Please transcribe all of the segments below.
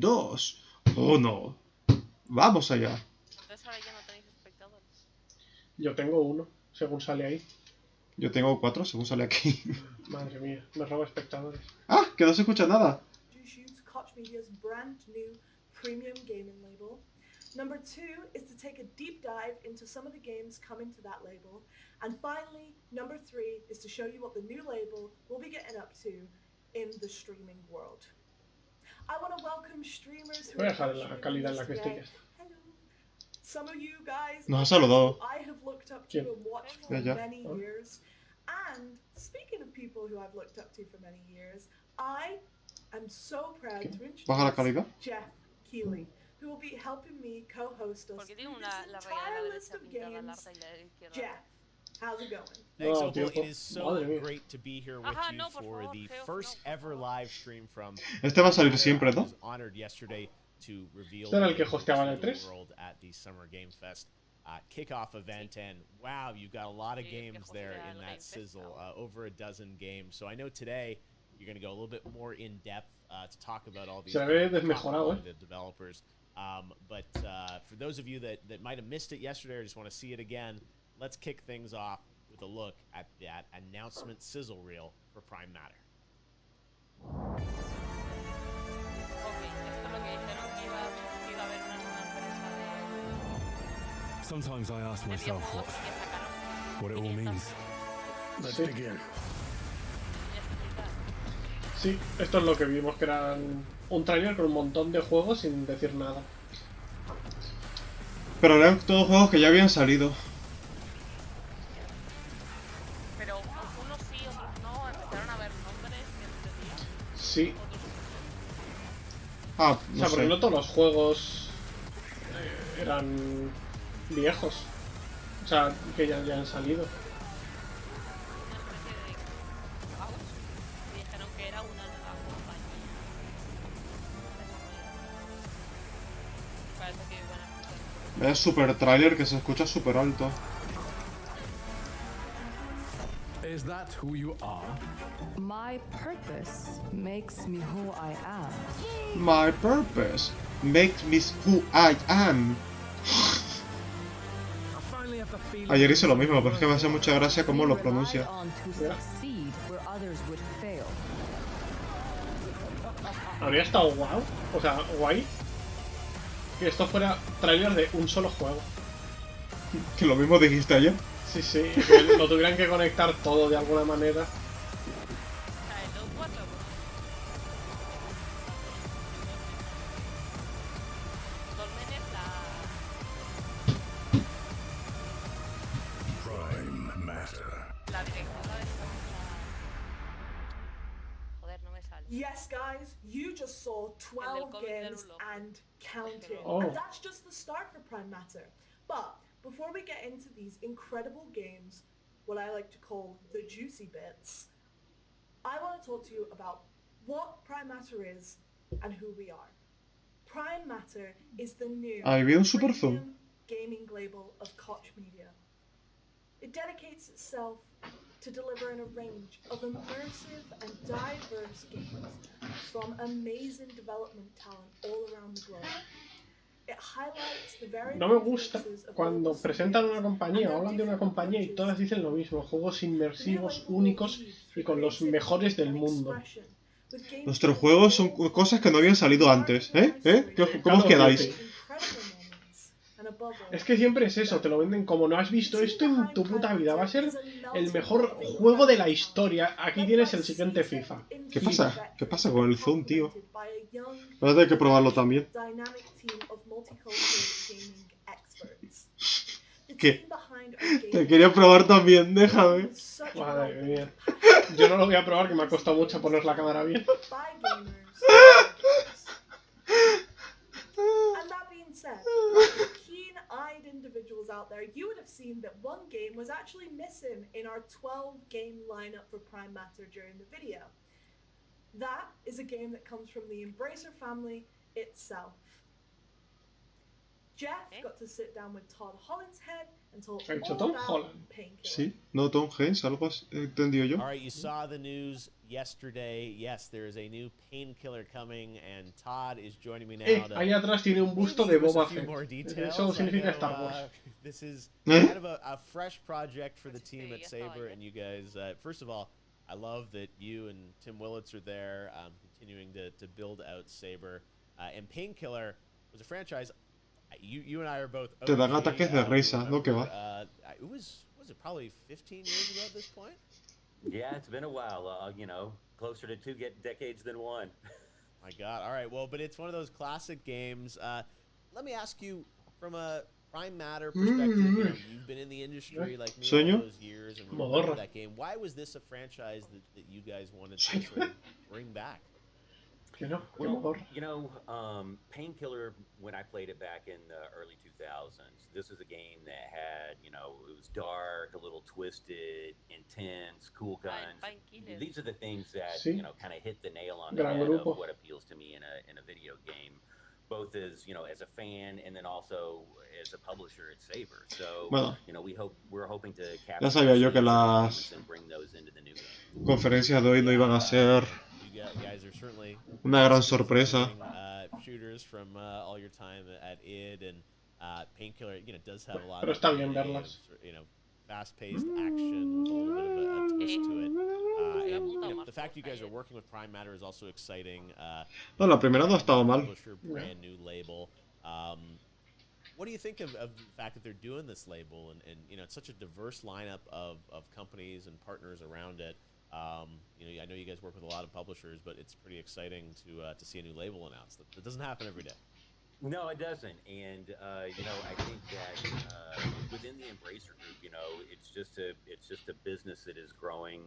2, 1. Vamos allá. Entonces ahora ya no tenéis espectadores. Yo tengo 1, según sale ahí. Yo tengo 4, según sale aquí. Madre mía, me roba espectadores. ¡Ah! Que no se escucha nada. Koch Media's brand new premium gaming label. Number 2 is to take a deep dive into some of the games coming to that label. And finally, number 3 is to show you what the new label will be getting up to in the streaming world. I want to welcome streamers who Voy a are dejar la calidad en la que estoy. today. Hello. Some of you guys Nos ha are saludado. people I have looked up to ¿Quién? and watched for Ya. many years. And speaking of people who I've looked up to for many years, I am so proud to ¿Baja la introduce calidad? Jeff Keeley, who will be helping me co-host us Porque tiene through una, this la raya de la entire derecha list of pintada games. larga y la de la izquierda. Jeff, how's it going? Thanks, No, Opal. tiempo. It is so Madre mía. great to be here with Ajá, you no, por for favor, the Geo, first no, por ever favor. live stream from Este va a salir Matter. siempre, I ¿no? was honored yesterday to reveal ¿Este era el que the hosteaba to el the E3? world at the Summer Game Fest kickoff event, and wow, you've got a lot of Sí, el que games there hostea in el that Game Fest sizzle, ahora. over a dozen games. So I know today you're going to go a little bit more in depth to talk about all these Se ve games, talk desmejorado, about the developers. But for those of you that might have missed it yesterday or just want to see it again, let's kick things off with a look at that announcement sizzle reel for Prime Matter. Ok, esto es lo que dijeron que iba a haber una nueva empresa Sometimes I ask de myself videojuegos y que sacaron what it all 500 means. Let's Sí. begin. Sí, esto es lo que vimos, que era un tráiler con un montón de juegos sin decir nada. Pero eran todos juegos que ya habían salido. Pero unos sí, otros no, empezaron a ver nombres que no decían. Sí, Ah, o no sea, porque sé. no todos los juegos eran viejos. O sea, que ya han salido. Una especie de caos y dijeron que era una nueva compañía. Parece que buena. Es super trailer que se escucha super alto. Is that who you are? My purpose makes me who I am. My purpose makes me who I am. I finally have the feeling. Ayer hice lo mismo, pero es que me hace mucha gracia cómo lo We pronuncia. rely on to succeed where others would fail. Habría estado guau, o sea, guay, que esto fuera tráiler de un solo juego. Que lo mismo dijiste ayer. Sí, sí, y que lo tuvieran que conectar todo de alguna manera. O sea, el 2-4, Dolmen es Prime Matter. la directora de Joder, no me sale. Yes, guys, you just saw 12 cómic del games Ulo. and counting. Oh. And that's just the start for Prime Matter. But before we get into these incredible games, what I like to call the juicy bits, I want to talk to you about what Prime Matter is and who we are. Prime Matter is the new Ahí vi un super zoom. premium gaming label of Koch Media. It dedicates itself to delivering a range of immersive and diverse games from amazing development talent all around the globe. It highlights the very No me gusta cuando presentan una compañía o hablan de una compañía y todas dicen lo mismo, juegos inmersivos, únicos y con los mejores del mundo. Nuestros juegos son cosas que no habían salido antes, ¿eh? ¿Cómo os quedáis? Es que siempre es eso, te lo venden como no has visto esto en tu puta vida, va a ser el mejor juego de la historia, aquí tienes el siguiente FIFA. ¿Qué pasa? ¿Qué pasa con el zoom, tío? Voy a tener que probarlo también. ¿Qué? Te quería probar también, déjame. Madre mía. Yo no lo voy a probar, que me ha costado mucho poner la cámara bien. And that being said, keen-eyed individuals out there, you would have seen that one game was actually missing in our 12-game lineup for Prime Matter during the video. That is a game that comes from the Embracer family itself. Jeff got to sit down with Todd Holland's head and talk ¿Ha dicho all Tom about Holland? Painkiller. Sí, no Tom Hanks, algo así, entendido yo. All right, you saw the news yesterday. Yes, there is a new Painkiller coming, and Todd is joining me now. Ahí atrás tiene un busto de Boba Fett. Eso significa Star Wars. This is ¿Eh? kind of a fresh project for the team at Saber, and you guys. First of all, I love that you and Tim Willits are there, continuing to build out Saber. And Painkiller was a franchise. You and I are both. Te dan OG, ataques de risa, ¿no? Que va. It was it probably 15 years ago at this point? Yeah, it's been a while. You know, closer to 2 decades than 1. My God. All right. Well, but it's one of those classic games. Let me ask you, from a Prime Matter perspective, you know, you've been in the industry like me all Sueño. those years and remember that game. Why was this a franchise that you guys wanted to sort of bring back? Well, you know, Painkiller, when I played it back in the early 2000s, this was a game that had, you know, it was dark, a little twisted, intense, cool guns. These are the things that, you know, kind of hit the nail on the head of what appeals to me in a video game, both as, you know, as a fan and then also as a publisher at Saber. So, Bueno, you know, we're hoping to ya capture sabía yo que those las and bring those into the new game. conferencias de hoy no iban a ser You guys are certainly una gran sorpresa. shooters from all your time at id, and Painkiller, you know, does have a lot Pero of está bien verlas. you know, fast-paced action with a little bit of a twist to it. And you know, the fact you guys are working with Prime Matter is also exciting. No, la primera no ha estado mal. Publisher, brand new label. What do you think of the fact that they're doing this label, and you know, it's such a diverse lineup of companies and partners around it? You know, I know you guys work with a lot of publishers, but it's pretty exciting to see a new label announced. That doesn't happen every day. No, it doesn't. And you know, I think that within the Embracer Group, you know, it's just a business that is growing.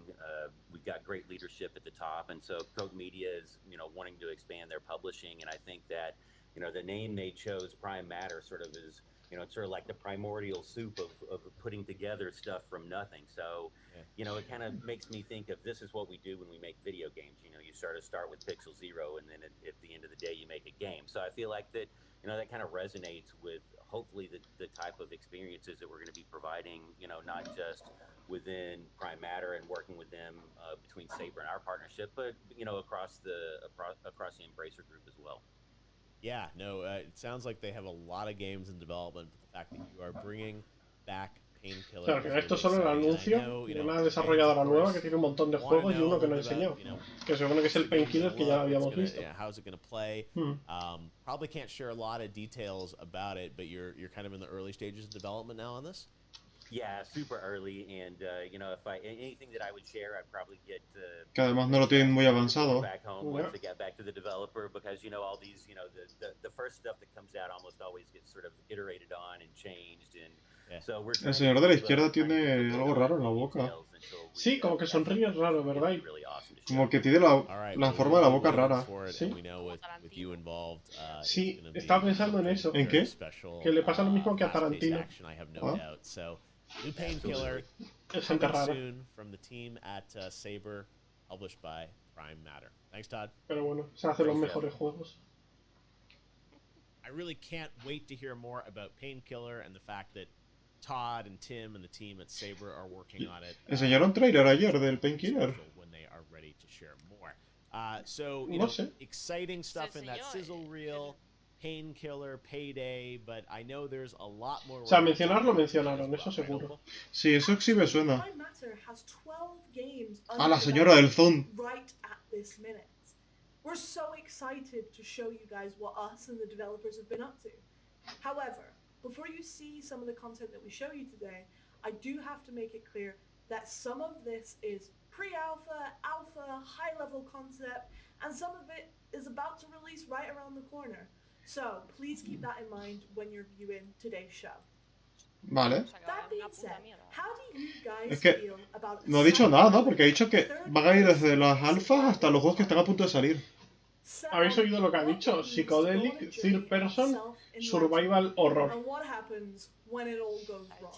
We've got great leadership at the top, and so Koch Media is, you know, wanting to expand their publishing. And I think that, you know, the name they chose, Prime Matter, sort of is, you know, it's sort of like the primordial soup of putting together stuff from nothing. So, you know, it kind of makes me think of this is what we do when we make video games. You know, you start with Pixel 0, and then at the end of the day, you make a game. So I feel like that, you know, that kind of resonates with hopefully the type of experiences that we're going to be providing, you know, not just within Prime Matter and working with them between Saber and our partnership, but, you know, across the Embracer Group as well. Yeah, no, it sounds like they have a lot of games in development, but the fact that you are bringing back Painkiller. Claro, que esto es solo el anuncio de una desarrolladora nueva que tiene un montón de juegos y uno que no he enseñado. Que seguro que es el Painkiller que ya habíamos visto. How's it going to play? Probably can't share a lot of details about it, but you're kind of in the early stages of development now on this? Yeah, super early, and you know, if anything that I would share, I'd probably get Que además no lo tienen muy avanzado. back home once they get back to the developer, because, you know, all these, you know, the first stuff that comes out almost always gets sort of iterated on and changed, and so we're El señor de la izquierda tiene algo raro en la boca. Sí, como que sonríe raro, ¿verdad? Como que tiene la forma de la boca rara. Sí. Sí, estaba pensando en eso. ¿En qué? Que le pasa lo mismo que a Tarantino. New Painkiller Es gente rara. soon from the team at Saber, published by Prime Matter. Thanks, Todd. Pero bueno, se hacen los mejores juegos. I really can't wait to hear more about Painkiller and the fact that Todd and Tim and the team at Saber are working on it. Enseñaron trailer ayer del Painkiller. When they are ready to share more. So, you No know, sé. exciting stuff in that sizzle reel. Painkiller, Payday, but I know there's a lot more. O sea, mencionarlo mencionaron, eso seguro. Sí, eso sí me suena. Prime Matter has 12 games A la señora del Zon. right at this minute. We're so excited to show you guys what us and the developers have been up to. However, before you see some of the content that we show you today, I do have to make it clear that some of this is pre-alpha, alpha, high-level concept, and some of it is about to release right around the corner. So please keep that in mind when you're viewing today's show. Vale. That being said, how do you guys Es que feel about no ha dicho nada, ¿no? Porque ha dicho que van a ir desde las alfas hasta los juegos que están a punto de salir. ¿Habéis oído lo que ha dicho? Psychedelic, third person, survival horror. And what happens when it all goes wrong?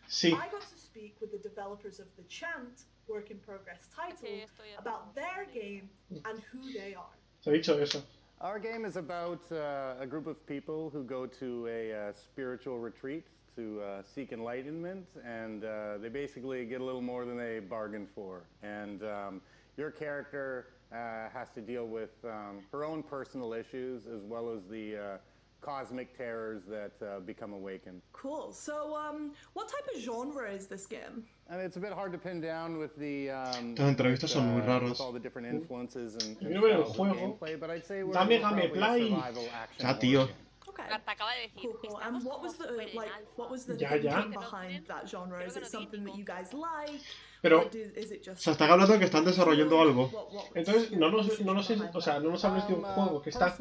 Sí. I got to speak with the developers of the Chant work in progress title about their game and who they are. Se ha dicho eso. Our game is about a group of people who go to a spiritual retreat to seek enlightenment, and they basically get a little more than they bargained for. And your character has to deal with her own personal issues as well as the cosmic terrors that become awakened. Cool. So, what type of genre is this game? I mean, it's a bit hard to pin down with the Las entrevistas son muy with raras. all the different influences and Quiero ver el styles of juego. gameplay, but I'd say we're Dame probably a gameplay. survival action Ya, horror tío. game. Okay. Te acaba de decir. Cool, cool. Estamos And what como was the súper en like? alfa. What was the Ya, thinking ya. behind that genre? Creo Is que it no something tiene that you guys contra. like? Pero, Or is it O just sea, están hablando que están desarrollando algo. entonces, no nos hables de un juego que está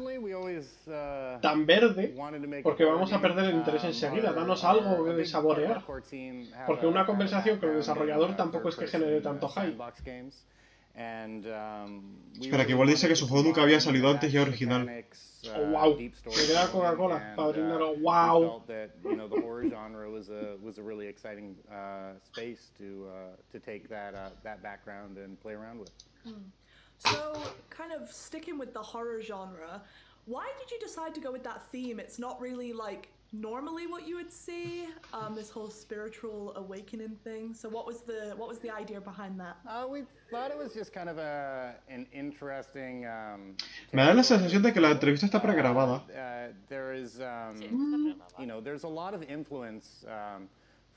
tan verde, porque vamos a perder el interés enseguida. Danos algo de saborear. Porque una conversación con el desarrollador tampoco es que genere tanto hype. Espera, que igual dice que su juego nunca había salido antes y es original. Oh, wow. Me queda Coca-Cola para brindarlo. Wow. The horror genre was a really exciting space to take that background and play around with. So, kind of sticking with the horror genre, why did you decide to go with that theme? It's not really like normally what you would see, this whole spiritual awakening thing. So what was the idea behind that? We thought it was just kind of an interesting. Me da la sensación de que la entrevista está pregrabada. There is, there's a lot of influence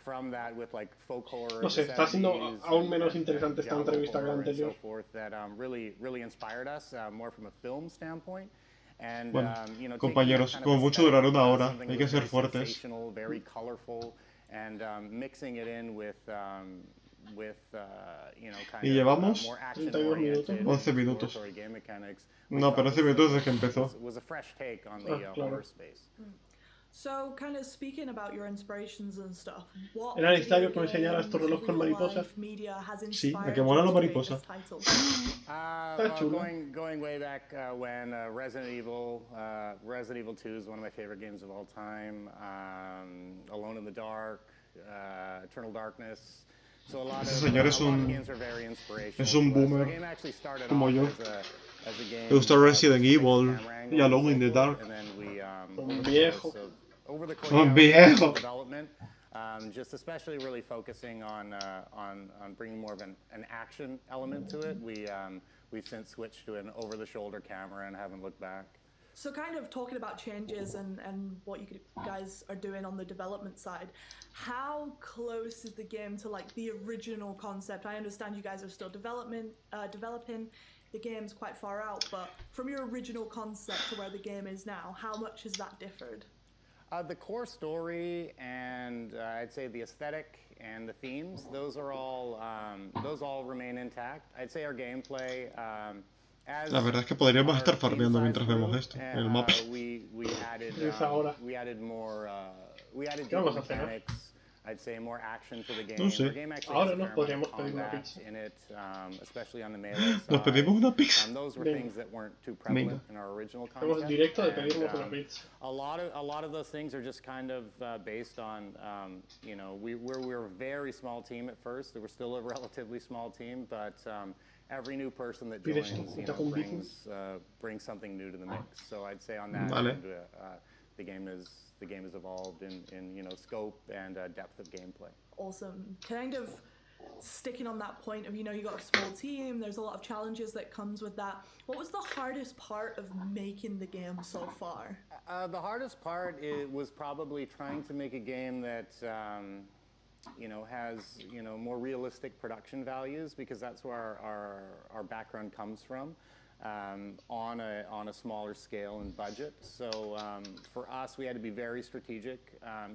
from that with like folk horror. No sé, está siendo aún menos interesante esta entrevista que la anterior. That really inspired us more from a film standpoint. And, Bueno, compañeros, como mucho durará una hora, hay que ser fuertes. Very colorful, and mixing it in with Y llevamos 32 minutos. 11 minutos. No, pero 11 minutos desde que empezó. Was a fresh take on the horror space. So, kind of speaking about your inspirations and stuff, what ¿Era necesario que me enseñaras tu reloj con mariposas? Sí, me que mola la mariposa. chulo. Going way back when Resident Evil 2 is one of my favorite games of all time. Alone in the Dark, Eternal Darkness. So a lot of, Ese señor es un boomer, como yo. Le gusta Resident Evil y Alone in the Dark. Un viejo. Un viejo. Just especially really focusing on bringing more of an action element to it. We've since switched to an over-the-shoulder camera and haven't looked back. So kind of talking about changes and what you guys are doing on the development side, how close is the game to like the original concept? I understand you guys are still developing. The game's quite far out, but from your original concept to where the game is now, how much has that differed? The core story and I'd say the aesthetic and the themes, those all remain intact. I'd say our gameplay. La verdad es que podríamos estar farmeando mientras vemos esto en el mapa. We added more. We added ¿Qué vamos a hacer? mechanics. I'd say more action to the game. No sé. Our game actually Ahora has a nos fair podríamos amount of pedir una combat pizza. in it, especially on the melee Nos side. pedimos una pizza. Those were Venga. things that weren't too prevalent Venga. in our original Estamos concept. en directo de And, pedirnos una pizza. a lot of those things are just kind of based on, we're a very small team at first. We're still a relatively small team, but every new person that Pides joins, junta con brings something new to the mix. So I'd say on that Vale. end, the game has evolved in scope and depth of gameplay. Awesome. Kind of sticking on that point of, you got a small team, there's a lot of challenges that comes with that. What was the hardest part of making the game so far? The hardest part was probably trying to make a game that has more realistic production values, because that's where our background comes from. On a smaller scale and budget. So for us, we had to be very strategic.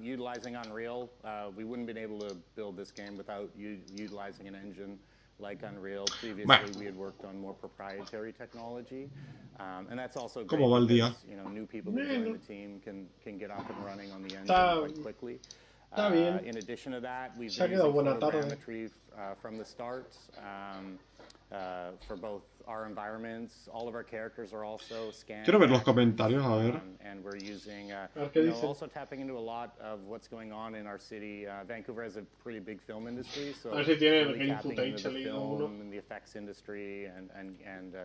Utilizing Unreal, we wouldn't have been able to build this game without utilizing an engine like Unreal. Previously, we had worked on more proprietary technology, and that's also great ¿Cómo va el día? because, new people that join the team can get up and running on the engine Está- quite quickly. está bien. In addition to that, we've Se ha been quedado using buena tarde. photogrammetry from the start. For both our environments, all of our characters are also scanned. Quiero ver los comentarios, a ver. And we're using, ver qué dice. also tapping into a lot of what's going on in our city. Vancouver has a pretty big film industry, so A ver si tiene el really game tapping footage into the leído uno. film and the effects industry and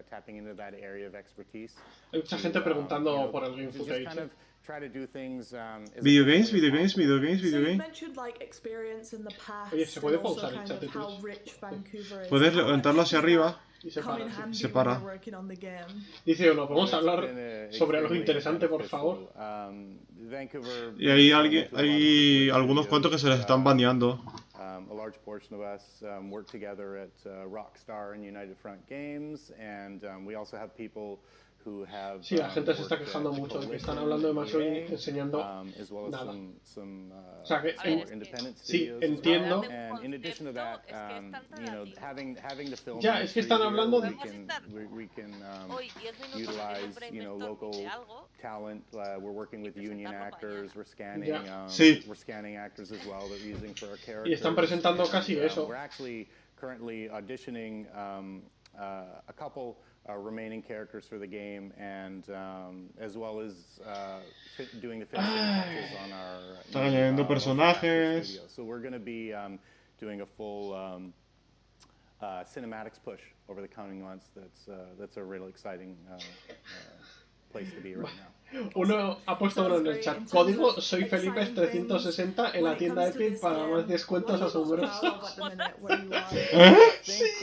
tapping into that area of expertise. Hay mucha gente preguntando por el game to just footage. kind of try to do things as Video games, efficiently video as games, possible. video games, So video you games. mentioned like experience in the past Oye, ¿se puede and also pausar el kind chat, of how please? rich Vancouver is. Puedes How much levantarlo hacia does arriba. Y se come para. in handy se when para. you're working on the game? Dice uno, ¿podemos It's hablar been, sobre algo extremely interesante, por favor? beneficial. Vancouver Y hay, is home alguien, to a lot of hay AAA algunos cuantos que se les están studios. baneando. A large portion of us work together at Rockstar and United Front Games, and we also have people who have Sí, la gente se está worked quejando at mucho de que están Coalition hablando demasiado y EA, enseñando as well as nada. some O sea, que smaller en- independent sí, studios as well. entiendo. And in addition to that, having the film Ya, es que están industry hablando here, de- we can Hoy 10 minutos utilize, haciendo un local brainstorming de algo. talent. We're working with union presentarlo actors. mañana. We're scanning. Ya. Sí. We're scanning actors as well that we're using for our characters. Y están presentando casi eso. We're actually currently auditioning a couple remaining characters for the game, and as well as doing the finishing touches on our Están añadiendo motion capture personajes. studio. So we're going to be doing a full cinematics push over the coming months. That's a really exciting place to be right now. Uno ha puesto uno en el chat. Código Soy Felipe 360 en la tienda Epic para más descuentos asombrosos. I think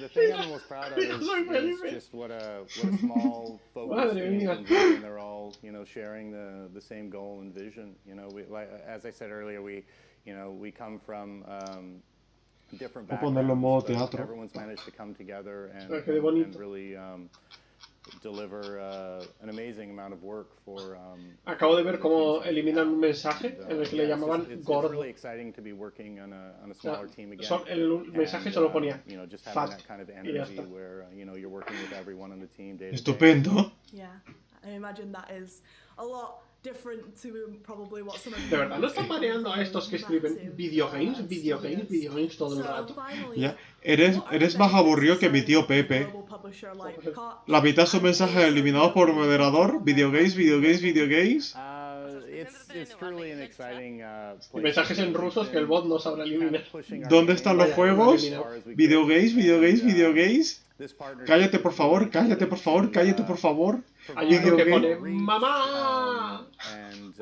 the thing I'm most proud of is just what a small focused Madre team mía. can do, and they're all sharing the same goal and vision. We, like, as I said earlier, we come from different Voy a ponerlo en modo backgrounds, but teatro. everyone's managed to come together and Qué bonito. and really deliver an amazing amount of work for. Acabo de ver the cómo teams eliminan un and, mensaje en el que le yeah, llamaban it's gordo. really exciting to be working on a O sea, smaller team again. el mensaje And, solo ponía just having fat that kind of y ya energy está. where you're working with everyone on the team day to day. Estupendo. Yeah, I imagine that is a lot different to probably what some of De verdad, no están mareando a estos que escriben videogames, videogames, videogames todo el rato. Ya, eres más aburrido que mi tío Pepe. La mitad son mensajes eliminados por moderador. Videogames, videogames, videogames. It's truly an exciting Y place mensajes to en be. rusos que el bot no sabrá eliminar. ¿Dónde están los juegos? Videogames, videogames, videogames. Cállate por favor, cállate por favor, cállate por favor. Hay uno que pone Reach, ¡Mamá! and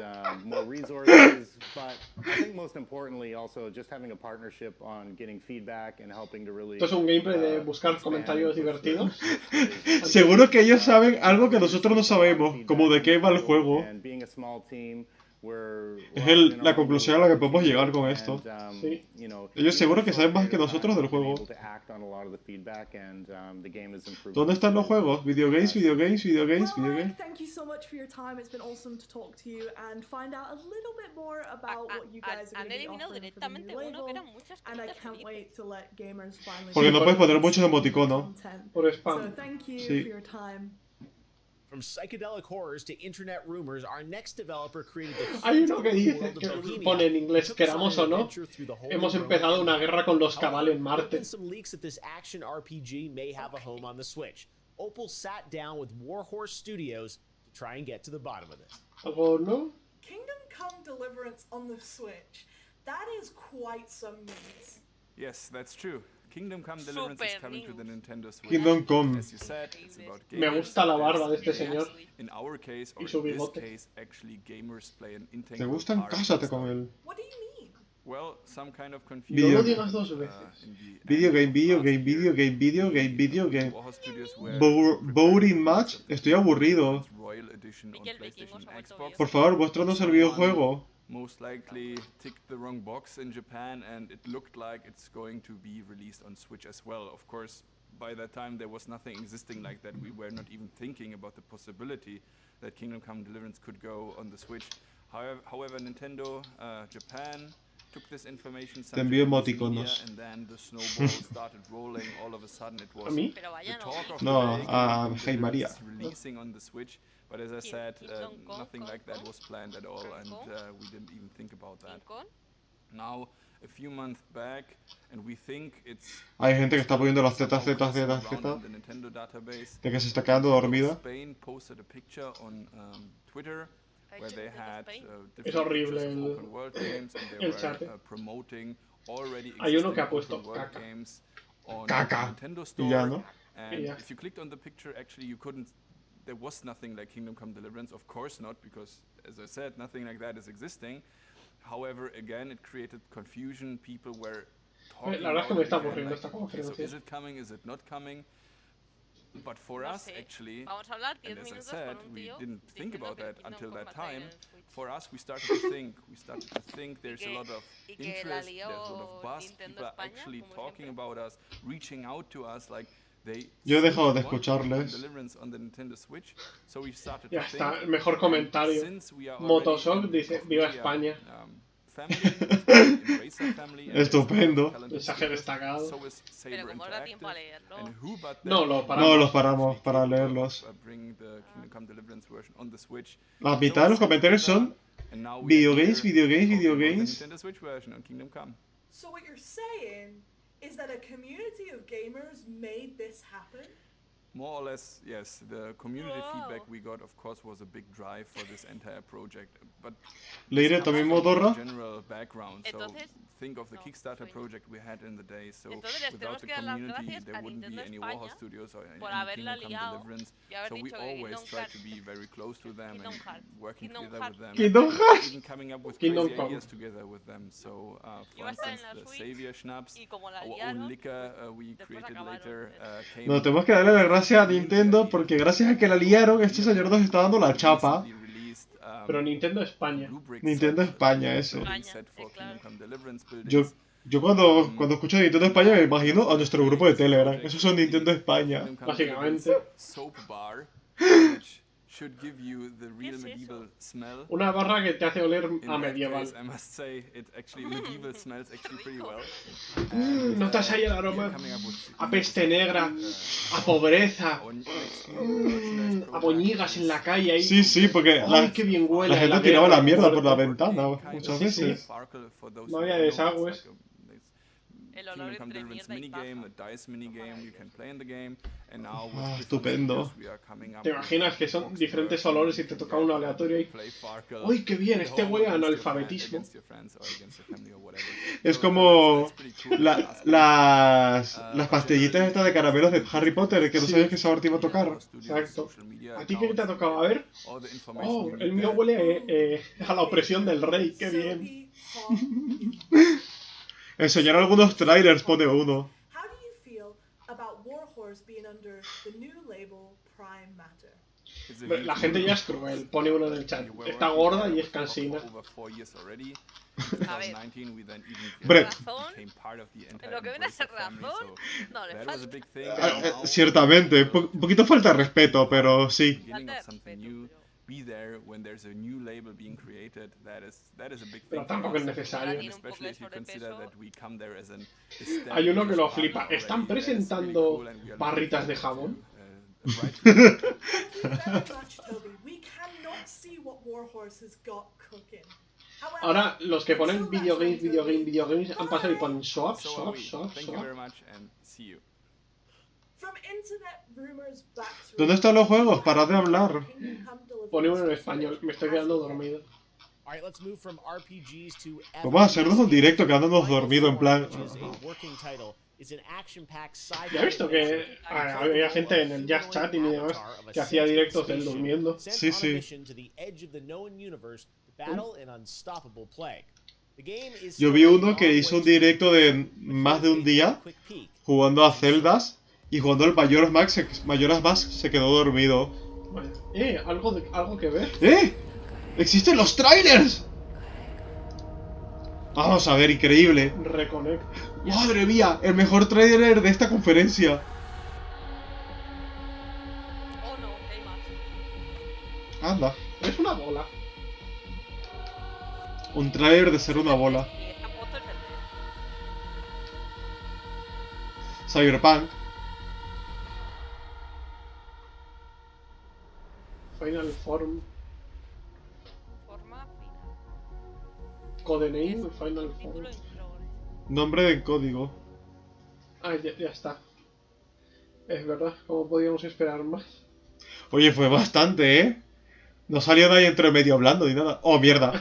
more resources, but I think most importantly also just having a partnership on getting feedback and helping to really Esto es un gameplay de buscar comentarios divertidos. Seguro que ellos saben algo que nosotros no sabemos, como de qué va el juego. And being a small team, Es la conclusión a la que podemos llegar con esto. Sí. Ellos seguro que saben más que nosotros del juego. ¿Dónde están los juegos? Videogames, videogames, videogames, Well, videogames. thank you so much for your time. It's been awesome to talk to you and find out a little bit more about what you guys are Han going to be eliminado offering for the new directamente uno que label. eran muchas And I caritas can't felices. wait to let gamers finally Porque see no puedes what poner muchos this emoticonos. content. Por So spam. thank you Sí. for your time. From psychedelic horrors to internet rumors, our next developer created the Hay uno que huge dice, world of que Bohemia. pone en inglés, Took us on queramos an o no, adventure through the Holy hemos Roman empezado una Empire. guerra con los However, cabales en there have Marte. been some leaks that this action RPG may have a home on the Switch. Opal sat down with Warhorse Studios to try and get to the bottom of this. ¿Algo no? Kingdom Come Deliverance on the Switch. That is quite some news. Yes, that's true. Kingdom Come Deliverance is coming to the Nintendo Switch. Kingdom Come. As you said, it's about Me gamers. gusta la barba de este That's señor. In our case, or Y su in this bigote. case, actually gamers play an ¿Te integral gustan? part of Cásate the con story. él. What do you mean? Well, some kind of No confusion. lo digas dos veces. in the Videogame, end of videogame, last year. videogame, videogame, videogame. Warhorse Studios were Voting match. Estoy aburrido. Royal Edition on Miguel PlayStation Vikingo, and se ha vuelto Xbox. Por favor, muéstranos el videojuego. Most likely ticked the wrong box in Japan, and it looked like it's going to be released on Switch as well. Of course, by that time there was nothing existing like that. We were not even thinking about the possibility that Kingdom Come Deliverance could go on the Switch. However, Nintendo Japan took this information, Te envío sent it to emoticonos. media, and then the snowball started rolling. All of a sudden, it was ¿A mí? Pero the vaya no. talk of No, the day, a Kingdom Hey Come Maria. Deliverance releasing on the Switch. But as I said, nothing like that was planned at all, and we didn't even think about that. Con Now, a few months back, and we think it's Hay gente que está poniendo las tetas, somehow tetas, around tetas, in tetas. the Nintendo database. De que se está quedando dormida. Spain posted a picture on Twitter where they had Es different horrible pictures of el- open world games, and they el were chat. promoting already Hay uno que existing ha puesto open world caca. games on Caca. Nintendo Y ya, Store. ¿no? And Y ya. if you clicked on the picture, actually you couldn't. There was nothing like Kingdom Come Deliverance, of course not, because as I said, nothing like that is existing. However, again, it created confusion. People were talking La verdad es que about me it está again, aburriendo like, esta okay, so conferencia. is it coming? Is it not coming? But for No us, sé. actually, Vamos a hablar 10 and as I minutos said, con un we tío didn't think diciendo about que that Kingdom until Come that va a salir time. en el Switch. For us, we started to think. We started to think there's a lot of y que la interest, lió there's a lot of buzz. Nintendo People are España, actually como talking siempre. about us, reaching out to us, like they. Yo he dejado de simply want Kingdom Come escucharles. Deliverance on the Nintendo Switch. So we started Ya to está, think, el mejor and comentario. since we are already Motosol in the dice, Koch viva Media, España. Family, of the Embracer family, and there's a lot of Estupendo. talented Mensaje studios. destacado. So is Pero Saber como ahora tiempo a Interactive, leerlo. and who but No, them lo would paramos. No, los be paramos actually para capable leerlos. of, bringing the Kingdom Come Deliverance version on the Switch. La So mitad we de los sat comentarios together, son and now we are videogames, here videogames, talking about the videogames. Nintendo Switch version on Kingdom Come. So what you're saying is that a community of gamers made this happen? More or less, yes. The community Wow. feedback we got, of course, was a big drive for this entire project. But Leire this comes también from our modorra. general background. So Entonces, think of the no, Kickstarter sueño. project we had in the day. So Entonces les without tenemos the que dar las community, gracias there a wouldn't be Nintendo any España Warhol Studios or por any haberla Kingdom Come liado Deliverance. y haber So we dicho que always Kingdom try Hearts, to be very close to them Kingdom and Hearts, working Kingdom together with them. Kingdom Hearts. Even coming up with Kingdom crazy Come. ideas together with them. So, for Iba a estar en instance, la the Switch Savior Schnapps, y como la our own liaron, liquor we después created acabaron later, came No, tenemos que darle las gracias a Nintendo porque gracias a que la liaron, este señor nos está dando la chapa. Pero Nintendo España. Nintendo España, ese. España, claro. Yo cuando escucho Nintendo España me imagino a nuestro grupo de Telegram. Esos son Nintendo España. Básicamente. Should give you the real medieval smell. Una barra que te hace oler In a that medieval. case, I must say it actually medieval smells actually pretty well. Notas ahí el aroma coming up with a peste negra, a pobreza, a boñigas en la calle ahí. Sí, sí, porque ¡Ay, qué bien huele! la gente la tiraba guerra, la mierda por la muerte! ventana muchas Sí, sí. veces. No había desagües. El olor Kingdom Come entre Deliverance mierda y minigame, paja. a dice minigame you can play in the game, and now with Ah, different estupendo. studios, we are coming up ¿Te with imaginas que son box diferentes version, olores y you te can toca get, uno aleatorio y... play Farkle ¡Uy, qué bien! at Este home huele a against your analfabetismo. against your friends or against your family or whatever. Es So, como that's pretty cool. las pastillitas estas de caramelos de Harry Potter que no sabías qué sabor te iba a tocar. Exacto. ¿A ti qué te ha tocado? A ver. Oh, el mío huele a la opresión del rey. ¡Qué bien! Enseñar algunos trailers pone uno. How do you feel about Warhorse being under the new label Prime Matter? La gente ya es cruel. Pone uno en el chat. Está gorda y es cansina. A ver, Hombre. razón, en lo que viene a ser razón, no le falta. Ciertamente, un poquito falta de respeto, pero sí. Falta de respeto, Be there when there's a new label being created. That is a big thing. Pero tampoco es for us. necesario. And especially if you consider that we come there as an Hay uno que lo established flipa. partner ¿Están already. That is really presentando cool and we are barritas de looking forward jabón? to, right. Thank you very much, Toby. We cannot see what Warhorse has got cooking. However, Ahora, los que ponen until that videogames, time, videogames, Toby, videogames han pasado y bye. ponen swap, So are swap, we. swap, Thank you swap. very much and see you. From internet rumors back to ¿Dónde están los juegos? Parad de hablar. Kingdom Come Deliverance Pone uno en español. Me estoy quedando dormido. All right, let's move from RPGs to Vamos a hacernos un directo quedándonos dormido en plan. which is a working title. It's an action-packed sci-fi Ya he visto que había gente en el Jazz Chat y demás que hacía directos de él durmiendo. Sí, sí. Yo vi uno que hizo un directo de más de un día jugando a celdas y jugando al Majora's Mask se quedó dormido. Vaya. Algo que ver. ¡Eh! ¡Existen los trailers! Vamos a ver, increíble. Reconnect. ¡Madre mía! El mejor trailer de esta conferencia. Oh no, que hay más. Anda. Es una bola. Un trailer de ser una bola. Y esta foto es verde. Cyberpunk. Final Form. Forma final. Codename. Final Form. Título en progress. Nombre de código. Ah, ya está. Es verdad. ¿Cómo podíamos esperar más? Oye, fue bastante, ¿eh? No salió nadie entre medio hablando ni nada. ¡Oh, mierda!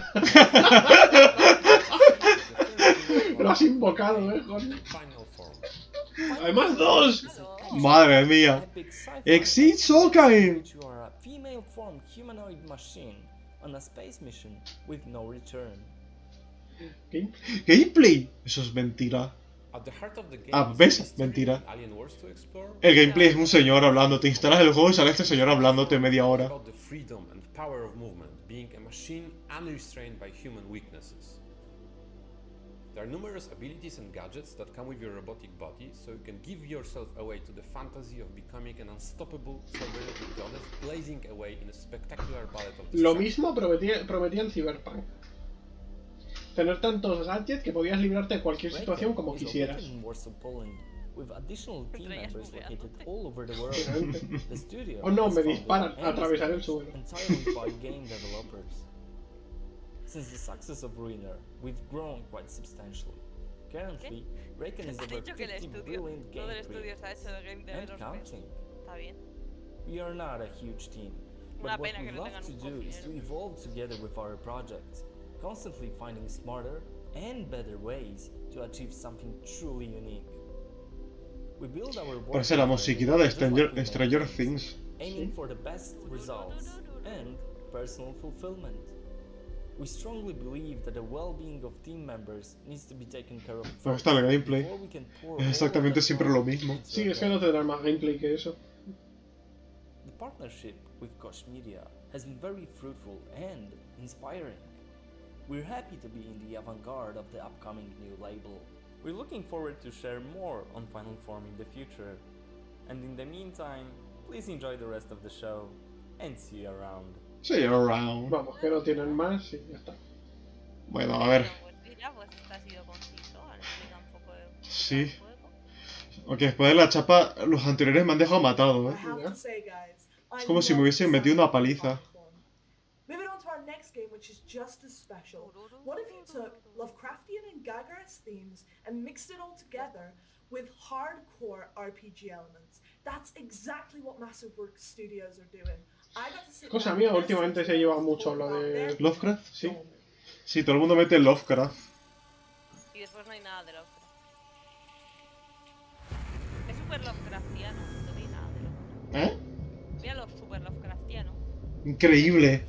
Lo has invocado, Jorge. Además, dos. ¡Madre mía! ¡Exit Soulkind! You are a female form humanoid machine on a space mission with no return. ¿Gameplay? Eso es mentira. At the heart of the game Ah, is ¿ves? history Mentira. and alien worlds to explore. El gameplay es un señor hablando. Te instalas el juego y sale este señor hablándote media hora. About the freedom and power of movement, being a machine unrestrained by human weaknesses. There are numerous abilities and gadgets that come with your robotic body, so you can give yourself away to the fantasy of becoming an unstoppable cybernetic goddess, blazing away in a spectacular ballet of Lo destruction. mismo prometía en Cyberpunk. Tener tantos gadgets que podías librarte de cualquier situación como quisieras. With additional team members located all over the world. The studio Oh no, is me funded disparan. and Atravesar el established suelo. entirely by game developers. Since the success of Ruiner, we've grown quite substantially. Currently, Reckon is Has over dicho que el 50 estudio, brilliant todo el game estudio está hecho de game and developers. counting. Está bien. We are not a huge team, Una but what pena we que no love tengan to un do is to evolve together with our projects, constantly finding smarter and better ways to achieve something truly unique. We build our work Parece la musiquita de just like we Stranger make Things. aiming for the best results and personal fulfillment. We strongly believe that the well-being of team members needs to be taken care of Me gusta el gameplay. before we can pour Es all exactamente of that siempre love lo mismo. into Sí, a es que no tendrá más gameplay que eso. The partnership with Koch Media has been very fruitful and inspiring. We're happy to be in the avant-garde of the upcoming new label. We're looking forward to share more on Final Form in the future. And in the meantime, please enjoy the rest of the show and see you around. See you around. Vamos, que no tienen más y ya está. Bueno, a ver. Pues mira, pues este ha sido conciso, han explicado un poco de Sí. Aunque después de la chapa, los anteriores me han dejado matado, I have ¿eh? to say, guys, I Es como si me love hubiesen the metido sound una of paliza. Final Form. Moving on to our next game, which is just as special. What if you took Lovecraftian and Gagaris themes and mixed it all together with hardcore RPG elements? That's exactly what Massive Works Studios are doing. I got to sit Cosa down mía, with últimamente se lleva mucho lo de... ¿Lovecraft? Sí. Sí, todo el mundo mete Lovecraft. Y después no hay nada de Lovecraft. Es super Lovecraftiano, no hay nada de Lovecraft. ¿Eh? Mira lo super Lovecraftiano. Increíble.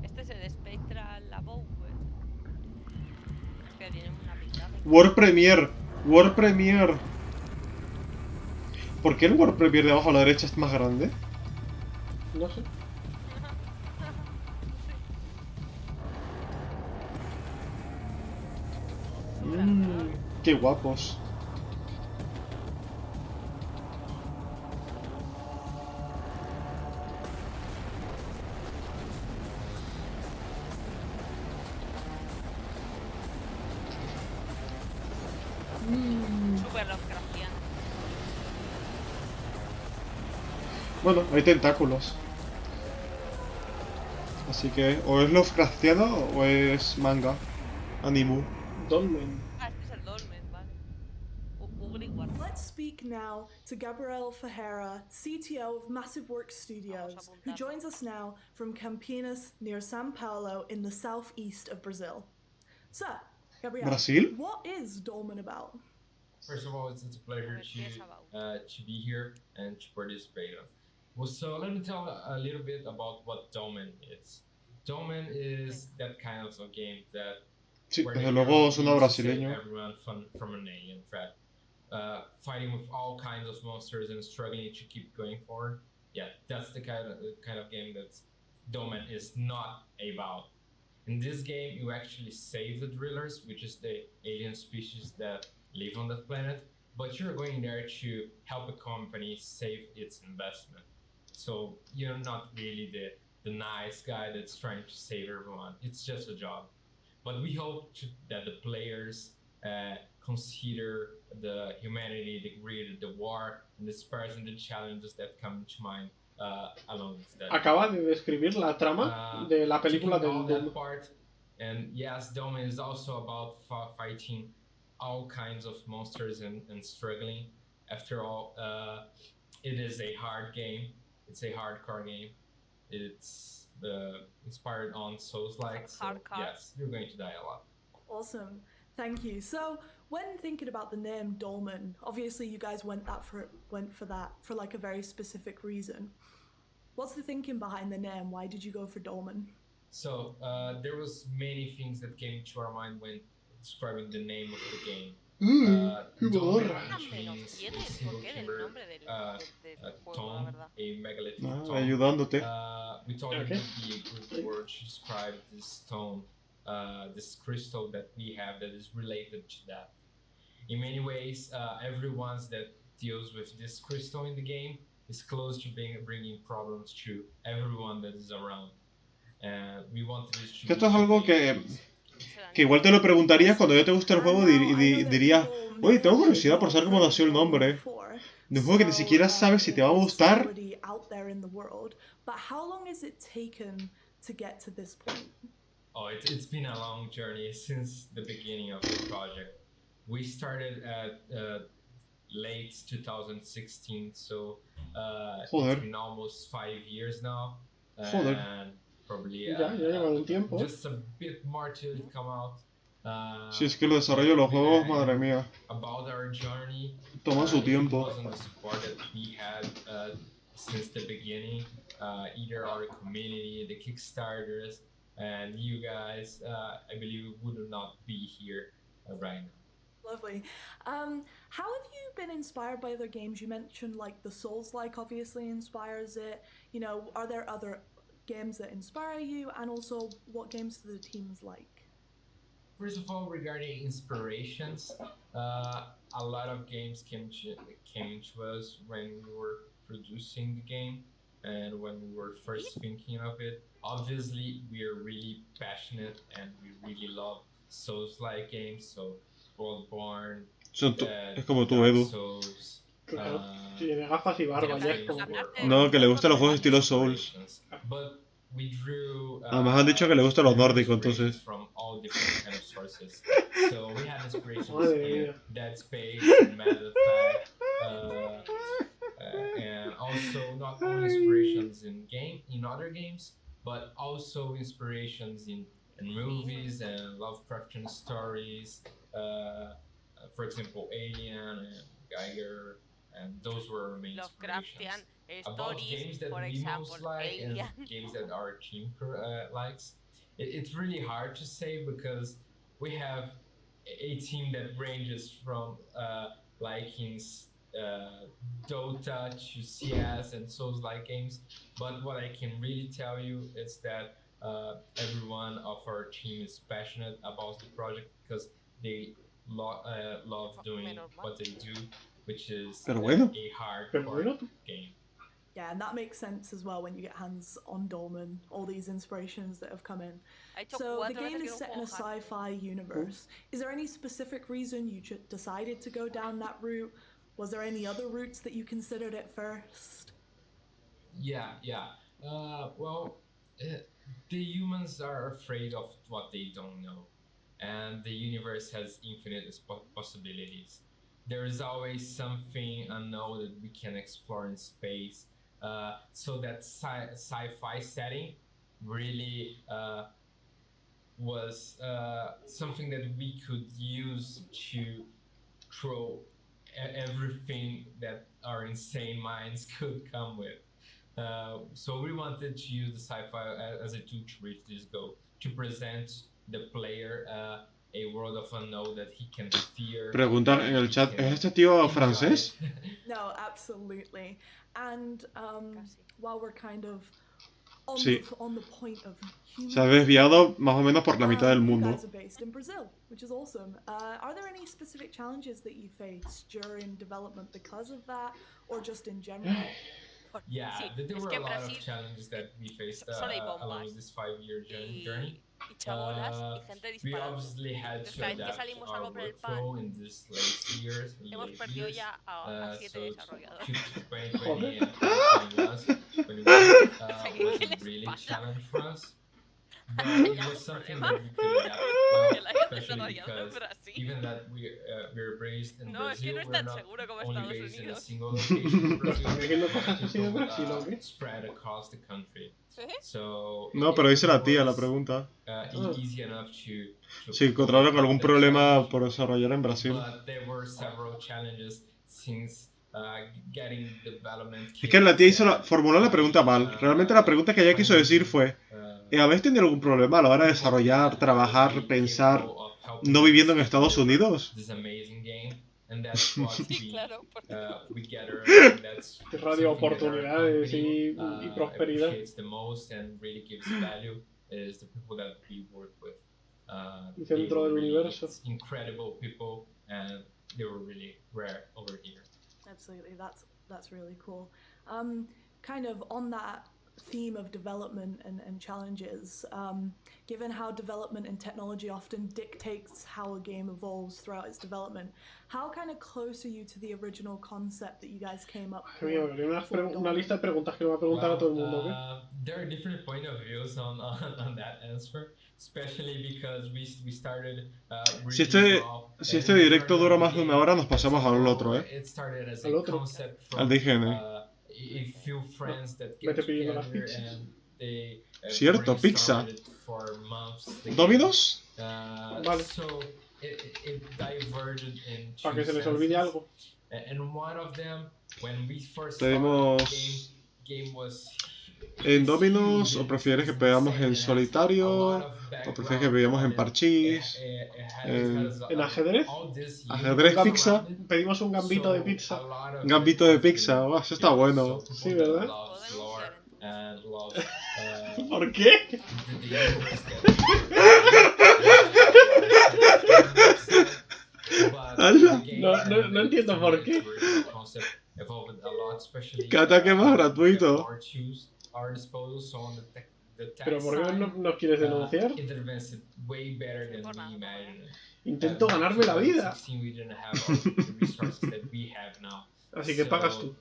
Este es el Spectral Above. Es que tiene una pinta. World Premiere. World Premiere. ¿Por qué el World Premiere de abajo a la derecha es más grande? No sé. Qué guapos. Super Lovecraftiano. Bueno, hay tentáculos. Así que o es Lovecraftiano o es manga. Animu. Dolmen. Ah, este es el Dolmen, vale. Let's speak now to Gabriel Ferreira, CTO of Massive Works Studios, who joins us now from Campinas near Sao Paulo in the southeast of Brazil. Sir, Gabriel, Brazil? what is Dolmen about? First of all, it's a pleasure to be here and to participate. Well, so let me tell a little bit about what Dolmen is. Dolmen is that kind of a game that Sí, where desde the luego hero suena needs to save brasileño. everyone from an alien threat, fighting with all kinds of monsters and struggling to keep going forward. Yeah, that's the kind of game that Dolmen is not about. In this game, you actually save the drillers, which is the alien species that live on that planet, but you're going there to help a company save its investment. So you're not really the nice guy that's trying to save everyone. It's just a job. But we hope that the players consider the humanity, the greed, the war, and the spares and the challenges that come to mind along with that. Acaba de describir la trama de la película Taking del all Doom. that part, and yes, Dolmen is also about fighting all kinds of monsters and struggling After all, it is a hard game. It's a hardcore game. It's inspired on Souls-like, so yes, you're going to die a lot. Awesome, thank you. So when thinking about the name Dolmen, obviously you guys went for that for like a very specific reason. What's the thinking behind the name? Why did you go for Dolmen? So there was many things that came to our mind when describing the name of the game. Dolmen, which means a single timber tomb, a megalithic tomb. Ayudándote. We thought it would be a good word to describe this stone, this crystal that we have that is related to that. In many ways, everyone that deals with this crystal in the game is close to bringing problems to everyone that is around. And we wanted this to Esto es algo que igual te lo preguntarías cuando ya te gusta el juego y dirías, oye, tengo curiosidad por saber cómo nació el nombre. De un juego que ni siquiera sabes si te va a gustar. But how long has it taken to get to this point? Oh, it's been a long journey since the beginning of the project. We started at late 2016, so it's been almost 5 years now. And probably just a bit more to come out. Si es que el desarrollo de los juegos, madre mía, About our journey, toma su tiempo. It wasn't the support that we had since the beginning, either our community, the Kickstarters, and you guys, I believe we would not be here right now. Lovely. How have you been inspired by other games? You mentioned like the Souls-like obviously inspires it. You know, are there other games that inspire you? And also, what games do the teams like? First of all, regarding inspirations, a lot of games came to us when we were producing the game and when we were first thinking of it. Obviously, we are really passionate and we really love Souls-like games, so Bloodborne, Es como tú, Edu. Souls, tiene gafas y barba, ya es como... No, que le gustan los juegos estilo Souls. But we drew, Además han dicho que le gustan los nórdicos, entonces. From all different kind of sources. So we had inspirations Madre in Dead Space, and Mass Effect, and also not only inspirations in other games, but also inspirations in movies and Lovecraftian stories. For example, Alien and Geiger, and those were main inspirations. About games that we most like and games that our team likes, it's really hard to say because we have a team that ranges from liking Dota to CS and Souls-like games. But what I can really tell you is that everyone of our team is passionate about the project because they love doing what they do, which is a hardcore game. Yeah, and that makes sense as well when you get hands on Dolmen, all these inspirations that have come in. So the game is set in a sci-fi universe. Is there any specific reason you decided to go down that route? Was there any other routes that you considered at first? Yeah. Well, the humans are afraid of what they don't know, and the universe has infinite possibilities. There is always something unknown that we can explore in space. So that sci-fi setting really was something that we could use to throw everything that our insane minds could come with. So we wanted to use the sci-fi as a tool to reach this goal, to present the player a world of unknown that he can fear. Preguntan en el chat, ¿es este tío francés? No, absolutely. And while we're kind of on the point of se ha desviado más o menos por la mitad del mundo. You guys are based in Brazil, which is awesome. Are there any specific challenges that you faced during development because of that, or just in general? Yeah, there were a lot of challenges that we faced along this 5-year journey. We obviously had to adapt our workflow in these late years. So 2020 and 2021 was a really challenge for us. But it was something that we could adapt well, especially because even that we're based in No, es que Brazil, no es we're tan not seguro como only Estados based in a Unidos. single location in Brazil. ¿Están haciendo cosas así de People, Brasil o qué? spread across the country. ¿Sí? So No, pero dice la tía la was, pregunta. easy enough to Si encontraron algún problema por desarrollar en Brasil. But there were several challenges since getting development. Es que la tía formuló la pregunta mal. Realmente la pregunta que ella quiso decir fue: ¿habéis tenido algún problema a la hora de desarrollar, trabajar, pensar, no viviendo en Estados Unidos? This amazing game, and that's what we gather. Que radio oportunidades y prosperidad. Appreciates the most and really gives value is the people that we work with. Y centro del universo. It's incredible people, and they were really rare over here. Absolutely, that's really cool. Kind of on that theme of development and challenges, given how development and technology often dictates how a game evolves throughout its development, how kind of close are you to the original concept that you guys came up with? Una lista de preguntas que le va a preguntar a todo el mundo, ¿qué? There are different point of views on that answer, especially because we started Si este directo dura más de una hora, nos pasamos al otro, ¿eh? It started as a Al otro. concept Al from de IGN. a few friends that get Vete pidiendo las together pizzas. and they Cierto, pizza. brainstormed it for months. ¿Dominos? Vale. So it diverged in Para two que se les olvide senses. algo. And one of them, when we first Tenemos started, game was ¿en Dominos o prefieres que pegamos en solitario? ¿O prefieres que pegamos en parchís? ¿En ajedrez? ¿Ajedrez pizza? Pedimos un gambito de pizza. Un gambito de pizza, oh, eso está bueno. Sí, ¿verdad? ¿Por qué? No entiendo por qué. ¿Qué ataque más gratuito? ¿Pero por qué no nos quieres denunciar? Intento ganarme la vida. Así que pagas tú.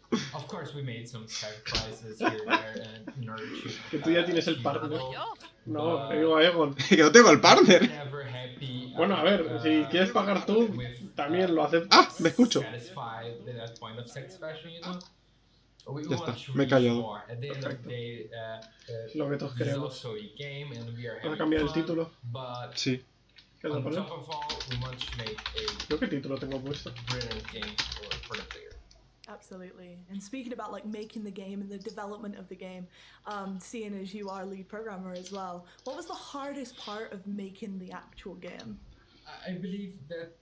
Que tú ya tienes el partner. No, te digo a Egon. Que no tengo el partner. Bueno, a ver, si quieres pagar tú, también lo acepto. Ah, me escucho. Ya está, me he callado. Lo que todos queremos. ¿Vas a cambiar el título? Sí. ¿Qué vas a poner? Creo que título tengo puesto. Absolutely. And speaking about like making the game and the development of the game, seeing as you are lead programmer as well, what was the hardest part of making the actual game? I believe that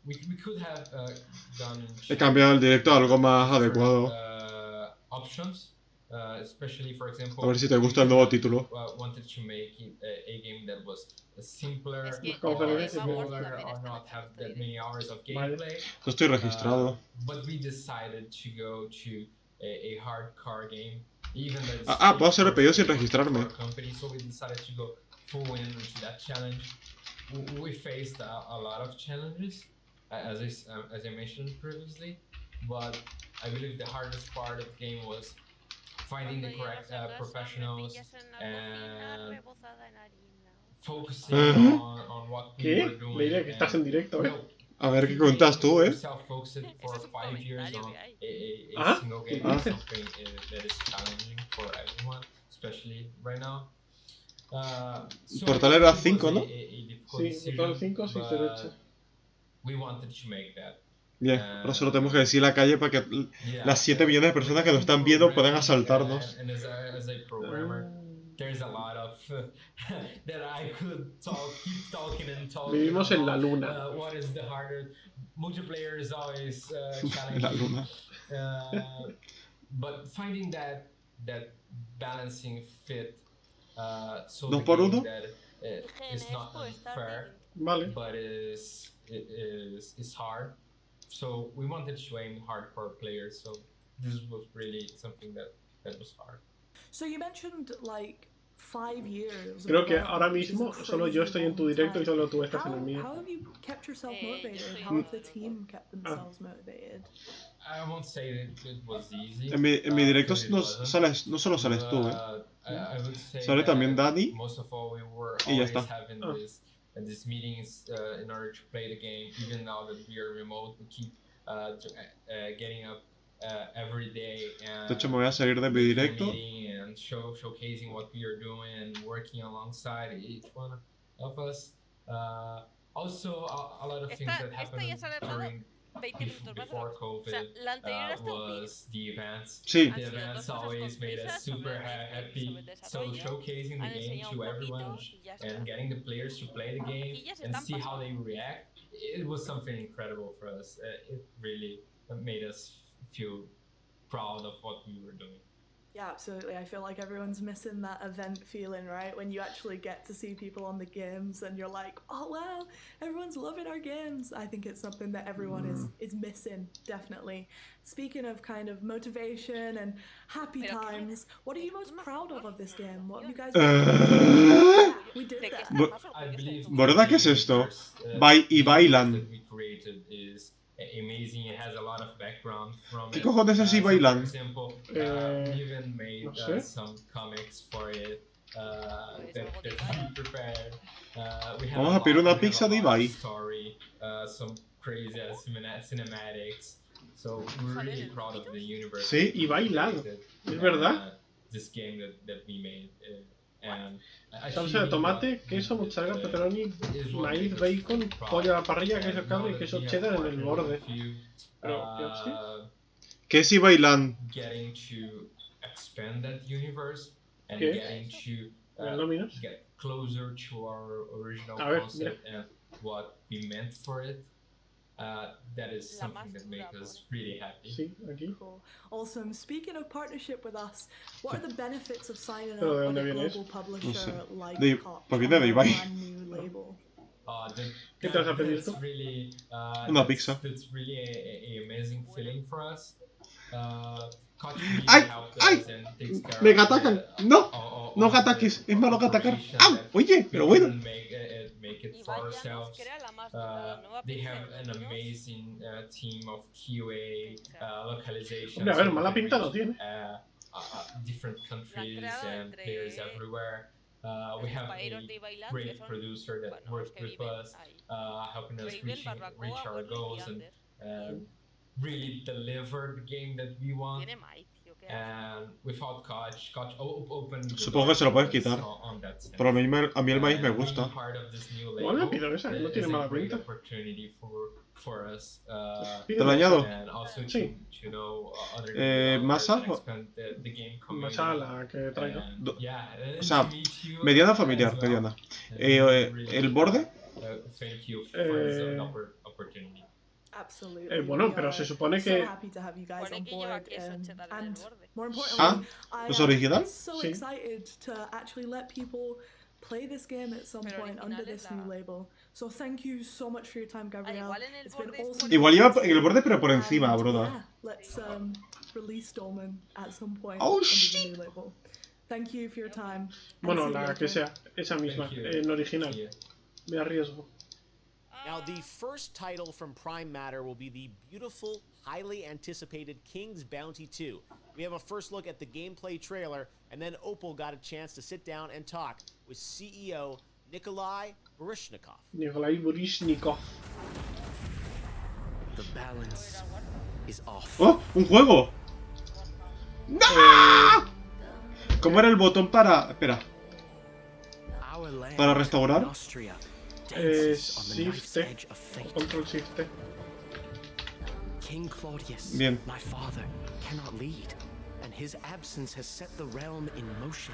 we could have done. He cambiado el directo a algo más adecuado. Options, especially for example. A ver si te gusta el nuevo título. Wanted to make a game that was simpler, Conferencia or not have that many hours of gameplay. No estoy registrado. But we decided to go to a hardcore game, even though puedo hacer el pedido sin registrarme. Company, so we decided to go full into that challenge. We faced a lot of challenges, as I mentioned previously, but I believe the hardest part of the game was finding the correct professionals and focusing on what we were doing. Leire, que estás en directo, ¿eh? A ver qué cuentas tú, ¿eh? Self-focused for 5 years on a single game is something that is challenging for everyone, especially right now. Portal era 5, ¿no? Sí, Portal 5, 6 derechas. We wanted to make that. Bien, ahora solo tenemos que decir la calle para que las 7 millones de personas que nos están viendo puedan asaltarnos. And as a programmer, there's a lot of that I could keep talking and talking. Vivimos en la luna. What is the harder? Multiplayer is always challenging. La luna. But finding that balancing fit, so ¿2 por 1? that it's not unfair, vale. but is hard. So we wanted to aim hardcore players. So this was really something that was hard. So you mentioned like 5 years. Creo que ahora mismo solo yo estoy en tu directo y solo tú estás en el mío. How have you kept yourself motivated? How have the team kept themselves motivated? I won't say that it was easy. En mi directo no solo sales tú, ¿eh? I would say Sale también that Dani. most of all, we were Y ya always está. having these meetings in order to play the game. Even now that we are remote, we keep getting up every day and De hecho, me voy a salir de mi directo. meeting and showcasing what we are doing and working alongside each one of us. Also, a lot of things that happened during 20 minutos más before rápido. O COVID sea, la anterior ha estado bien. was the events. Sí. The events always made us super happy. So showcasing the game to everyone and getting the players to play the game and see how they react, it was something incredible for us. It really made us feel proud of what we were doing. Yeah, absolutely. I feel like everyone's missing that event feeling, right? When you actually get to see people on the games and you're like, oh wow, everyone's loving our games. I think it's something that everyone is missing, definitely. Speaking of kind of motivation and happy times, what are you most proud of this game? What have you guys done? We did that. I believe ¿Verdad que es esto? Y bailan. Amazing. It has a lot of background from ¿Qué it. cojones es y For bailan? example, we even made no sé. some comics for it that we prepared. We have Vamos a pedir una pizza de Ibai. Story, some crazy cinematics. So we're really proud of the universe. Sí, y bailan. Es verdad. This game that we made. And Salsa de tomate, queso, mozzarella, pepperoni, maíz, bacon, pollo a la parrilla, queso carne y queso cheddar en el borde. Pero, ¿qué así? ¿Qué es y bailan? Getting to expand that universe and ¿Qué? getting to get closer to our original concept and what we meant for it. That is something that makes us really happy. Sí, aquí. Cool. Awesome. Speaking of partnership with us, what are the benefits of signing up ¿Pero de with dónde a viene global eso? publisher No sé. like Koch Pues viene de on a Ibai. brand new label? ¿Qué te vas a pedir tú? That's really, Una pizza. That's really a amazing feeling for us. Koch ¡Ay! really helped ¡Ay! us and takes care ¡Me of atacan! the- ¡No! all No of the ataques, es malo atacar. operation ¡Ah! that Oye, pero we bueno. couldn't make it for ourselves. They have an amazing team of QA, localization. Hombre, a ver, mala pinta no tiene. Different countries and players everywhere. We have a great producer that works with us, helping us reach our goals and really deliver the game that we want. And without Koch opened. Supongo que se lo puedes quitar. Pero a mí el maíz me gusta. Igual me pido esa, no tiene mala pinta. ¿Te lo añado? Sí. ¿Masa? Masa la que traigo. O sea, mediana familiar, mediana. ¿El borde? Absolutely. Bueno, pero se supone que... So happy to have you guys on board, and more Ah, importantly, ¿es original? so Sí. excited to actually let people play this game at some point under this new label. So thank you so much for your time, Gabriel. It's been awesome. Igual iba en el borde, pero por encima, broda. Yeah, let's release Dolman at some point Oh, under the new label. Thank you for your time. Bueno, la que sea, esa misma, en original. Me arriesgo. Now, the first title from Prime Matter will be the beautiful, highly anticipated King's Bounty 2. We have a first look at the gameplay trailer, and then Opal got a chance to sit down and talk with CEO Nikolai Baryshnikov. Nikolai Baryshnikov. The balance is off. ¡Oh! ¡Un juego! ¡No! ¿Cómo era el botón para...? Espera. ¿Para restaurar? Shift, Control Shift. King Claudius, Bien. my father, cannot lead, and his absence has set the realm in motion.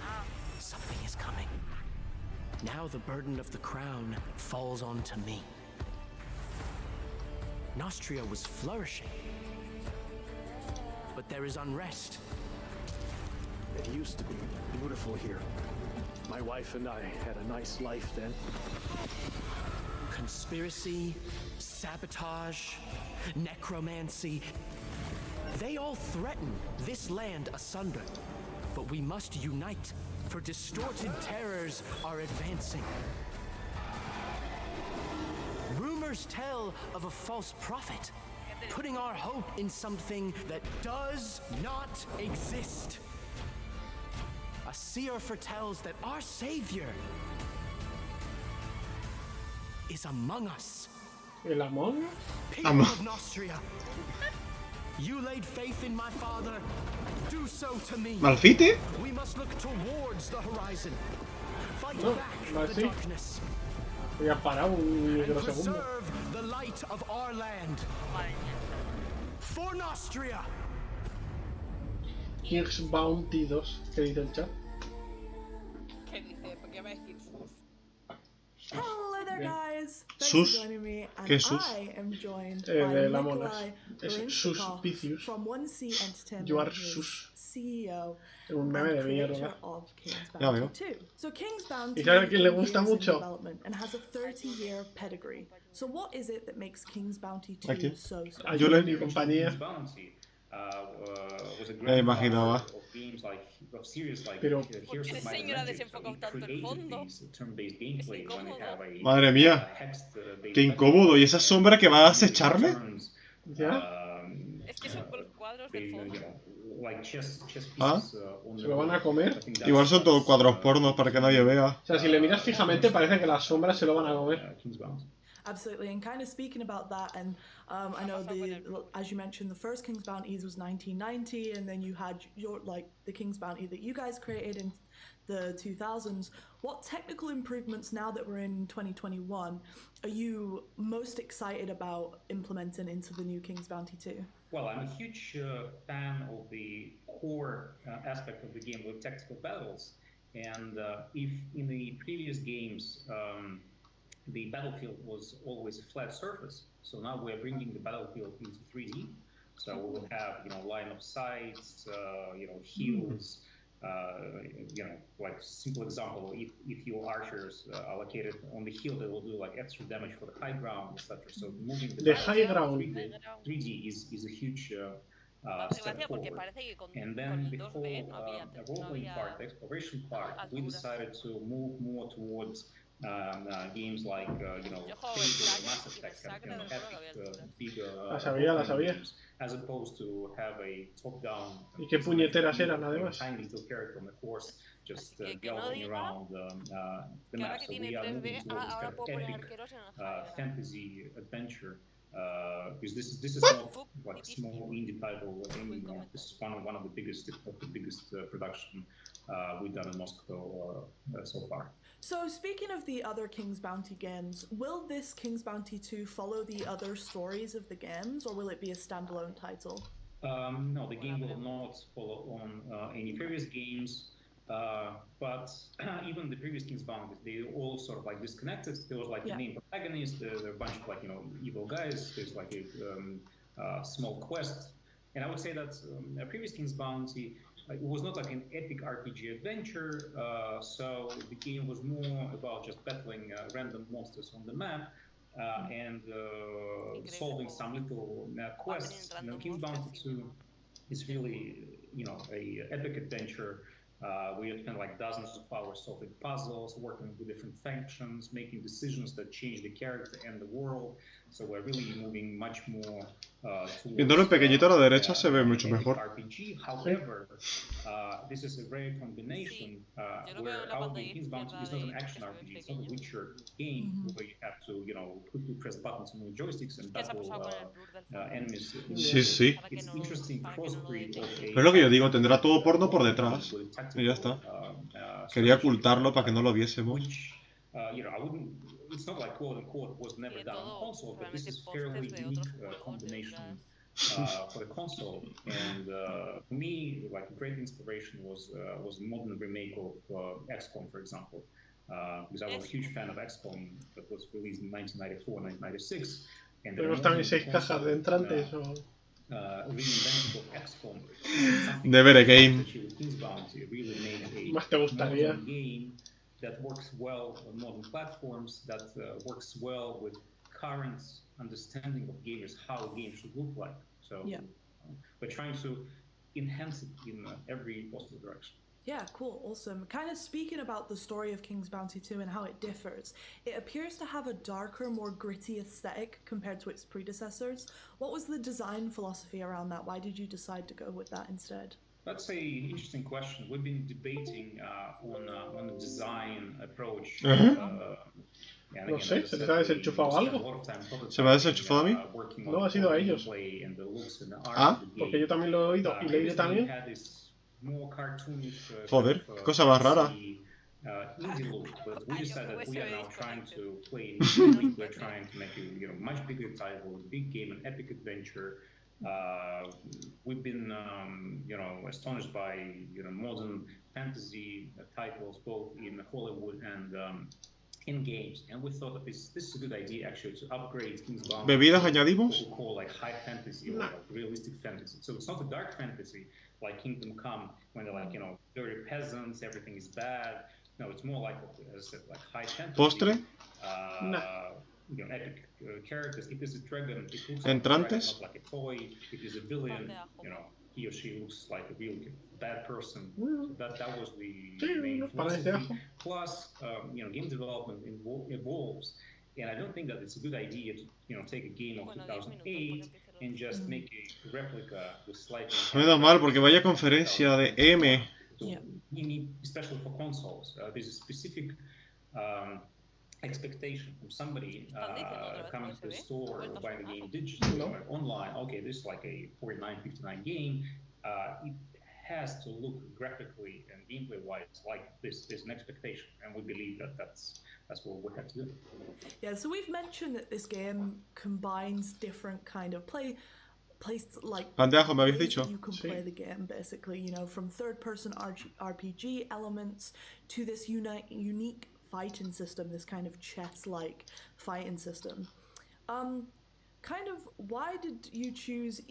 Something is coming. Now the burden of the crown falls onto me. Nostria was flourishing, but there is unrest. It used to be beautiful here. My wife and I had a nice life then. Conspiracy, sabotage, necromancy. They all threaten this land asunder. But we must unite, for distorted terrors are advancing. Rumors tell of a false prophet, putting our hope in something that does not exist. A seer foretells that our savior is among us. ¿El Among Us? People of Nostria, you laid faith in my father. Do so to me. ¿Malfite? We must look towards the horizon. Fight No, back no the así. darkness. Voy a parar un And microsegundo. preserve the light of our land. For Nostria. King's Bounty 2, ¿qué dice el chat? ¿Qué dice? ¿Por qué va a decir sus? Hello there, Bien. guys. Thanks Sus. for joining me, and ¿Qué es sus? I am joined De by la Monas. Nikolai Es Brinchikov suspicious. from 1C Entertainment, You are his sus. CEO Un meme and de creator mierda. of King's Ya Bounty veo. 2. So King's Bounty ¿Y sabe a quién le is gusta in mucho? development and has a 30-year pedigree. So what is it that makes King's Bounty 2 ¿A quién? so A special? Julen y compañía. Ya imaginaba. Pero, ¿Por qué señora desenfocó tanto el fondo? Es incómodo. Madre mía. Qué incómodo. ¿Y esa sombra que va a acecharme? ¿ya? Es que son los cuadros del fondo. Ah, ¿Se lo van a comer? igual son todos cuadros pornos para que nadie vea. O sea, si le miras fijamente parece que las sombras se lo van a comer. Absolutely, and kind of speaking about that, and I know as you mentioned, the first King's Bounties was 1990, and then you had your the King's Bounty that you guys created in the 2000s. What technical improvements now that we're in 2021 are you most excited about implementing into the new King's Bounty 2? Well, I'm a huge fan of the core aspect of the game with tactical battles, and if in the previous games the battlefield was always a flat surface, so now we're bringing the battlefield into 3D. So we will have, line of sights, hills. Like simple example, if your archers are located on the hill, they will do like extra damage for the high ground, etc. So moving the high ground 3D is a huge step forward. And then the whole role-playing part, the exploration part, we decided to move more towards games like Mass Effect, games, as opposed to have a top-down. ¿Y qué puñeteras eran, además? Tiny little character on the horse, just galloping around the map. So we are moving towards this kind of epic fantasy adventure. Because this is not like a small indie title anymore. This is one of the biggest production we've done in Moscow so far. So speaking of the other King's Bounty games, will this King's Bounty 2 follow the other stories of the games, or will it be a standalone title? No, the game will not follow on any previous games. But even the previous King's Bounty, they all sort of like disconnected. There was like the main protagonist, there are a bunch of evil guys. There's like a small quest, and I would say that previous King's Bounty it was not like an epic RPG adventure. So the game was more about just battling random monsters on the map and solving some little quests. King's Bounty 2 is really a epic adventure. We had spent like dozens of hours solving puzzles, working with different factions, making decisions that change the character and the world. So we're really moving much more Viéndolo en pequeñito a la derecha se ve mucho mejor. RPG. However, this is a rare combination where our game King's Bounty is not an action RPG. It's not a Witcher game where you have to quickly press buttons on your joysticks and battle enemies. Sí, sí. It's interesting crossbreed of a. Pero es lo que yo digo, tendrá todo porno por detrás. Y ya está. Quería ocultarlo para que no lo viésemos. It's not like quote unquote was never done on console, but this is fairly unique combination for the console. And for me, like great inspiration was the modern remake of XCOM, for example, because I was a huge fan of XCOM that was released in 1994, 1996. And Tenemos también 6 cajas de entrantes o. Reinvention of XCOM. Never again. Really made Más te gustaría. Game that works well on modern platforms, that works well with current understanding of gamers, how a game should look like. So we're trying to enhance it in every possible direction. Yeah, cool, awesome. Kind of speaking about the story of King's Bounty 2 and how it differs, it appears to have a darker, more gritty aesthetic compared to its predecessors. What was the design philosophy around that? Why did you decide to go with that instead? That's a interesting question. We've been debating on the design approach. No sé, ¿se les ha desenchufado algo? ¿Se me ha desenchufado a mí? No, ha sido a ellos. Ah. Porque yo también lo he oído y leído también. Joder, qué cosa más rara. Easy look, but we decided that we are now trying to play an easy game. We're trying to make a much bigger title, a big game, an epic adventure. We've been astonished by modern fantasy titles both in Hollywood and in games, and we thought that this is a good idea actually to upgrade King's Bounty. ¿Bebidas añadimos? What we call like high fantasy or realistic fantasy. So it's not a dark fantasy like Kingdom Come when they're like dirty peasants, everything is bad. No, it's more like, as I said, like high fantasy. ¿Postre? Epic characters. If there's a dragon, it looks ¿Entrantes? like a toy. If there's a villain, he or she looks like a real bad person. So that was the main philosophy. Plus, game development evolves, and I don't think that it's a good idea to take a game of 2008 and just make a replica with slightly. Menos mal, porque vaya conferencia de M. You need, especially for consoles, there's a specific expectation from somebody coming to the store or buying the game digitally or online. Okay, this is like a $49.59 game. It has to look graphically and gameplay-wise like this. There's an expectation, and we believe that that's what we have to do. Yeah, so we've mentioned that this game combines different kind of ways you can play the game, basically, from third-person RPG elements to this unique fighting system, this kind of chess-like fighting system. Why did you choose,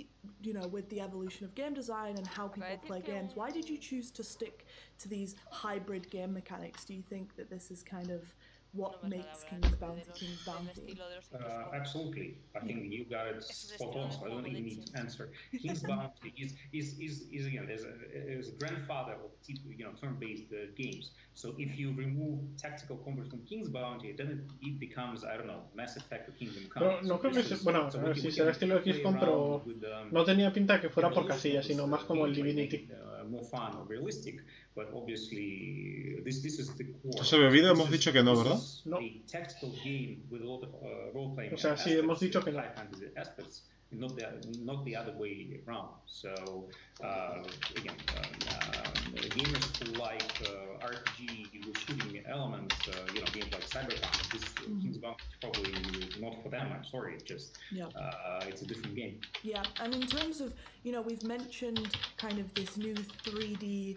with the evolution of game design and how people play games, why did you choose to stick to these hybrid game mechanics? Do you think that this is kind of what makes King's Bounty? Absolutely. I think you got it spot on, so I don't even need to answer. King's Bounty is again is a grandfather of turn-based games. So if you remove tactical combat from King's Bounty, then it becomes, I don't know, Mass Effect or Kingdom Come. No creo que bueno, sí será estilo XCOM, pero no tenía pinta que fuera por casillas, sino más como el Divinity. More fun or realistic, but obviously this is the core. Entonces bebida hemos dicho que no, ¿verdad? No. A tactical game with a lot of role-playing. O sea, sí hemos dicho que no. Aspects, not the other way around. So again, gamers who like RPG with shooting elements, games like Cyberpunk, this King's Bounty is probably not for them. I'm sorry, it's a different game. Yeah, and in terms of we've mentioned kind of this new 3D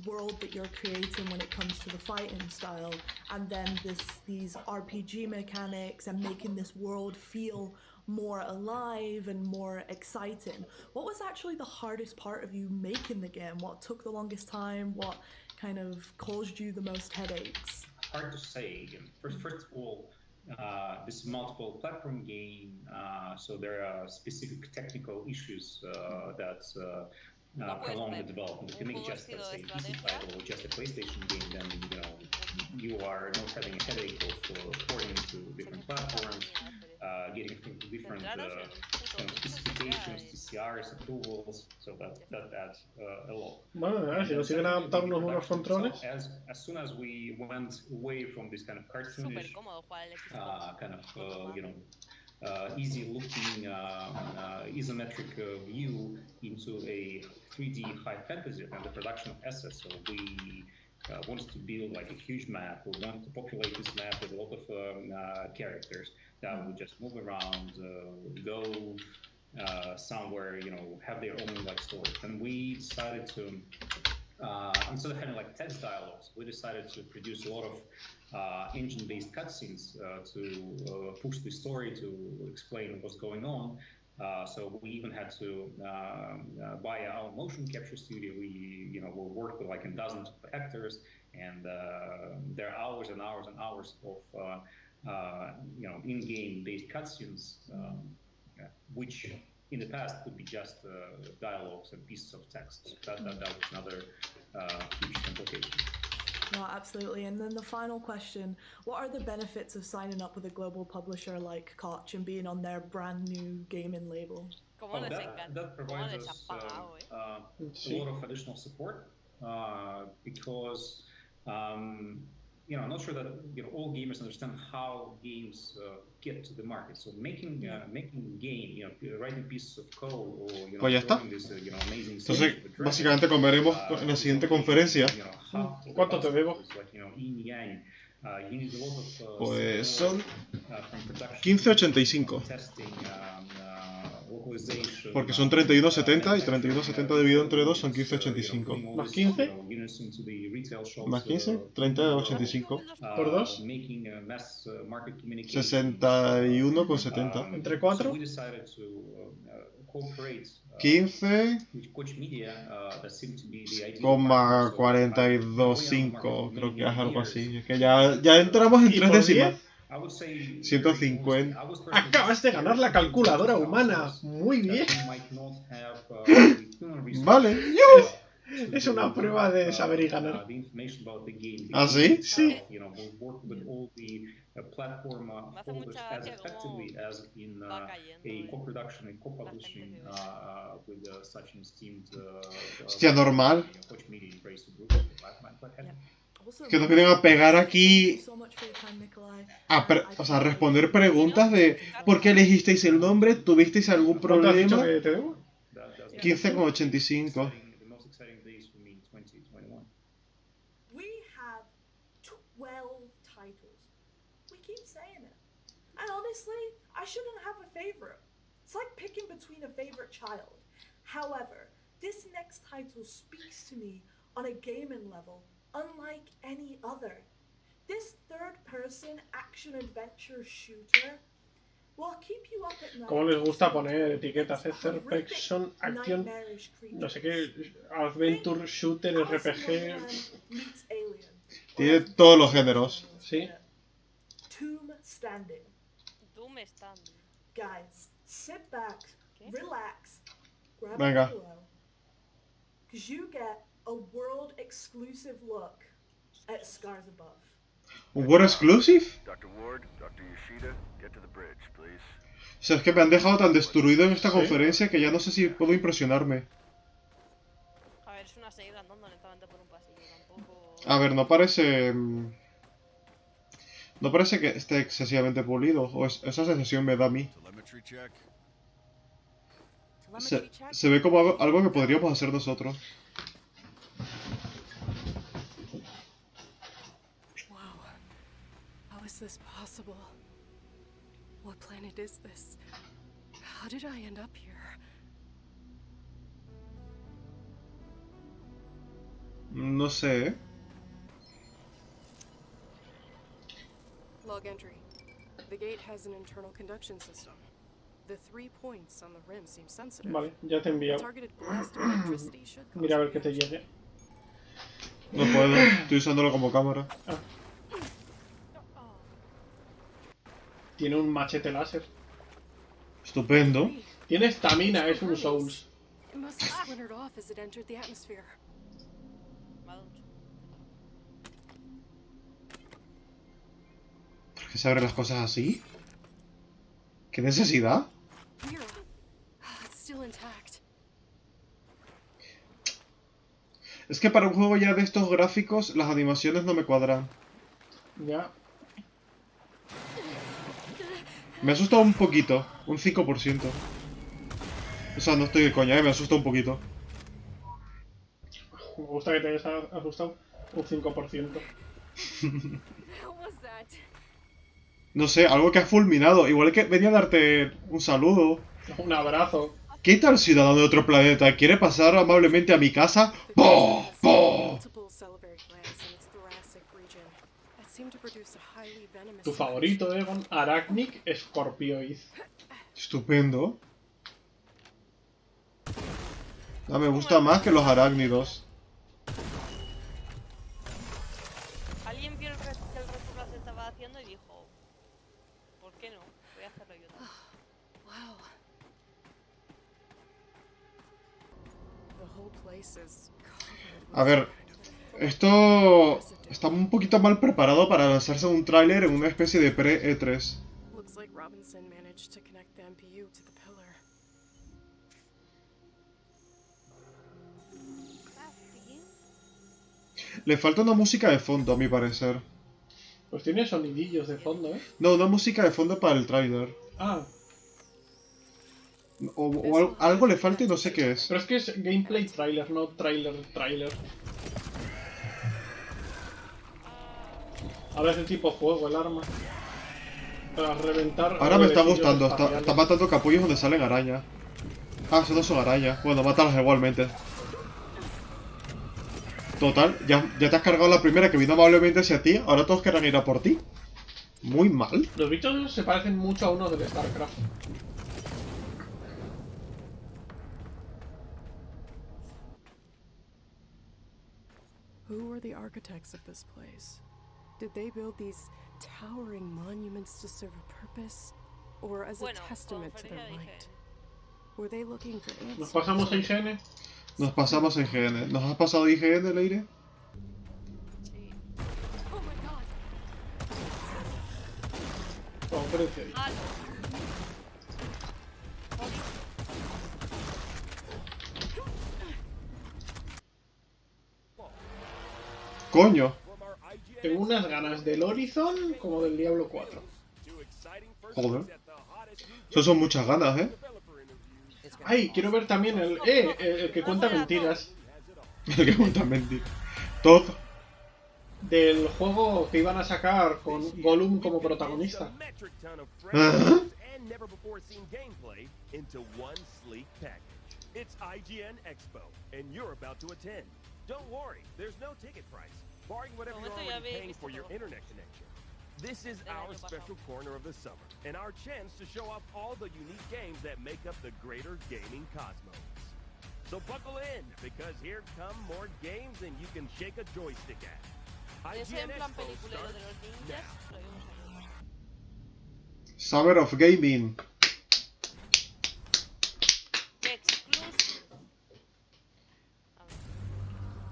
world that you're creating when it comes to the fighting style, and then these RPG mechanics and making this world feel more alive and more exciting. What was actually the hardest part of you making the game? What took the longest time? What kind of caused you the most headaches? Hard to say. First of all, this is a multiple platform game, so there are specific technical issues that prolong the development. If you make just, let's say, a PC title or just a PlayStation game, then you are not having a headache of porting to different platforms, getting different specifications, TCRs, approvals, so that adds a lot. Bueno, si nos siguen adaptando unos controles. As soon as we went away from this kind of cartoonish, easy-looking isometric view into a 3D high fantasy and the production of assets. So we wanted to build like a huge map. We wanted to populate this map with a lot of characters that would just move around, go somewhere, have their own like story. And we decided to, instead of having like text dialogues, we decided to produce a lot of engine-based cutscenes to push the story, to explain what's going on. So we even had to buy our motion capture studio. We worked with like a dozen of actors, and there are hours and hours and hours of in-game based cutscenes, which in the past could be just dialogues and pieces of text. That was another huge complication. No, absolutely. And then the final question, what are the benefits of signing up with a global publisher like Koch and being on their brand new gaming label? ¿Cómo les that, encanta? that ¿Cómo provides les han us pagado, a lot of additional support because I'm not sure that all gamers understand how games get to the market. So making game, writing pieces of code or Pues ya está. throwing this amazing Entonces, básicamente como veremos en la siguiente conferencia, ¿Cuánto te debo? pues son 15.85. Porque son 31.70 y 31.70 dividido entre 2 son 15.85. ¿Más 15? Más 15, 30.85. ¿Por 2? 61,70. ¿Entre 4? 15,42,5. Creo que es algo así. Es que ya entramos en 3 décimas. 150. Acabas de ganar la calculadora humana. Muy bien. Vale. Es una prueba de saber y ganar. ¿Ah, sí? Sí. Hostia, normal. Que nos vienen a pegar aquí a responder preguntas de ¿por qué elegisteis el nombre? ¿Tuvisteis algún problema? 15,85. We have 12 titles. We keep saying it. And honestly, I shouldn't have a favorite. It's like picking between a favorite child. However, this next title speaks to me on a gaming level unlike any other. This third-person action-adventure shooter will keep you up at night. ¿Cómo les gusta poner etiquetas? Third person, action, no sé qué, adventure, shooter, RPG. Tiene todos los géneros. Sí. Tomb standing. Doom standing. Guys, sit back, relax, grab Venga. a pillow, because you get a world exclusive look at Scars Above. ¿What exclusive? Dr. Ward, Dr. Yoshida, get to the bridge, please. O sea, es que me han dejado tan destruido en esta conferencia que ya no sé si puedo impresionarme. A ver, es una seguida andando lentamente por un pasillo, tampoco... A ver, no parece... No parece que esté excesivamente pulido, o esa sensación me da a mí. Se ve como algo que podríamos hacer nosotros. How is this possible? What planet is this? How did I end up here? No sé, ¿eh? Log entry. The gate has an internal conduction system. The 3 points on the rim seem sensitive. Vale, ya te he enviado. Targeted blast of electricity should cause Mira a ver que te llegue. No puedo, estoy usándolo como cámara. Ah. Tiene un machete láser. Estupendo. Tiene estamina, es un Souls. It must have splintered off as it entered the atmosphere. ¿Por qué se abren las cosas así? ¿Qué necesidad? Mira, it's still intact. Es que para un juego ya de estos gráficos, las animaciones no me cuadran. Ya. Me asusta un poquito, un 5%. O sea, no estoy de coña, me asusta un poquito. Me gusta que te hayas asustado un 5%. No sé, algo que ha fulminado. Igual que venía a darte un saludo. Un abrazo. ¿Qué tal, ciudadano de otro planeta? ¿Quiere pasar amablemente a mi casa? ¡Po! ¡Po! Tu favorito, Egon, Arachnic Scorpioid. Estupendo. No, me gusta más que los arácnidos. Alguien vio que el retorno se estaba haciendo y dijo, ¿por qué no? Voy a hacerlo yo también. Wow. The whole place is A ver, esto está un poquito mal preparado para lanzarse un tráiler en una especie de pre-E3. looks like Robinson managed to connect the MPU to the pillar. Le falta una música de fondo, a mi parecer. Pues tiene sonidillos de fondo, ¿eh? No, una música de fondo para el tráiler. Ah. O algo le falta y no sé qué es. Pero es que es gameplay trailer, no trailer. Ahora es el tipo juego, el arma. Para reventar... Ahora me está gustando, está matando capullos donde salen arañas. Ah, eso no son arañas. Bueno, mátalas igualmente. Total, ya te has cargado la primera que vino amablemente hacia ti, ahora todos querrán ir a por ti. Muy mal. Los bichos se parecen mucho a uno del StarCraft. Who were the architects of this place? Did they build these towering monuments to serve a purpose, or as a testament to their might? Were they looking for answers? ¿Nos pasamos a IGN? Nos pasamos a IGN. ¿Nos has pasado IGN, Leire? Sí. Oh my god. Conferencia Ever. ¡Coño! Tengo unas ganas del Horizon como del Diablo 4. Joder. Eso son muchas ganas, ¿eh? Ay, quiero ver también el que cuenta mentiras. El que cuenta mentiras. Todo. Del juego que iban a sacar con Gollum como protagonista. ¿Ah? It's IGN Expo, and you're about to attend. Don't worry, there's no ticket price, barring whatever you're already paying for your internet connection. This is our special corner of the summer, and our chance to show off all the unique games that make up the greater gaming cosmos. So buckle in, because here come more games than you can shake a joystick at. IGN Expo starts now. Summer of Gaming.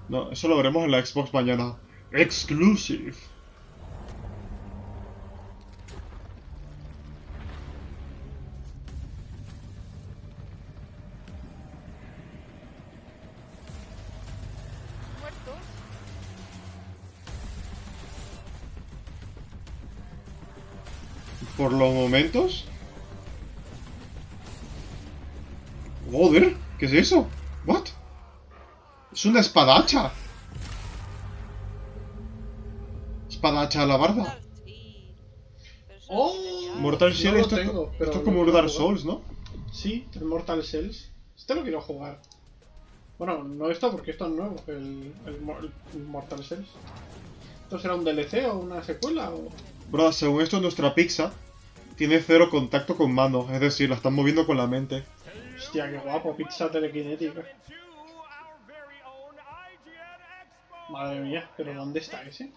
No, eso lo veremos en la Xbox mañana. Exclusive. Por los momentos. Joder, ¿qué es eso? What? Es una espadacha. Espadacha a la barda. ¡Oh! Mortal Shell, no esto, tengo, pero esto es lo como un quiero Dark jugar. Souls, ¿no? Sí, el Mortal Cells. Este lo quiero jugar. Bueno, no esto porque esto es nuevo, el Mortal Cells. ¿Esto será un DLC o una secuela? O... Bro, según esto, nuestra pizza tiene cero contacto con manos, es decir, la están moviendo con la mente. Hostia, qué guapo, pizza telequinética. Madre mía, pero ¿dónde está ese?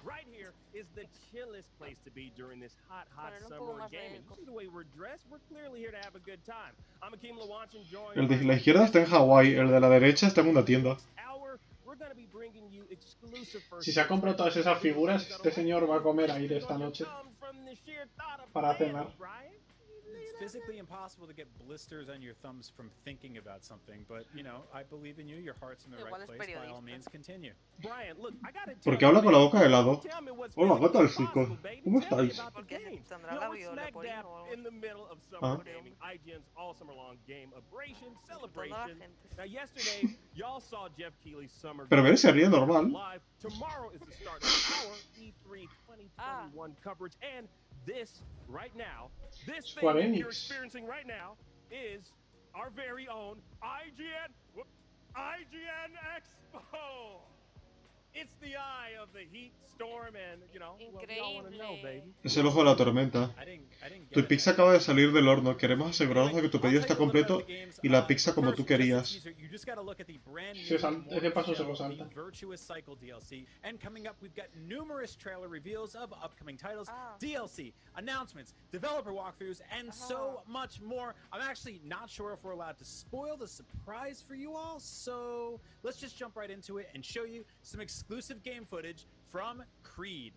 Is the chillest place to be during this hot summer of gaming. See the way we're dressed? We're clearly here to have a good time. I'm Akeem Lawanch enjoying. El de la izquierda está en Hawái, el de la derecha está en una tienda. Si se ha comprado todas esas figuras, este señor va a comer aire esta noche. Para cenar. It's physically impossible to get blisters on your thumbs from thinking about something, but you know, I believe in you. Your heart's in the right place. By all means, continue. Brian, look, I gotta tell Porque habla con la boca de you, lado. tell me what's Hola, ¿qué tal, physically chicos? impossible, baby. ¿Cómo Tell me estáis? about the game. Tendrá You know, la we're viola smack por ahí dab o algo. in the middle of Ah. summer gaming, IGN's all summer long game abration, celebration. Now yesterday, y'all saw Jeff Keighley's summer Pero ver, se ríe normal. live. Tomorrow is the start of our E3 2021 coverage, and this right now, this Square thing Enix. you're experiencing right now is our very own IGN Expo. It's the eye of the heat storm, and you know what we all want to know, baby. Es el ojo de la tormenta. Tu pizza acaba de salir del horno. Queremos asegurarnos de que tu pedido está completo y la pizza como tú querías. Ese paso se lo salta. Virtuous Cycle DLC, and coming up we've got numerous trailer reveals of upcoming titles, DLC, announcements, developer walkthroughs, and so much more. I'm actually not sure if we're allowed to spoil the surprise for you all, so let's just jump right into it and show you some exclusive game footage from Creed.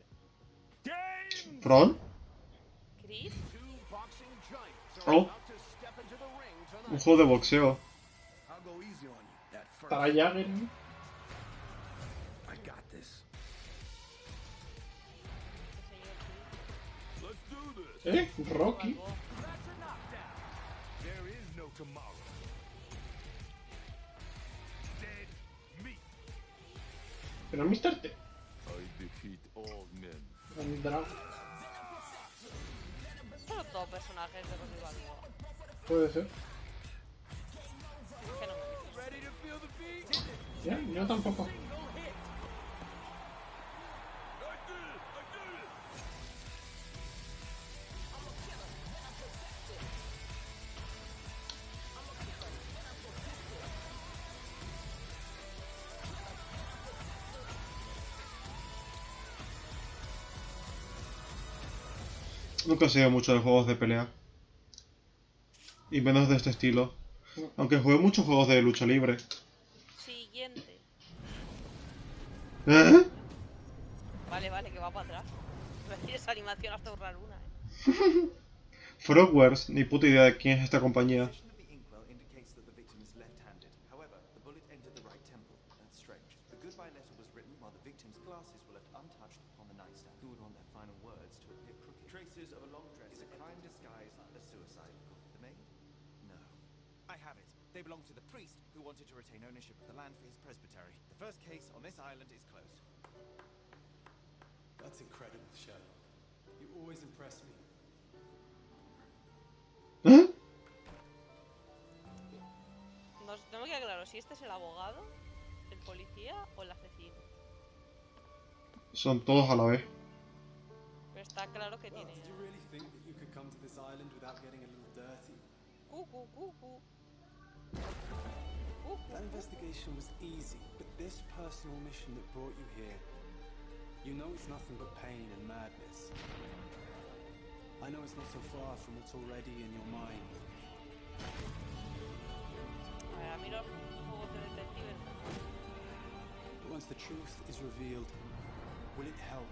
¿From? ¿Creed? Oh. Un juego de boxeo. Estará Jagger, ¿no? Rocky. Pero Mr. T. Vendrá. Solo todos personajes de Rocky Balboa. Puede ser. Que no me dices. Ya, yo tampoco. Nunca he sido mucho de juegos de pelea. Y menos de este estilo. Aunque jugué muchos juegos de lucha libre. Siguiente. ¿Eh? Vale, que va para atrás. Me decir esa animación hasta ahorrar una, Frogwares, ni puta idea de quién es esta compañía. They belong to the priest who wanted to retain ownership of the land for his presbytery. The first case on this island is closed. That's incredible, Sherlock. You always impress me. No me queda claro si este es el abogado, el policía o el asesino. Son todos a la vez. Pero está claro que tiene. Did you really think that you could come to this island without getting a little dirty? That investigation was easy, but this personal mission that brought you here, you know it's nothing but pain and madness. I know it's not so far from what's already in your mind. A mí los juegos de detectives. But once the truth is revealed, will it help?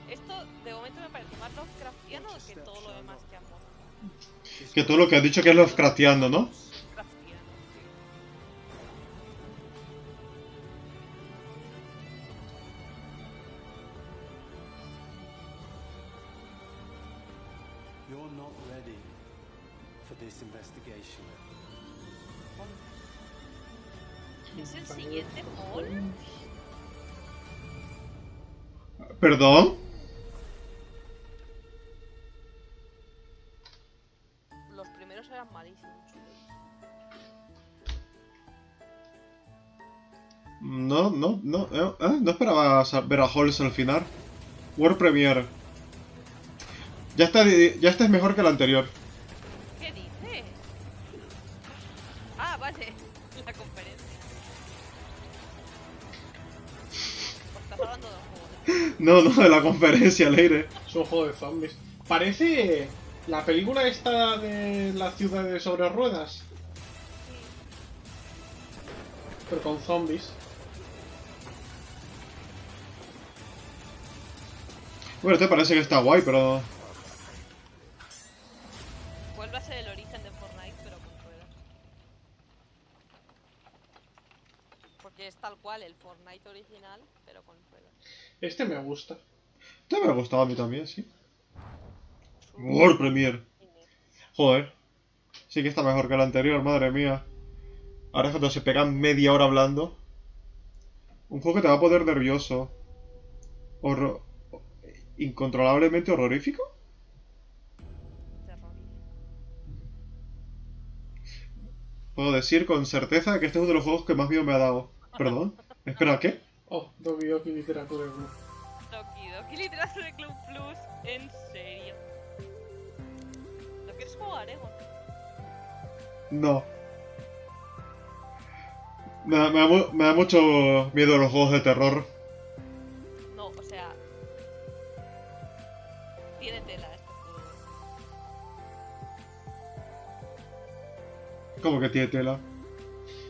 Esto de momento me parece más Lovecraftiano que todo lo demás que hemos. Que todo lo que has dicho que es Lovecraftiano, ¿no? You're not ready for this investigation. ¿Es el siguiente Hall? ¿Perdón? Los primeros eran malísimos. No esperaba ver a Halls al final. World Premiere. Ya este es mejor que el anterior. ¿Qué dices? Ah, vale. La conferencia. Pues estás hablando del juego. No, de la conferencia, Leire. Es un juego de zombies. Parece la película esta de la ciudad de sobre ruedas. Pero con zombies. Bueno, te parece que está guay, pero... Vuelve a ser el origen de Fortnite, pero con ruedas. Porque es tal cual el Fortnite original, pero con ruedas. Este me gusta. Este me ha gustado a mí también, sí. World Premiere. Joder. Sí que está mejor que el anterior, madre mía. Ahora es cuando se pegan media hora hablando. Un juego que te va a poner nervioso. Incontrolablemente horrorífico. Puedo decir con certeza que este es uno de los juegos que más miedo me ha dado. ¿Perdón? Espera, ¿qué? Oh, Doki Doki Literatura Club. Doki Doki Literatura Club Plus, en serio. ¿Lo quieres jugar, Egon? No. Me da mucho miedo los juegos de terror. No, o sea... Tiene tela este juego. ¿Cómo que tiene tela?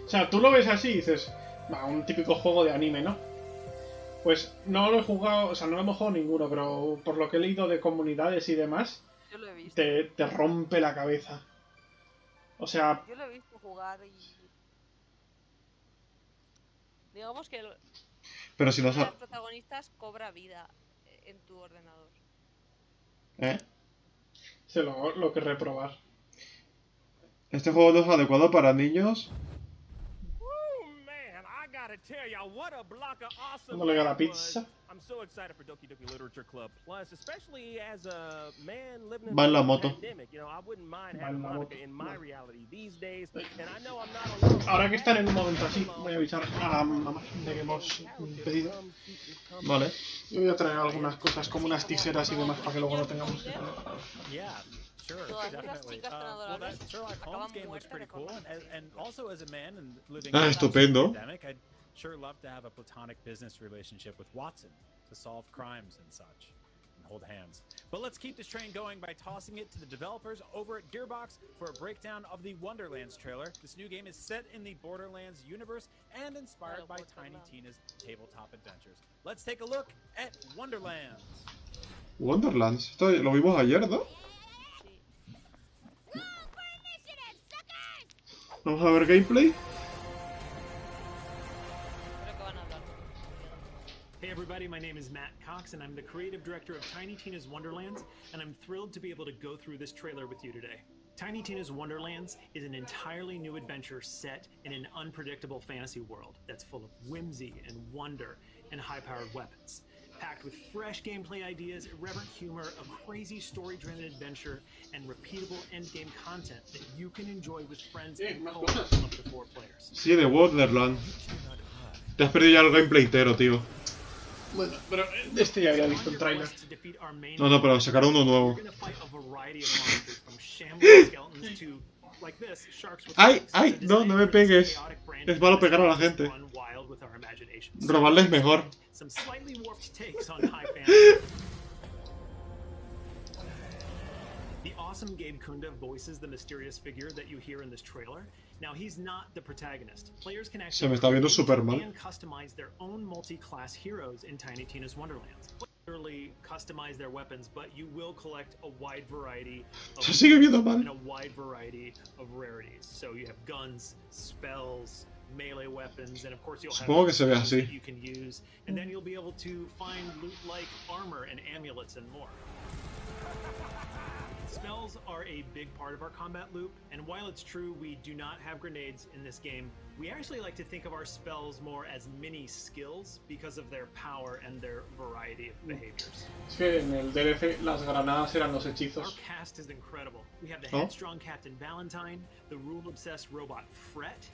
O sea, tú lo ves así y dices, va, un típico juego de anime, ¿no? Pues no lo he jugado, o sea, no lo hemos jugado ninguno, pero por lo que he leído de comunidades y demás, Yo lo he visto. te rompe la cabeza. O sea... Yo lo he visto jugar y... Digamos que Pero si no Uno de los protagonistas cobra vida en tu ordenador. Se lo que reprobar. Este juego no es adecuado para niños. ¿Cuándo le llega la pizza? Va en la moto. Ahora que están en un momento así, voy a avisar a mamá de que hemos pedido. Vale. Yo voy a traer algunas cosas como unas tijeras y demás para que luego no tengamos que... Todas esas chicas tan adorables acaban muertas de forma. Estupendo. Sure love to have a platonic business relationship with Watson to solve crimes and such and hold hands. But let's keep this train going by tossing it to the developers over at Gearbox for a breakdown of the Wonderlands trailer. This new game is set in the Borderlands universe and inspired by Tiny Tina's tabletop adventures. Let's take a look at Wonderlands. Wonderlands. Esto lo vimos ayer, ¿no? Vamos a ver gameplay. Hey everybody, my name is Matt Cox and I'm the creative director of Tiny Tina's Wonderlands, and I'm thrilled to be able to go through this trailer with you today. Tiny Tina's Wonderlands is an entirely new adventure set in an unpredictable fantasy world that's full of whimsy and wonder and high-powered weapons. Packed with fresh gameplay ideas, irreverent humor, a crazy story-driven adventure, and repeatable endgame content that you can enjoy with friends and co-op up to 4 players. Sí, de Wonderland. Te has perdido ya el gameplay entero, tío. Bueno, pero este ya había visto el trailer. No, pero sacaron uno nuevo. ¡Ay! ¡Ay! No, no me pegues. Es malo pegar a la gente. Robarles mejor. The awesome Gabe Kunda voices the mysterious figure that you hear in this trailer. Now he's not the protagonist. Players can Se me está viendo súper mal. and customize their own multi-class heroes in Tiny Tina's Wonderlands. Literally customize their weapons, but you will collect a wide variety of Se sigue viendo mal. and a wide variety of rarities. So you have guns, spells, melee weapons, and of course you'll Supongo que have se ve skills así. that you can use, and then you'll be able to find loot like armor and amulets and more. Spells are a big part of our combat loop, and while it's true we do not have grenades in this game, we actually like to think of our spells more as mini skills because of their power and their variety of behaviors. Es que en el DLC las granadas eran los Our hechizos. cast is incredible. We have the Oh. headstrong Captain Valentine, the rule-obsessed robot Fret,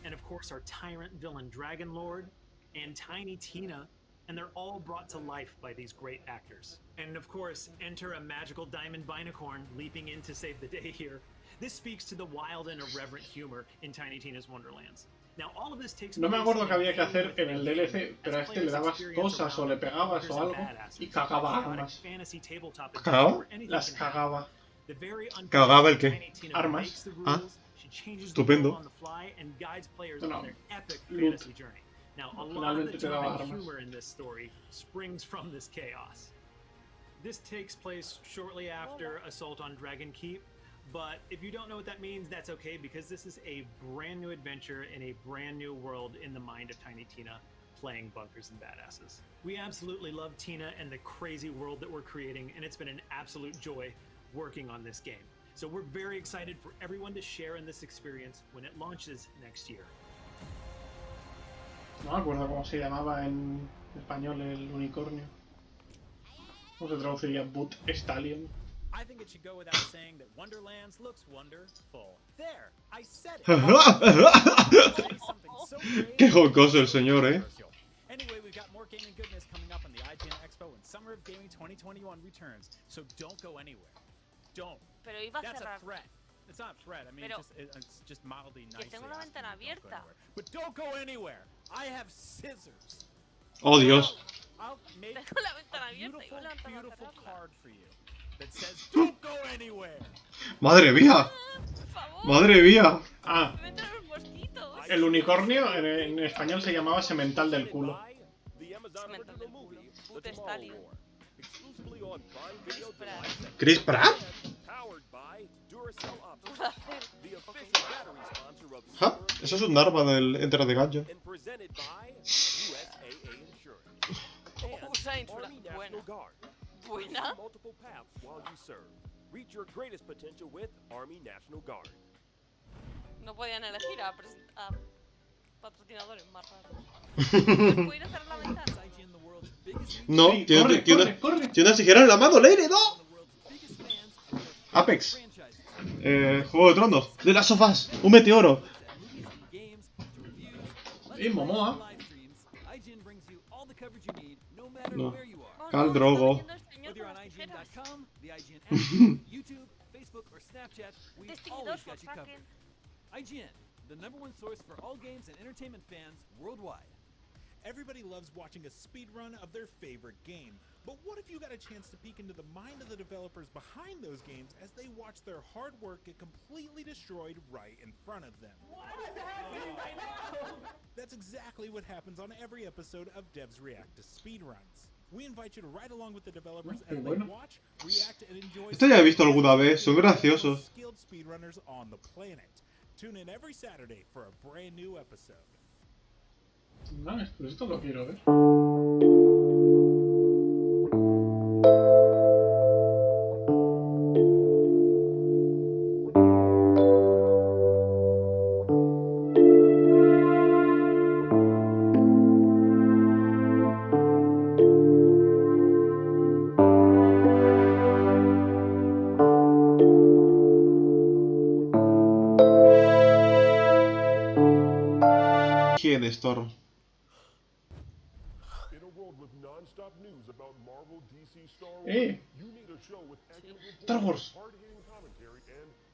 and of course our tyrant villain Dragon Lord, and Tiny Tina, and they're all brought to life by these great actors. And of course, enter a magical diamond binacorn leaping in to save the day here. This speaks to the wild and irreverent humor in Tiny Tina's Wonderlands. Now, all of this takes No me place acuerdo in que había que a hacer en el DLC, pero a este le dabas cosas o le pegabas o algo y cagaba armas. fantasy tabletop ¿Cagaba? where anything Las can happen. cagaba. The very ¿Cagaba el unpredictable qué? Tiny Tina Armas. makes the Ah. rules, she changes the world Estupendo. on the fly and guides players No, on their epic loot. fantasy journey. Now, a lot of the Finalmente te daba tone and armas. humor in this story springs from this chaos. This takes place shortly after Assault on Dragon Keep, but if you don't know what that means, that's okay, because this is a brand new adventure in a brand new world in the mind of Tiny Tina, playing bunkers and badasses. We absolutely love Tina and the crazy world that we're creating, and it's been an absolute joy working on this game. So we're very excited for everyone to share in this experience when it launches next year. No me acuerdo cómo se llamaba en español el unicornio. ¿Cómo se traduciría? Boot Stallion. I think it should go without saying that Wonderlands looks wonderful. There, I said it. Qué jocoso el señor, Anyway, we've got more gaming goodness coming up on the IGN Expo when Summer of Gaming 2021 returns, so don't go anywhere. Don't. Pero iba a That's a cerrar. threat. It's not a threat. I mean, Pero- it's just mildly nice. Que tengo una ventana abierta. But don't go anywhere. I have scissors. Oh, Dios. I'll make Tengo la ventana a abierta, beautiful, igual la ventana beautiful cerrarla. card for you that says don't go anywhere. ¡Madre mía! Por favor, ¡Madre mía! Ah, me entran los mosquitos. el unicornio en español se llamaba semental del culo. Semental del culo. Boot Stallion. ¿Chris Pratt? ¿Ja? Eso es un arma del Enter the Gungeon. Saints, Army buena. National Guard. Buena. Multiple paths while you serve. Reach your greatest potential with Army National Guard. No podían elegir a patrocinadores más raros. ¿Pues pueden hacer la ventana? No, Sí, tiene corre. unas tijeras en la mano, Leire, no. Apex. Juego de Tronos. De las sofás. Un meteoro. Momoa. No. Cal Drogo. Whether you're on IGN.com, the IGN app, YouTube, Facebook, or Snapchat, we've always got you covered. IGN, the #1 source for all games and entertainment fans worldwide. Everybody loves watching a speedrun of their favorite game. But what if you got a chance to peek into the mind of the developers behind those games as they watch their hard work get completely destroyed right in front of them? What is happening right now? That's exactly what happens on every episode of Devs React to Speedruns. We invite you to ride along with the developers as they watch, react, and enjoy Esto ya he visto alguna vez, son graciosos. skilled speedrunners on the planet. Tune in every Saturday for a brand new episode. Nice, pues esto lo quiero ver. ¿Quién es Thor? Star Wars.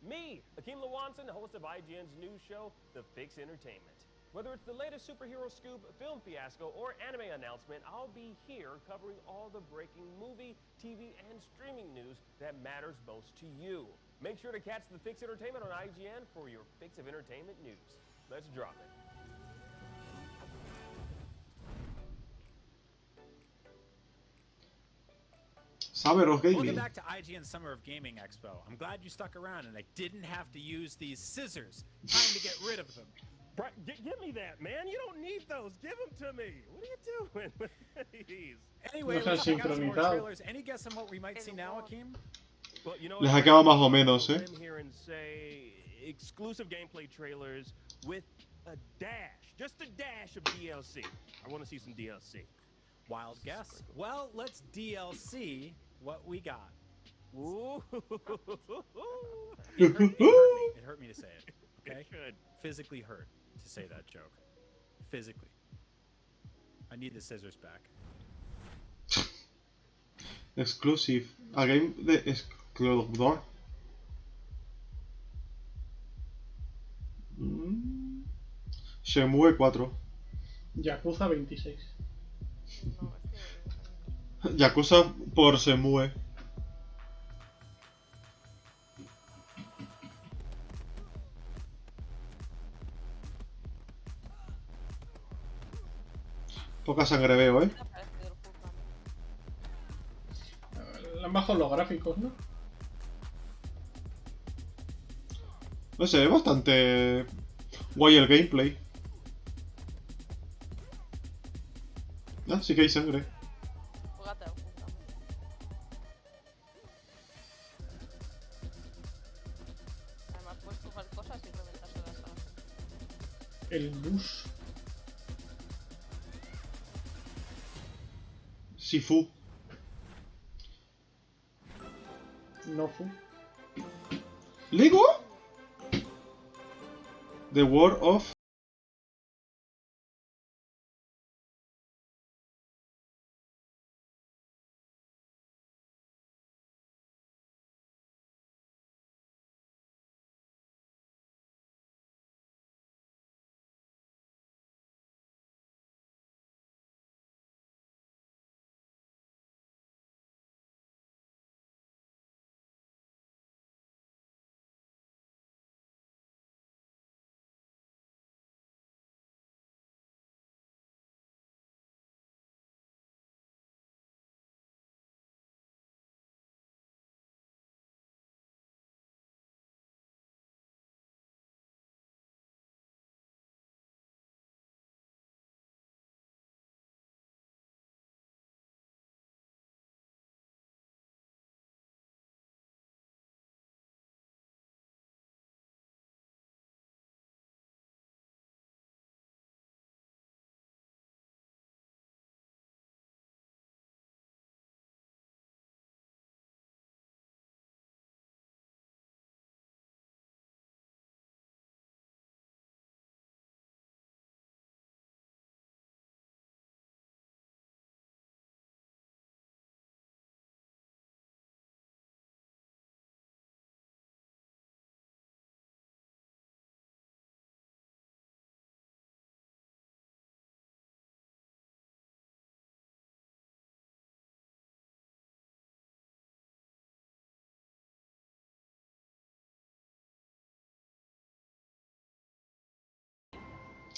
Me, Akeem Lawanson, host of IGN's news show, The Fix Entertainment. Whether it's the latest superhero scoop, film fiasco, or anime announcement, I'll be here covering all the breaking movie, TV, and streaming news that matters most to you. Make sure to catch The Fix Entertainment on IGN for your fix of entertainment news. Let's drop it. Summer of Welcome Gaming. back to IGN Summer of Gaming Expo. I'm glad you stuck around and I didn't have to use these scissors. Time to get rid of them. Give me that, man. You don't need those. Give them to me. What are you doing with these? Anyway, let's check out some more trailers. Any guess on what we might see now, Akeem? Well, you know, Les acaba más o menos, Come in here and say exclusive gameplay trailers with a dash, just a dash of DLC. I want to see some DLC. Wild guess. Well, let's DLC what we got. Ooh. It hurt me to say it. Okay? It should. Physically hurt to say that joke. Physically. I need the scissors back. Exclusive. A game de exclusive. Shenmue 4. Yakuza 26. Yakuza por Shenmue. Poca sangre veo, ¿eh? Le han bajado los gráficos, ¿no? No sé, es bastante guay el gameplay. Ah, sí que hay sangre. Además puedes coger cosas y reventárselas a la gente. El bus. Sifu. No fu. ¿Lego? The War of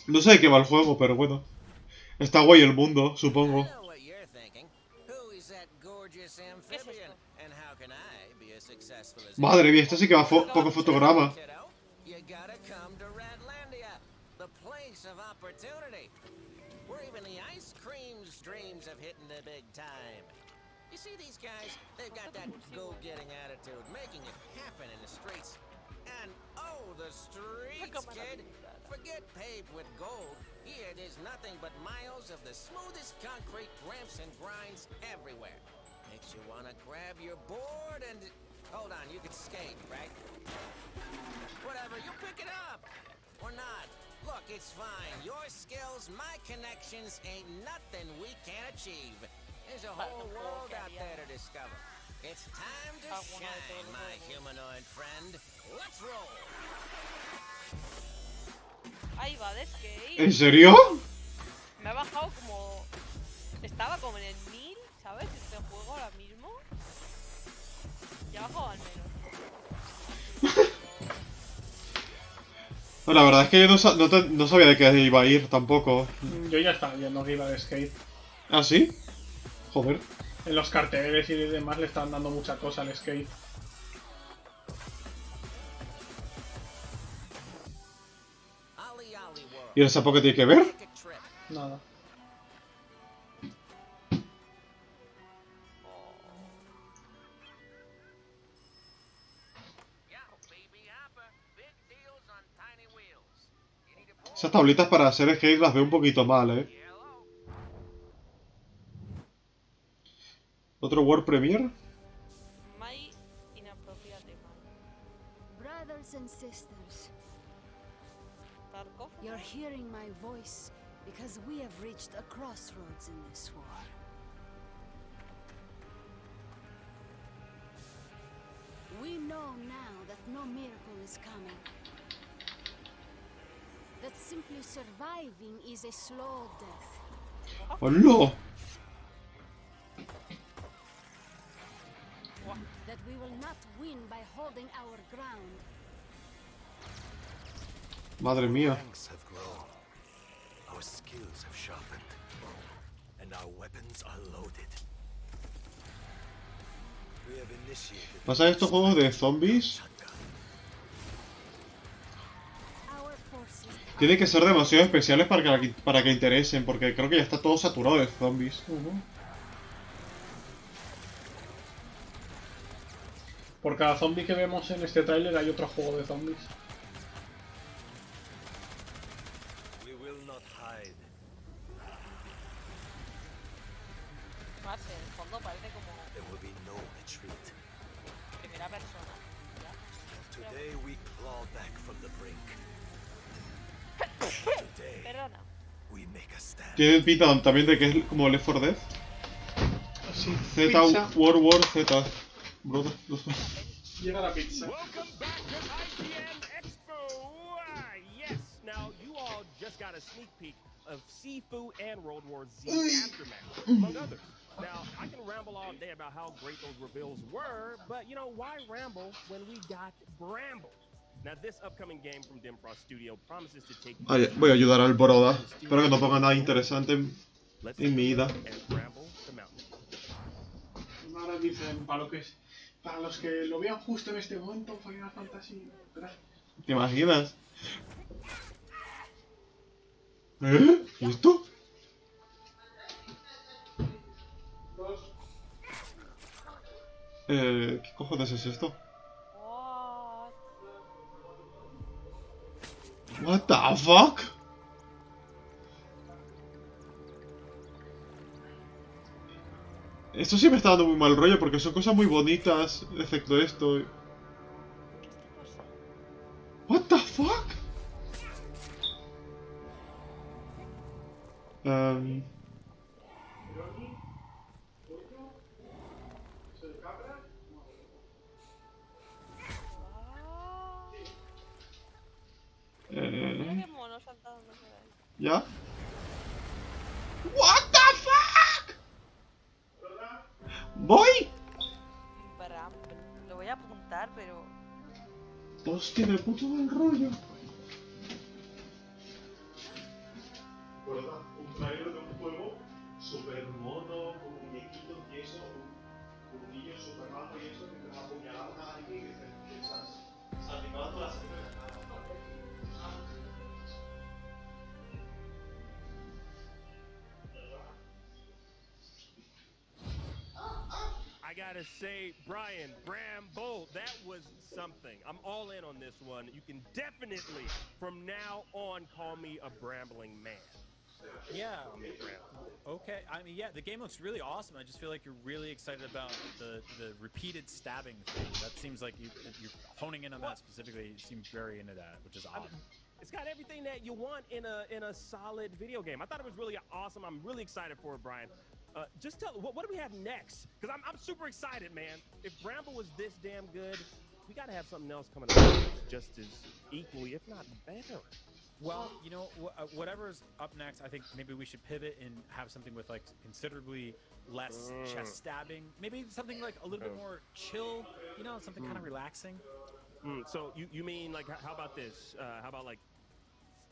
No sé de qué va el juego, pero bueno. Está guay el mundo, supongo. Madre mía, esto sí que va poco fotograma. Where even the ice cream's dreams of hitting the big time. You see these guys? They've got that go-getting attitude, making it happen in the streets. And oh, the streets, kid! Forget paved with gold. Here, there's nothing but miles of the smoothest concrete ramps and grinds everywhere. Makes you wanna grab your board and... Hold on, you can skate, right? Whatever, you pick it up! Or not. Look, it's fine. Your skills, my connections, ain't nothing we can't achieve. There's a whole world out there to discover. It's time to shine, my humanoid friend. Let's roll. Ahí va de skate. ¿En serio? Me ha bajado como... Estaba como en el 1000, ¿sabes? Este juego ahora mismo. Ya ha bajado al menos. La verdad es que yo no sabía de qué iba a ir tampoco. Yo ya estaba viendo que iba de skate. ¿Ah, sí? Joder. En los carteles y demás le están dando mucha cosa al skate. ¿Y el sapo qué tiene que ver? Nada. Esas tablitas para hacer skate las veo un poquito mal, ¿Otro World Premiere? Brothers and sisters, you're hearing my voice because we have reached a crossroads in this war. We know now that no miracle is coming. That simply surviving is a slow death. ¡Oh, no! That we will not win by holding our ground. Madre mía. Ranks have grown. Our skills have sharpened. And our weapons are loaded. We have initiated. ¿Pasa estos juegos de zombies? Tienen que ser demasiado especiales para que interesen, porque creo que ya está todo saturado de zombies. Por cada zombie que vemos en este tráiler hay otro juego de zombies. We will not hide. En el fondo parece como... There will be no retreat. Primera persona. Today we claw back from the brink. Perdona. Tiene pinta también de que es como Left 4 Dead. Sí, Z, pizza. World War Z. Brother. Llega la pizza. Yes, now you all just got a sneak peek of Sifu and World War Z Aftermath, among others. Now, I can ramble all day about how great those reveals were, but you know, why ramble when we got Bramble? Now, this upcoming game from Dimfrost Studio promises to take... Voy a ayudar al Boroda. Espero que no ponga nada interesante en mi ida. Ahora dicen, para los que lo vean justo en este momento, Final Fantasy. ¿Te imaginas? ¿Y esto? ¿Qué cojones es esto? What the fuck? Esto sí me está dando muy mal rollo porque son cosas muy bonitas, excepto esto. What the fuck? ¿Ya? What the fuck? ¡Voy! Lo voy a apuntar, pero... Hostia, me puto mal rollo. ¿verdad? Un trailer de un juego super mono, con muñequitos y eso, un niño super bajo y eso, que te va a apuñalar a alguien y te estás salpicando toda la sangre de la cara. I gotta say, Brian, Bramble, that was something. I'm all in on this one. You can definitely, from now on, call me a brambling man. Yeah. Okay. I mean, yeah, the game looks really awesome. I just feel like you're really excited about the repeated stabbing thing. That seems like you're honing in on that specifically. You seem very into that, which is odd. It's got everything that you want in a solid video game. I thought it was really awesome. I'm really excited for it, Brian. Just tell what do we have next? Because I'm super excited, man. If Bramble was this damn good, we gotta have something else coming up that's just as equally, if not better. Well, you know, whatever's up next, I think maybe we should pivot and have something with like considerably less chest stabbing. Maybe something like a little bit more chill, you know, something kind of relaxing. So you mean like, how about this? How about like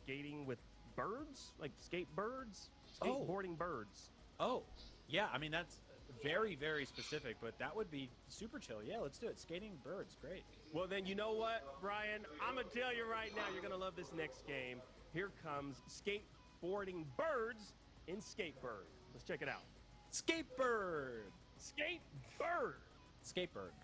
skating with birds? Like skateboards? Skateboarding birds. Oh, yeah, I mean, that's very, very specific, but that would be super chill. Yeah, let's do it. Skating birds, great. Well, then you know what, Brian? I'm going to tell you right now, you're going to love this next game. Here comes Skateboarding Birds in Skatebird. Let's check it out. Skatebird! Skatebird! Skatebird.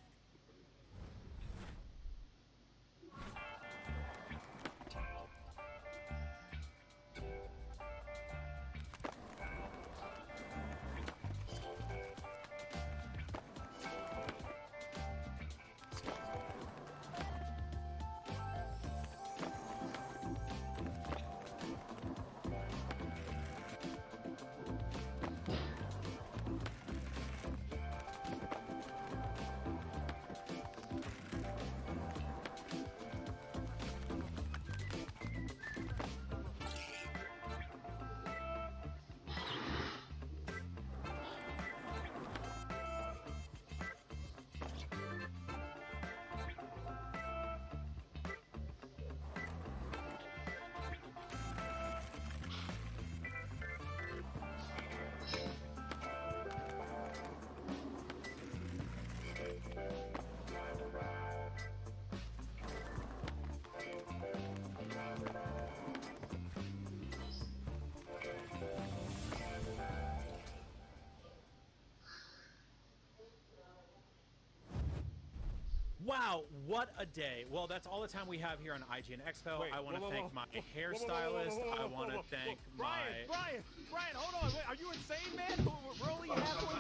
Wow, what a day. Well, that's all the time we have here on IGN Expo. I want to thank my hairstylist. I want to thank Brian, hold on. Wait, are you insane, man? We're only halfway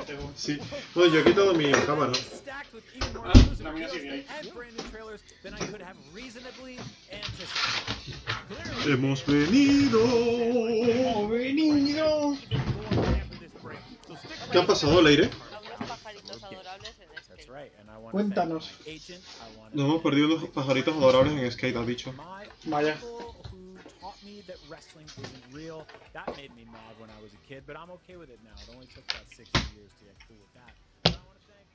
through. Sí. No, yo he quitado mi cámara. Stacked with even more La mía sigue ahí. and brand new trailers than I could have reasonably anticipated. Hemos venido. ¿Qué ha pasado, Leire? Cuéntanos. Nos hemos perdido los pajaritos adorables en skate, has dicho. Vaya. That wrestling isn't real. That made me mad when I was a kid, but I'm okay with it now. It only took about 60 years to get cool with that. But I want to thank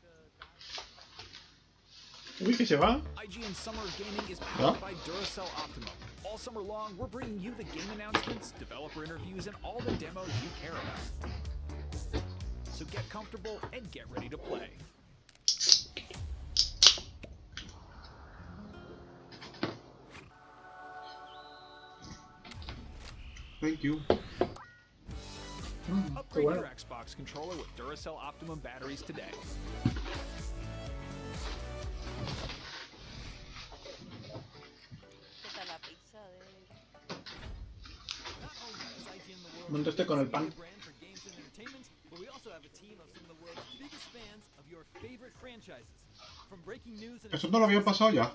the Uy, que se va. IGN Summer of Gaming is powered by Duracell Optimum. All summer long, we're bringing you the game announcements, developer interviews, and all the demos you care about. So get comfortable and get ready to play. Thank you. Upgrade your Xbox controller with Duracell Optimum batteries today. Monto este con el pan. Eso no lo había pasado ya.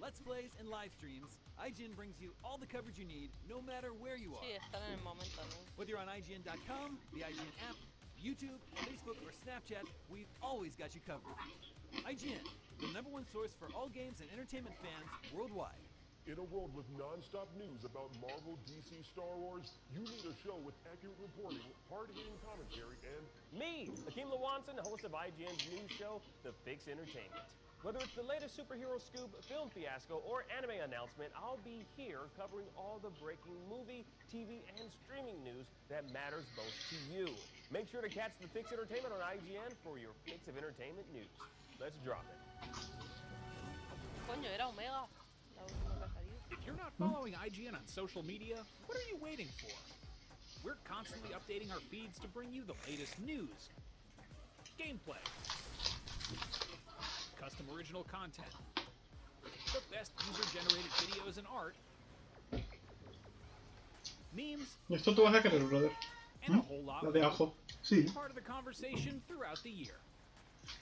Let's plays and live streams, IGN brings you all the coverage you need, no matter where you are. Sí, están en el momento, ¿no? Whether you're on IGN.com, the IGN app, YouTube, Facebook, or Snapchat, we've always got you covered. IGN, the #1 source for all games and entertainment fans worldwide. In a world with non-stop news about Marvel, DC, Star Wars, you need a show with accurate reporting, hard-hitting commentary, and me, Akeem Lawanson, host of IGN's news show, The Fix Entertainment. Whether it's the latest superhero scoop, film fiasco, or anime announcement, I'll be here covering all the breaking movie, TV, and streaming news that matters most to you. Make sure to catch the Fix Entertainment on IGN for your fix of entertainment news. Let's drop it. Coño, era Omega. If you're not following IGN on social media, what are you waiting for? We're constantly updating our feeds to bring you the latest news, gameplay, custom original content, the best user-generated videos and art, memes, Esto tú vas a querer, brother. and a whole lot La de ajo. more. Sí. Be part of the conversation throughout the year.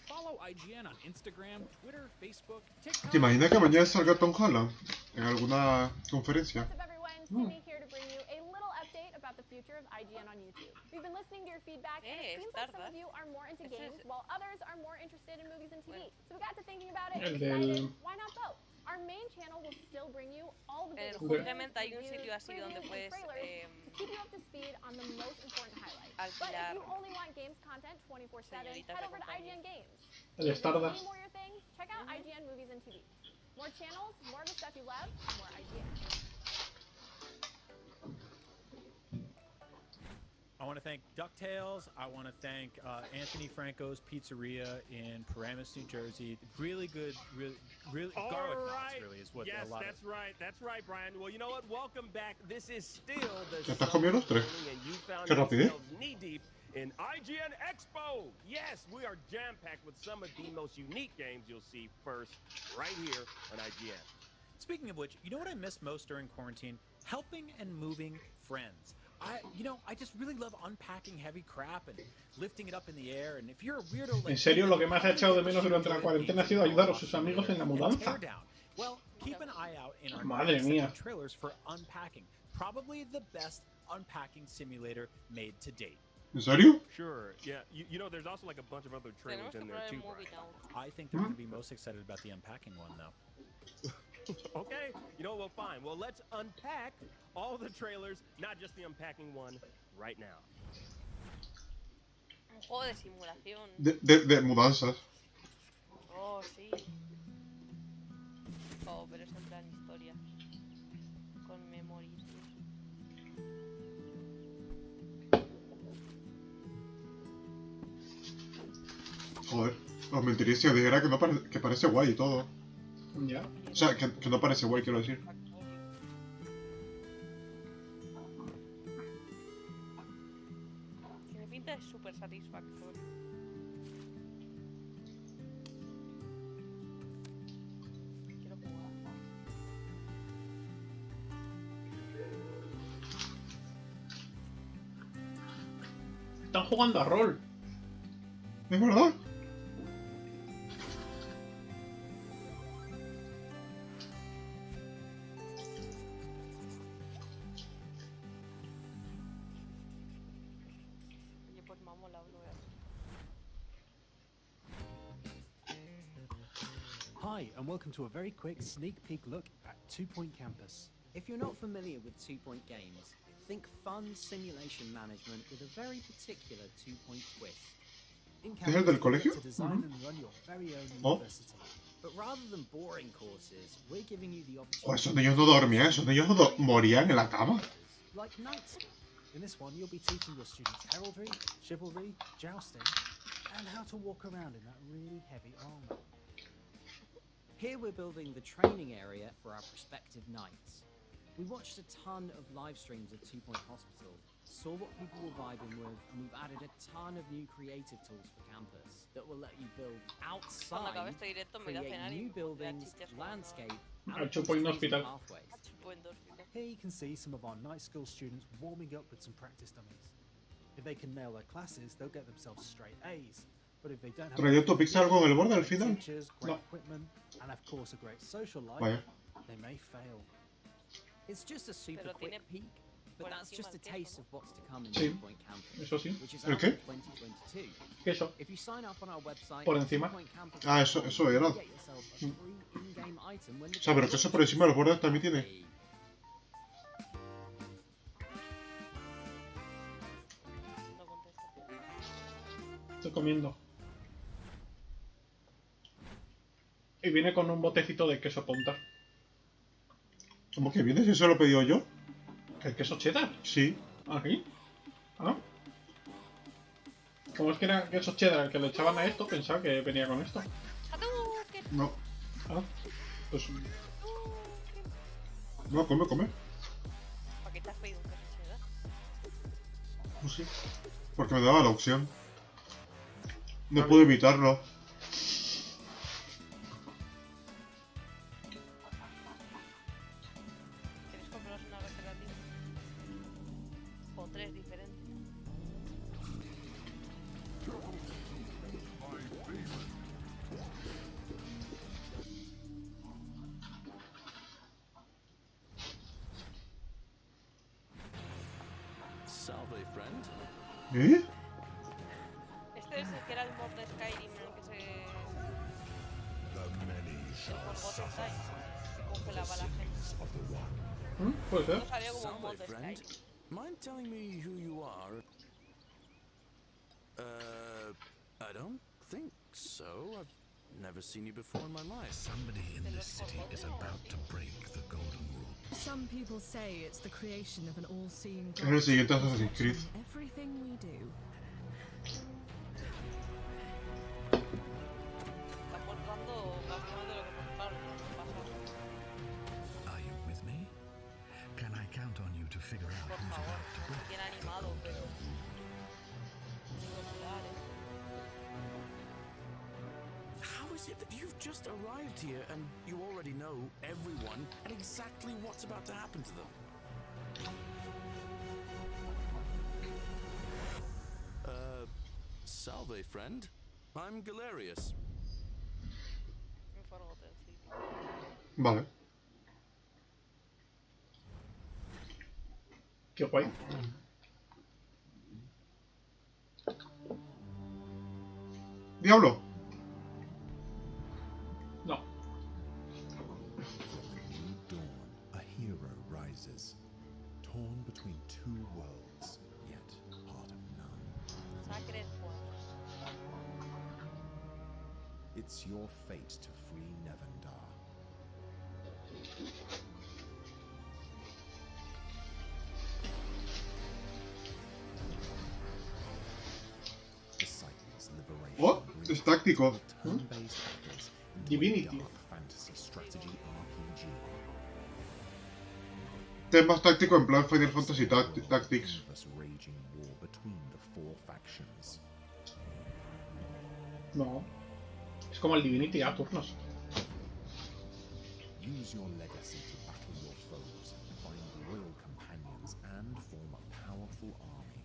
Follow IGN on Instagram, Twitter, Facebook, TikTok. ¿Te imaginas que mañana salga Tom Holland en alguna conferencia? What's up, everyone? Sydney here to bring you a little update about the future of IGN on YouTube. We've been listening to your feedback, and it seems like some of you are more into games, while others are more interested in movies and TV. So we got to thinking about it and decided, why not both? Our main channel will still bring you all the big Justamente hay un sitio así donde puedes keep you up to speed on the most important highlights. But if you only want games content 24/7, head over to IGN Games. El Stardust. More your thing, check out IGN Movies and TV. More channels, more of the stuff you love, more IGN. I want to thank DuckTales. I want to thank Anthony Franco's Pizzeria in Paramus, New Jersey. Really good, really garlic knots, really, is what a lot Yes, that's right, Brian. Well, you know what? Welcome back. This is still the ¿Ya estás comiendo los tres? and you found Qué rapidez. yourselves knee-deep in IGN Expo. Yes, we are jam-packed with some of the most unique games you'll see first right here on IGN. Speaking of which, you know what I missed most during quarantine? Helping and moving friends. I just really love unpacking heavy crap and lifting it up in the air. And if you're a weirdo like En serio, lo que más ha echado de menos durante la cuarentena ha sido ayudar a sus amigos en la mudanza. Well, keep an eye out in our Madre mía. trailers for unpacking. Probably the best unpacking simulator made to date. ¿En serio? Sure, yeah. You know, there's also like a bunch of other trailers in there too. I think they're going to be most excited about the unpacking one, though. Okay, you know, well, fine. Well, let's unpack all the trailers, not just the unpacking one, right now. Un juego de simulación. De mudanzas. Oh, sí. Oh, pero es en plan historia. Con memories. Joder, os mentiría si os dijera que, no que parece guay y todo. Ya. O sea, que no parece guay, quiero decir. Tiene pinta de súper satisfactorio. Quiero jugar. Están jugando a rol. ¿Es verdad? Oye, pues mamola, lo veo. Hi, and welcome to a very quick sneak peek look at 2 Point Campus. If you're not familiar with 2 Point games, think fun simulation management with a very particular 2 Point twist. In ¿Es el del colegio? to design and run your very own Oh. university. But rather than boring courses, we're giving you the Oh, opportunity. esos niños no dormían, esos niños no morían en la cama. Like night school. In this one, you'll be teaching your students heraldry, chivalry, jousting, and how to walk around in that really heavy armor. Here we're building the training area for our prospective knights. We watched a ton of live streams of 2 Point Hospital, saw what people were vibing with, and we've added a ton of new creative tools for campus that will let you build Cuando acabe outside, este directo me voy a create cenar y new me voy a buildings, chichas landscape, Al and Chupo en un crazy hospital. pathways. Here you can see some of our night school students warming up with some practice dummies. If they can nail their classes, they'll get themselves straight A's. But if they don't have ¿Traía tu pizza algo en el borde al final? teachers, great No. equipment, and of course a great social life, Vaya. they may fail. It's just a super Pero quick tiene peek, but por that's encima just a el queso, taste ¿no? of what's to come in Sí, 2 Point Campus, eso sí. which is ¿El out qué? in 2022. Queso. If you sign up on our website, Por encima. 2pointcampus.com, Ah, eso era. you get yourself a free in-game item when the O sea, pero game que eso por encima de los bordes también tiene. No contesto. Estoy comiendo. Y viene con un botecito de queso punta. ¿Cómo que viene? Si eso lo he pedido yo. ¿El queso cheddar? Sí. ¿Aquí? ¿Ah? Como es que era queso cheddar el que le echaban a esto, pensaba que venía con esto. No. Ah, pues... No, come. ¿Para qué te has pedido un queso cheddar? Pues sí. Porque me daba la opción. No puedo evitarlo. ¿Quieres compraros una recreativa? O 3 diferentes. Salve, friend. ¿Eh? Este es el que era el mob de Skyrim en el que se... El Forgotten Time, que congelaba a la gente. Puede ser. No salió como un mod de Skyrim. Mind telling me who you are? I don't think so. I've never seen you before in my life. Somebody in this city is about to break the golden rule. Some people say it's the creation of an all-seeing Es el siguiente Assassin's Creed. everything we do. Está aportando bastante lo que aportaron en el pasado. Are you with me? Can I count on you to figure out Por who's favor, about to break bien the animado, golden pero... rule? How is it that you've just arrived here and you already know everyone and exactly what's about to happen to them? Salve, friend. I'm Galerius. Vale. Qué guay. ¡Diablo! No. Dawn, a hero rises, torn between two worlds, yet part of none. Sacred One. It's your fate to free Nevendar. Disciples liberation. ¡Oh! Es táctico. Turn-based battles into Divinity. a dark fantasy strategy RPG. Temas táctico en plan Final Fantasy Tactics. This raging war between the four factions. No. Es como el Divinity a turnos. Use your legacy to battle your foes, find loyal companions, and form a powerful army.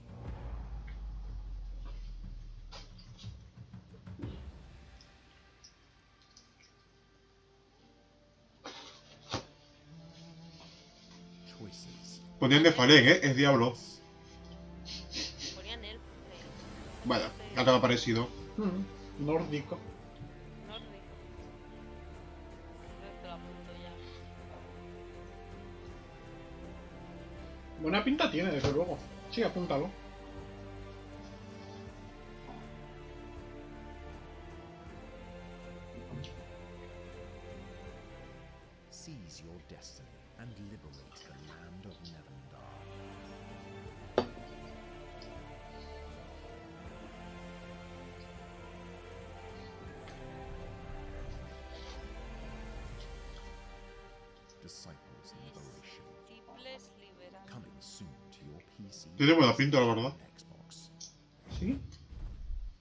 Choices. Ponían de Falén, ¿eh? Es Diablo. Ponían elf. Bueno, acaba parecido. Nórdico. Nórdico. Esto lo apunto ya. Buena pinta tiene, desde luego. Sí, apúntalo. Seize your destiny and liberate the land of Nevendar. Disciples Liberation. Disciples Liberation. Coming soon to your PC. Tiene buena pinta, la verdad. Xbox. ¿Sí?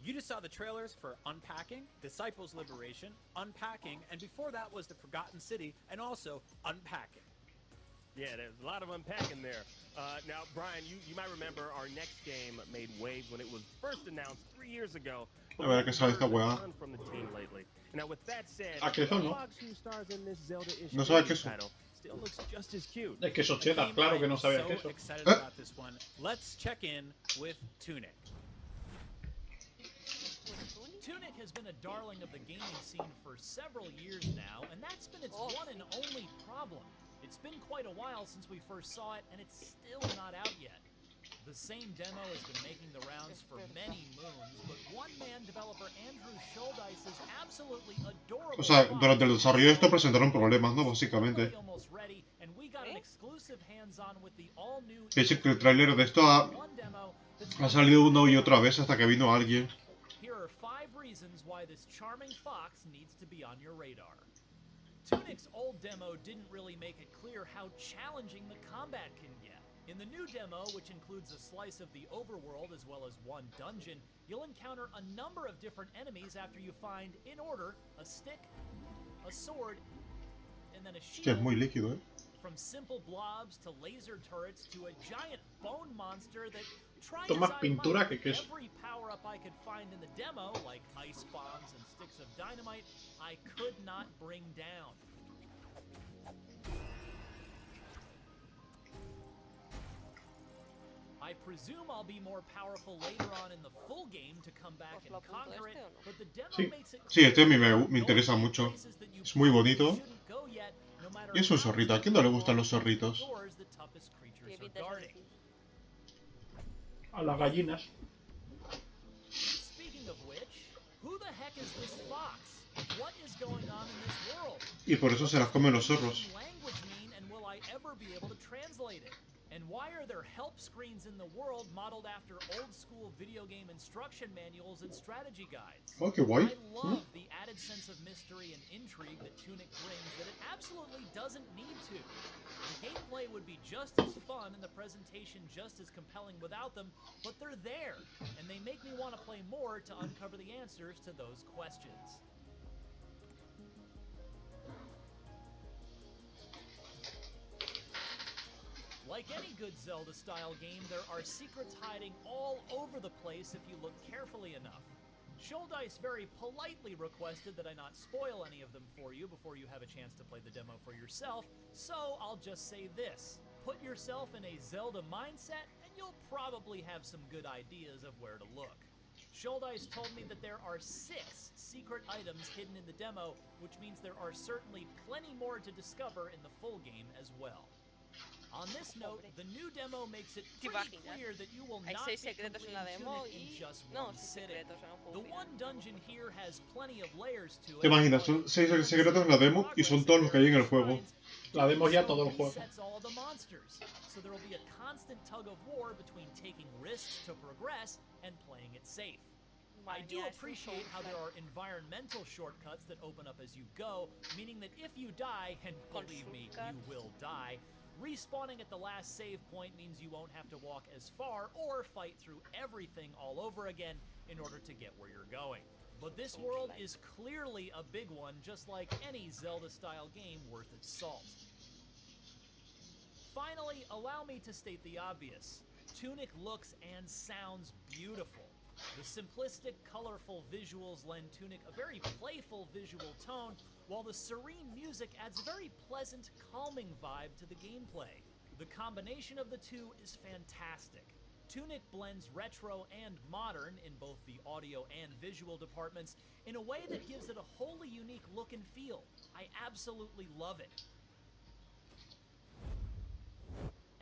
You just saw the trailers for Unpacking, Disciples Liberation, Unpacking, and before that was The Forgotten City, and also Unpacking. Yeah, there's a lot of unpacking there. Now, Brian, you might remember our next game made waves when it was first announced 3 years ago. A ver qué sale esta weá. From the team lately. Now, with that said, ¿A queso no? Fox, who stars in this Zelda-ish No sabe queso. title, still looks just as cute. Es queso cheddar, claro que no sabía so queso. excited about this one. Let's check in with Tunic. Tunic has been a darling of the gaming scene for several years now, and that's been its one and only problem. It's been quite a while since we first saw it, and it's still not out yet. The same demo has been making the rounds for many moons, but one-man developer Andrew Schuldice is absolutely adorable. O sea, durante el desarrollo de esto presentaron problemas, ¿no? Básicamente. Es que el tráiler de esto ha salido una y otra vez hasta que vino alguien. Here are 5 reasons why this charming fox needs to be on your radar. Tunic's old demo didn't really make it clear how challenging the combat can get. In the new demo, which includes a slice of the overworld as well as one dungeon, you'll encounter a number of different enemies after you find, in order, a stick, a sword, and then a shield. Hostia, es muy líquido, From simple blobs to laser turrets to a giant bone monster that tries Toma pintura que es. every power-up I could find in the demo, like ice bombs and sticks of dynamite, I could not bring down. I presume I'll be more powerful later on in the full game to come back and conquer it, but the demo makes it Sí, este a mí me interesa mucho. Es muy bonito. Y es un zorrito. ¿A quién no le gustan los zorritos? A las gallinas. Speaking of which, who the heck is this fox? What is going on in this world? Y por eso se las comen los zorros. Language mean, and will I ever be able to translate it? And why are there help screens in the world modeled after old-school video game instruction manuals and strategy guides? Oh, qué guay. I love the added sense of mystery and intrigue that Tunic brings that it absolutely doesn't need to. The gameplay would be just as fun and the presentation just as compelling without them, but they're there, and they make me want to play more to uncover the answers to those questions. Like any good Zelda-style game, there are secrets hiding all over the place if you look carefully enough. Schuldice very politely requested that I not spoil any of them for you before you have a chance to play the demo for yourself, so I'll just say this. Put yourself in a Zelda mindset, and you'll probably have some good ideas of where to look. Schuldice told me that there are 6 secret items hidden in the demo, which means there are certainly plenty more to discover in the full game as well. On this note, the new demo makes it pretty clear that you will not be completing Tunic in just one sitting. The one dungeon here has plenty of layers to it. ¿Te imaginas? Son 6 secretos en la demo y son todos los que hay en el juego. La demo ya todo el juego. So there will be a constant tug of war between taking risks to progress and playing it safe. I do appreciate how there are environmental shortcuts that open up as you go, meaning that if you die, and believe me, you will die, respawning at the last save point means you won't have to walk as far or fight through everything all over again in order to get where you're going. But this world is clearly a big one, just like any Zelda-style game worth its salt. Finally, allow me to state the obvious. Tunic looks and sounds beautiful. The simplistic, colorful visuals lend Tunic a very playful visual tone, while the serene music adds a very pleasant, calming vibe to the gameplay. The combination of the two is fantastic. Tunic blends retro and modern in both the audio and visual departments in a way that gives it a wholly unique look and feel. I absolutely love it.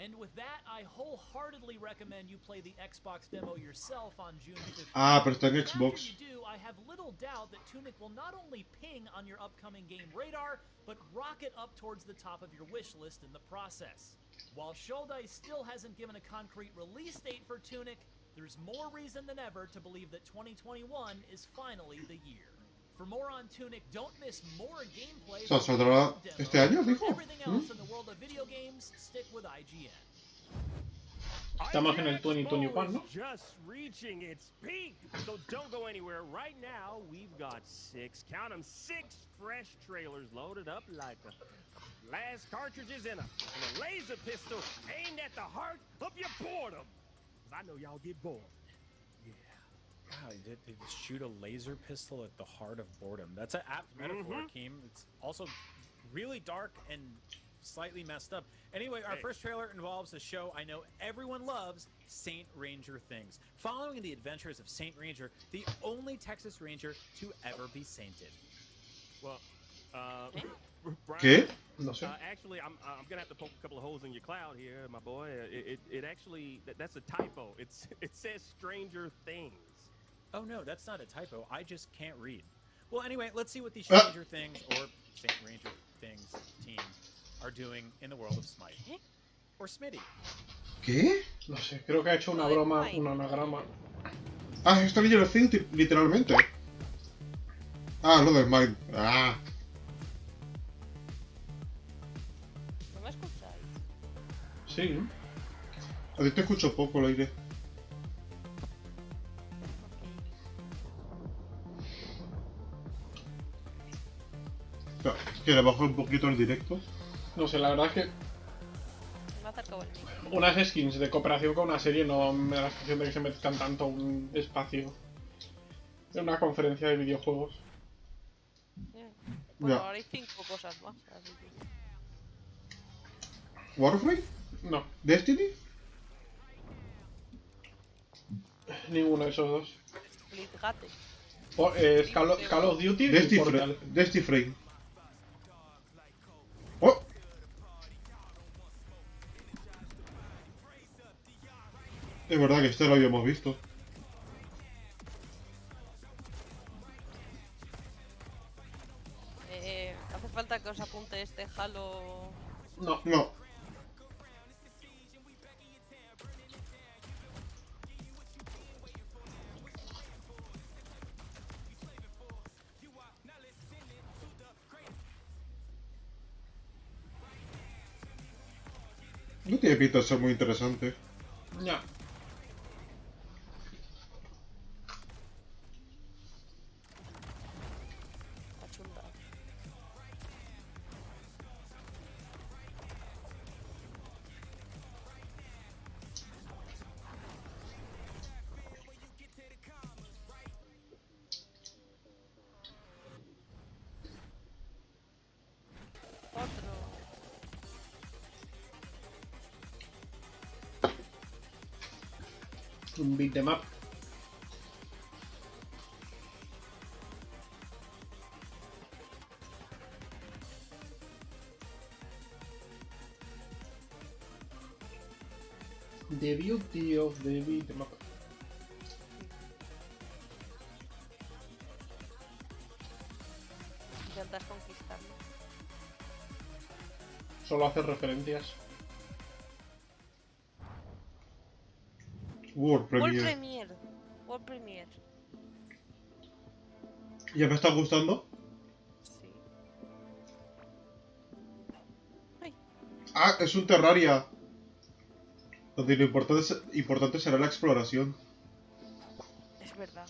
And with that, I wholeheartedly recommend you play the Xbox demo yourself on June 15th. Ah, pero está en After Xbox. you do, I have little doubt that Tunic will not only ping on your upcoming game radar, but rocket up towards the top of your wish list in the process. While Schuldice still hasn't given a concrete release date for Tunic, there's more reason than ever to believe that 2021 is finally the year. For more on Tunic, don't miss more gameplay. O sea, saldrá este año, dijo. Everything else in the world of video games, stick with IGN. Estamos en el 2021, ¿no? Just reaching its peak. So don't go anywhere. Right now, we've got 6, count them, 6 fresh trailers loaded up like last cartridges in a laser pistol aimed at the heart of your boredom. 'Cause I know y'all get bored. Wow, they shoot a laser pistol at the heart of boredom. That's an apt metaphor, Keem. It's also really dark and slightly messed up. Anyway, our first trailer involves a show I know everyone loves, Saint Ranger Things. Following the adventures of Saint Ranger, the only Texas Ranger to ever be sainted. Well, ¿Qué? No sé. Actually, I'm gonna have to poke a couple of holes in your cloud here, my boy. It actually that's a typo. It says Stranger Things. Oh no, that's not a typo. I just can't read. Well, anyway, let's see what these Stranger Things or Stranger Things team are doing in the world of Smite. Or Smitty. ¿Qué? No sé, creo que ha hecho una broma, un anagrama. Ah, está leyendo el Thing literalmente. Ah, lo de Smite. Ah. ¿No me escucháis? Sí. A ti te escucho poco, lo aire. ¿Que le bajo un poquito el directo? No sé, la verdad es que Me ha acercado el micro. unas skins de cooperación con una serie no me da la sensación de que se mezclan tanto un espacio en una conferencia de videojuegos. Bueno, ahora hay 5 cosas más. Así que... ¿Warframe? No. ¿Destiny? Ninguno de esos dos. Splitgate. Es Call of Duty y Portal. Frame. ¡Oh! Es verdad que este lo habíamos visto. ¿Hace falta que os apunte este Halo? No. No. No tiene pinta de ser muy interesante. Ya. Un beat em up. The beauty of the beat em up. Intentas conquistarlo. Solo hace referencias. World Premiere. World Premiere. ¿Ya me está gustando? Sí. Ay. Ah, es un Terraria. Donde lo importante será la exploración. Es verdad.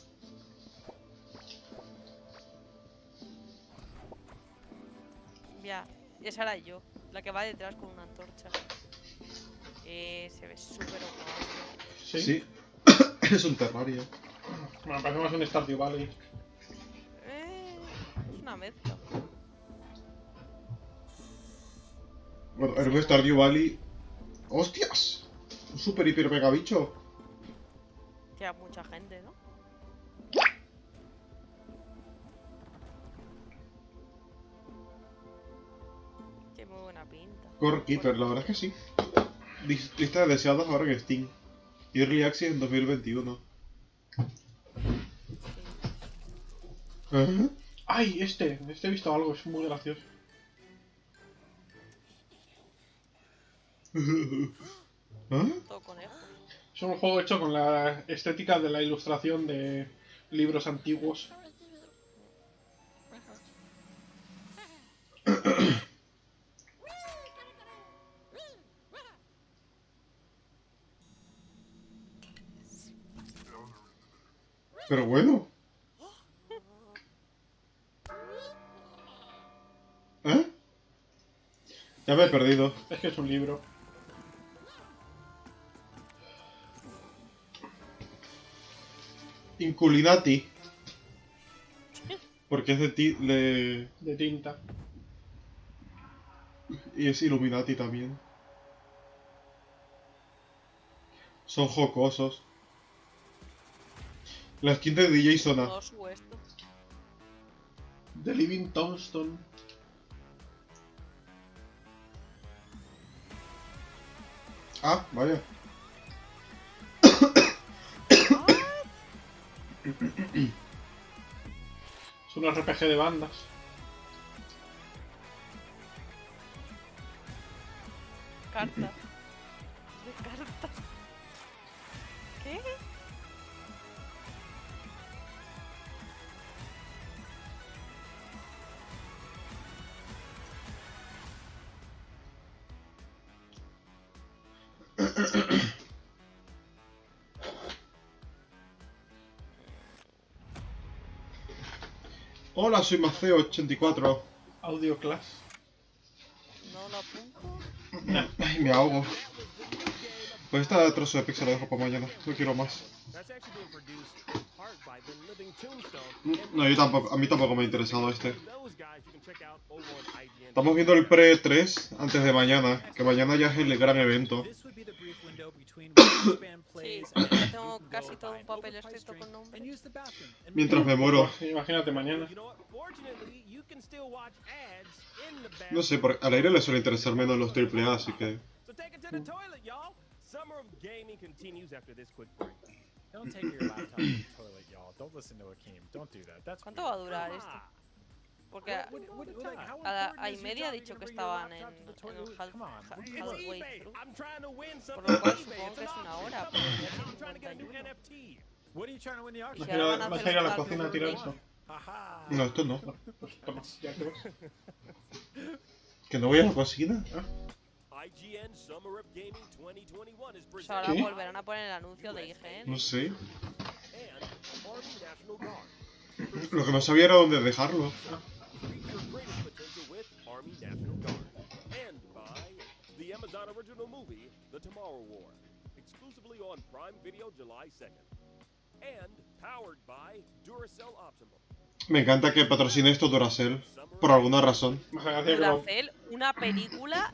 Ya, esa era yo. La que va detrás con una antorcha. Se ve súper guapo. Sí. Es un Terraria. Me parece más un Stardew Valley. Es una mezcla. Bueno, el Stardew Valley. ¡Hostias! Un super hiper mega bicho. Queda mucha gente, ¿no? Tiene muy buena pinta. Core Keeper, la verdad es que sí. Lista de deseados ahora en Steam. Y Early Access en 2021. ¿Eh? ¡Ay! Este he visto algo, es muy gracioso. ¿Ah? Todo conejo. Es un juego hecho con la estética de la ilustración de libros antiguos. Pero bueno. ¿Eh? Ya me he perdido. Es que es un libro. Inculinati. Porque es de tinta. Y es Illuminati también. Son jocosos. La skin de DJ Sona. The Living Tombstone. Ah, vaya. Es un RPG de bandas. Cartas. De cartas. ¿Qué? Hola, soy Maceo84. Audio class. No lo apunto. Ay, me ahogo. Pues este trozo de pizza lo dejo para mañana. No quiero más. No, yo tampoco. A mí tampoco me ha interesado este. Estamos viendo el pre-3 antes de mañana. Que mañana ya es el gran evento. Sí, ya tengo casi todo un papel escrito con nombre. Mientras me muero. Pues, imagínate mañana. No sé, porque al aire le suele interesar menos los AAA, así que... Summer of gaming continues after this quick break. Don't take your laptop to the toilet, y'all. Don't listen to Akeem. Don't do that. That's ¿Cuánto va a durar esto? Porque a la media ha dicho que estaban en el halfway through. Por lo cual supongo que es una hora, pero ya es 51. What are you trying to win the auction? Y ahora van a ¿Vas hacer a ir a la el cocina a tirar eso? No, esto no. Pues toma, ya que vas. ¿Que no voy a la cocina? IGN Summer of Gaming 2021 is Pues ahora presented volverán a poner el anuncio de IGN. No sé. and Army National Guard. Lo que no sabía era dónde dejarlo. Reach your greatest potential with Army National Guard. And by the Amazon original movie, The Tomorrow War. Exclusively on Prime Video July 2nd. And powered by Duracell Optimum. Me encanta que patrocine esto Duracell. Por alguna razón. Duracell, una película,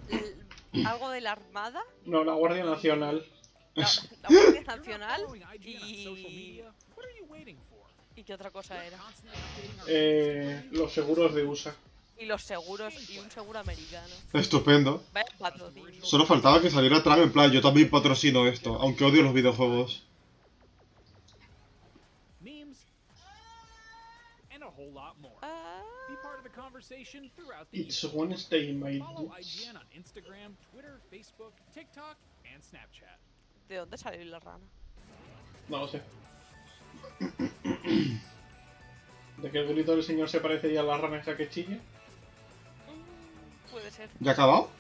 algo de la Armada. No, la Guardia Nacional. La Guardia Nacional y... ¿Y qué otra cosa era? Los seguros de USA. Y los seguros, y un seguro americano. Estupendo. Vaya patrocinio. Solo faltaba que saliera Trump en plan, yo también patrocino esto, aunque odio los videojuegos. A whole lot more. Be part of the conversation throughout the It's Wednesday, my Follow dudes. IGN on Instagram, Twitter, Facebook, TikTok, and Snapchat. ¿De dónde salió la rana? No lo sé. ¿De que el grito del señor se parece ya a la rana esa que chilla? Puede ser. ¿Ya ha acabado?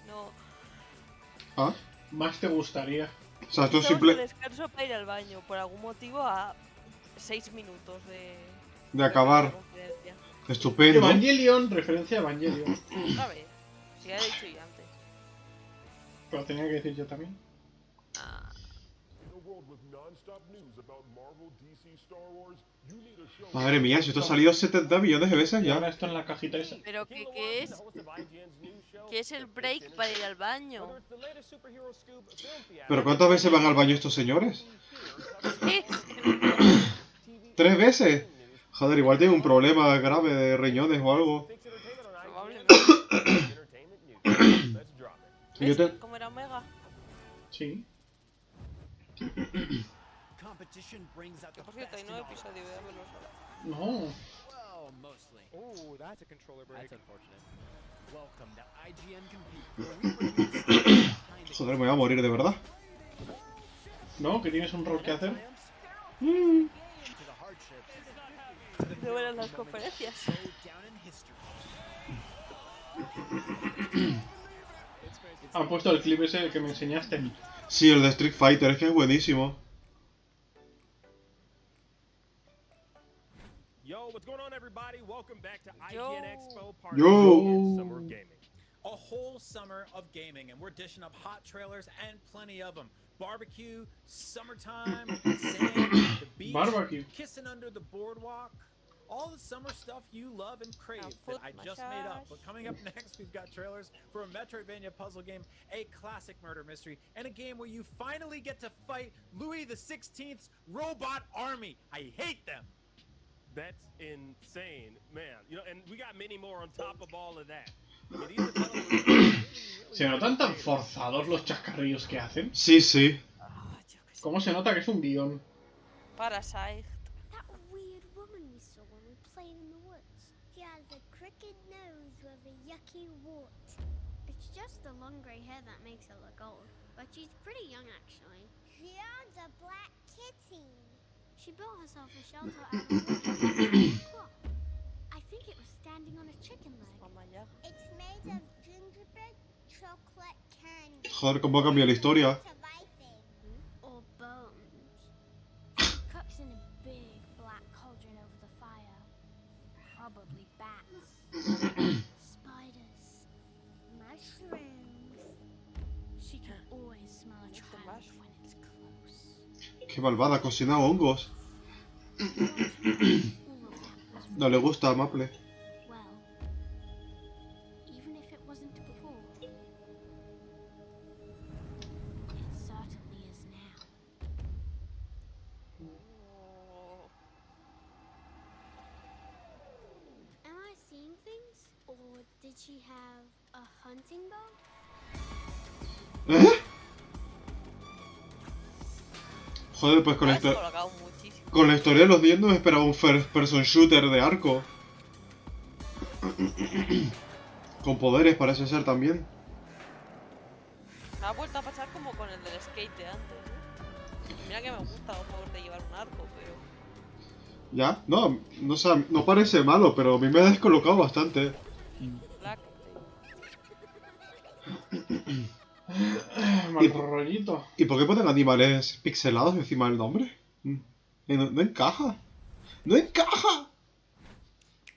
No. Ah. Más te gustaría. O sea, esto es Estamos de simple... descanso para ir al baño, por algún motivo a 6 minutos de acabar. conferencia. Estupendo. Evangelion, referencia a Evangelion. Otra vez. Si ya he dicho yo antes. Pero tenía que decir yo también. Madre mía, si esto ha salido 70 millones de veces Y ahora ya. esto en la cajita esa. Pero ¿qué es? ¿Qué es el break para ir al baño? ¿Pero cuántas veces van al baño estos señores? ¿Qué? 3 veces. Joder, igual tiene un problema grave de riñones o algo. ¿Ves? Yo te... ¿Cómo era Omega? Sí. Que por cierto, hay 9 episodios, ya me lo sabes. No. Well, mostly. Oh, that's a controller break. That's unfortunate. Welcome to IGN Compete. Joder, me voy a morir de verdad. No, que tienes un rol que hacer. De buenas las conferencias. Han puesto el clip ese que me enseñaste. Sí, el de Street Fighter, es que es buenísimo. Yo, what's going on, everybody? Welcome back to IGN Expo Part Yo. 2 Summer of Gaming. A whole summer of gaming, and we're dishing up hot trailers and plenty of them. Barbecue, summertime, sand, the beach, Barbecue. kissing under the boardwalk. All the summer stuff you love and crave that I just made up. But coming up next, we've got trailers for a Metroidvania puzzle game, a classic murder mystery, and a game where you finally get to fight Louis XVI's robot army. I hate them. That's insane, man. You know, and we got many more on top of all of that. I mean, these developers really ¿Se notan tan forzados los chascarrillos que hacen? Sí, sí. ¿Cómo se nota que es un guión? Parasite. That weird woman we saw when we played in the woods. She has a crooked nose with a yucky wart. It's just the long grey hair that makes her look old. But she's pretty young, actually. She owns a black kitty. She built herself a shelter out of wood. I think it was standing on a chicken leg. It's made of gingerbread chocolate candy. Joder, cómo ha cambiado la historia. Or bones. Cooks in a big black cauldron over the fire. Probably bats. Spiders. Mushrooms. She can always smell a child when it's close. Qué malvada, cocina hongos. No le gusta a Maple. Well, even if it wasn't before, it certainly is now. Am I seeing things? Or did she have a hunting bow? ¿Eh? Joder, pues con la historia de los 10 no me esperaba un first person shooter de arco. Con poderes parece ser también. Me ha vuelto a pasar como con el del skate de antes, ¿eh? Mira que me gusta los juegos de llevar un arco, pero... ¿Ya? No, no parece malo, pero a mí me ha descolocado bastante. Mal rollito. ¿Y por qué ponen animales pixelados encima del nombre? No encaja. ¡No encaja!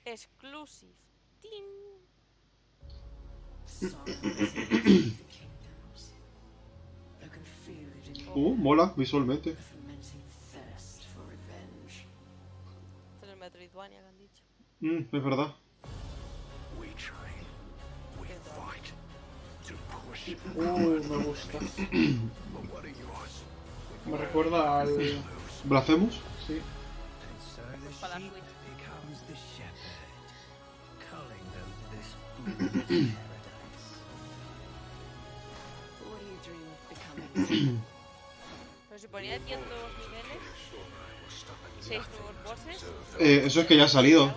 Exclusive. Mola visualmente. Esto es el Metroidvania que han dicho. Es verdad. Me gusta. Me recuerda al... ¿Blasphemous? Sí. Para la Switch. Pero si ponía 10 nuevos niveles, 6 nuevos bosses... Eso es que ya ha salido.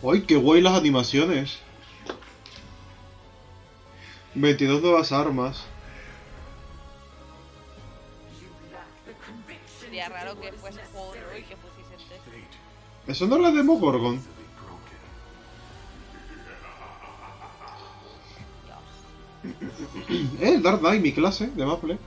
¡Ay, qué guay las animaciones! 22 nuevas armas. Sería raro que fuese juego nuevo y que pusiesen texto. ¿Eso no es la demo Gorgon? Dark Knight, mi clase de Maple.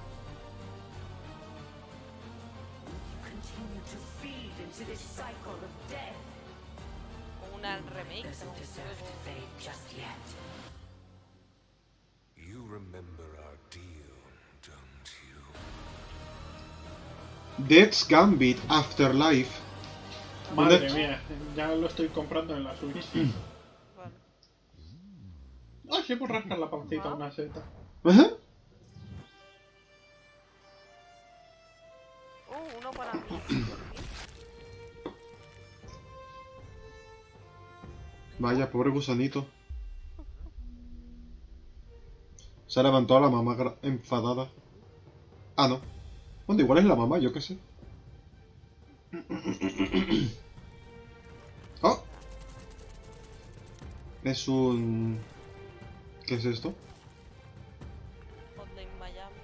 Una remake de un juego. Death's Gambit Afterlife. Madre mía, ya lo estoy comprando en la Switch. Ah, sí, por rascar la pancita a una seta. Uno para mí. Vaya, pobre gusanito. Se ha levantado la mamá enfadada. Ah, no. Bueno, igual es la mamá, yo qué sé. ¡Oh! Es un... ¿Qué es esto? Hotline Miami.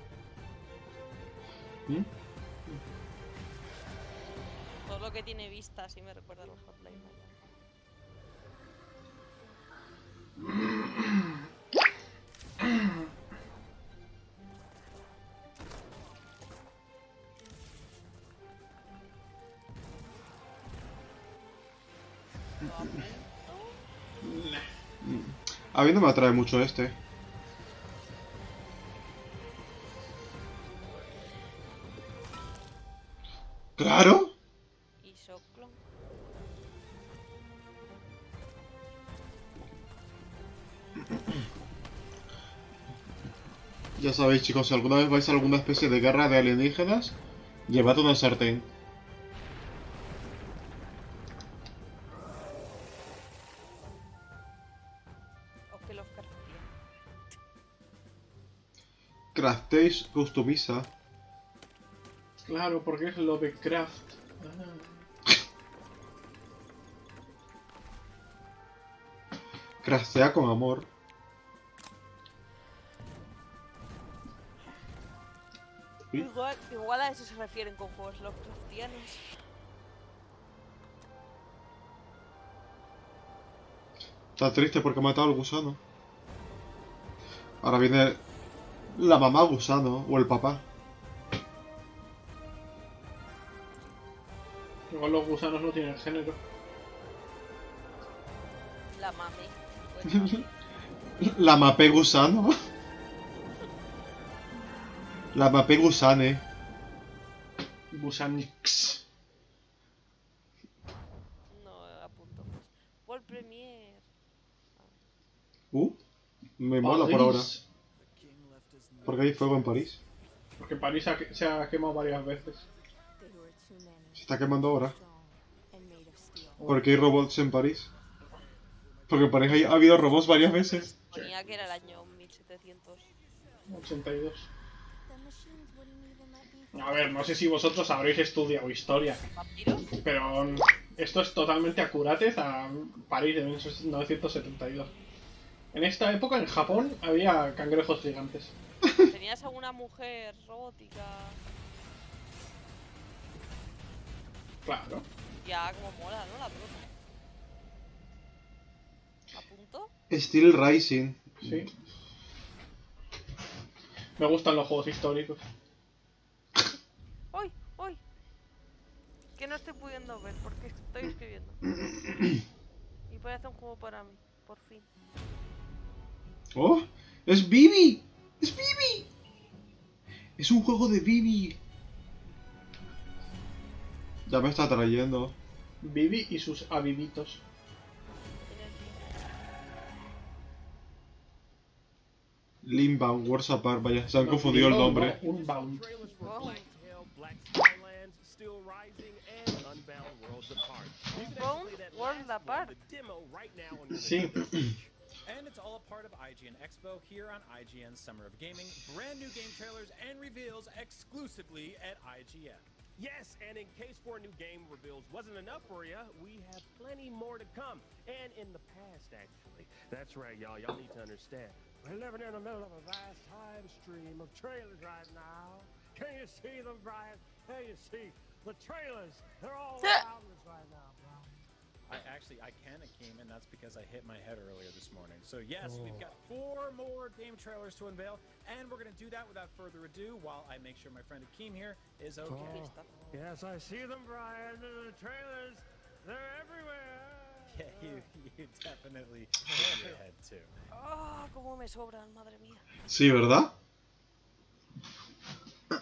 Todo lo que tiene vista así me recuerda a los Hotline Miami. A mí no me atrae mucho este. ¡Claro! Y Soclon. Ya sabéis, chicos, si alguna vez vais a alguna especie de guerra de alienígenas, llevad una sartén. Craftéis, customiza. Claro, porque es lo de craft. Craftea con amor. Igual a eso se refieren con juegos Lovecraftianos. Está triste porque ha matado al gusano. Ahora viene la mamá gusano o el papá. Igual los gusanos no tienen género. La mami. La mapé gusano. La mapé gusane. Gusanix. No, apunto. World Premiere. Me mola por ahora. Porque hay fuego en París. Porque París se ha quemado varias veces. Se está quemando ahora. Porque hay robots en París. Porque en París ha habido robots varias veces. Ponía que era el año 1782. A ver, no sé si vosotros habréis estudiado historia. Pero esto es totalmente acuratez a París de 1972. En esta época, en Japón, había cangrejos gigantes. ¿Tenías alguna mujer robótica? Claro. Ya, como mola, ¿no? La broma. ¿Apunto? Steel Rising. Sí. Me gustan los juegos históricos. ¡Uy! ¡Uy! Que no estoy pudiendo ver porque estoy escribiendo. Y parece un juego para mí, por fin. ¡Oh! ¡Es Bibi! ¡Es Bibi! Es un juego de Bibi. Ya me está trayendo. Bibi y sus avivitos. Limbound, Words Apart, vaya, se han confundido el nombre. Unbound. World Apart. Sí. And it's all a part of IGN Expo here on IGN's Summer of Gaming. Brand new game trailers and reveals exclusively at IGN. Yes, and in case 4 new game reveals wasn't enough for you, we have plenty more to come. And in the past, actually. That's right, y'all. Y'all need to understand. We're living in the middle of a vast time stream of trailers right now. Can you see them, Brian? Can you see the trailers? They're all around us right now, bro. I can, Akeem, and that's because I hit my head earlier this morning. So yes, we've got 4 more game trailers to unveil, and we're going to do that without further ado while I make sure my friend Akeem here is okay. Yes, I see them, Brian. The trailers, they're everywhere. Yeah, you definitely hit your head too. Oh, cómo me sobran, madre mía. Sí, ¿verdad?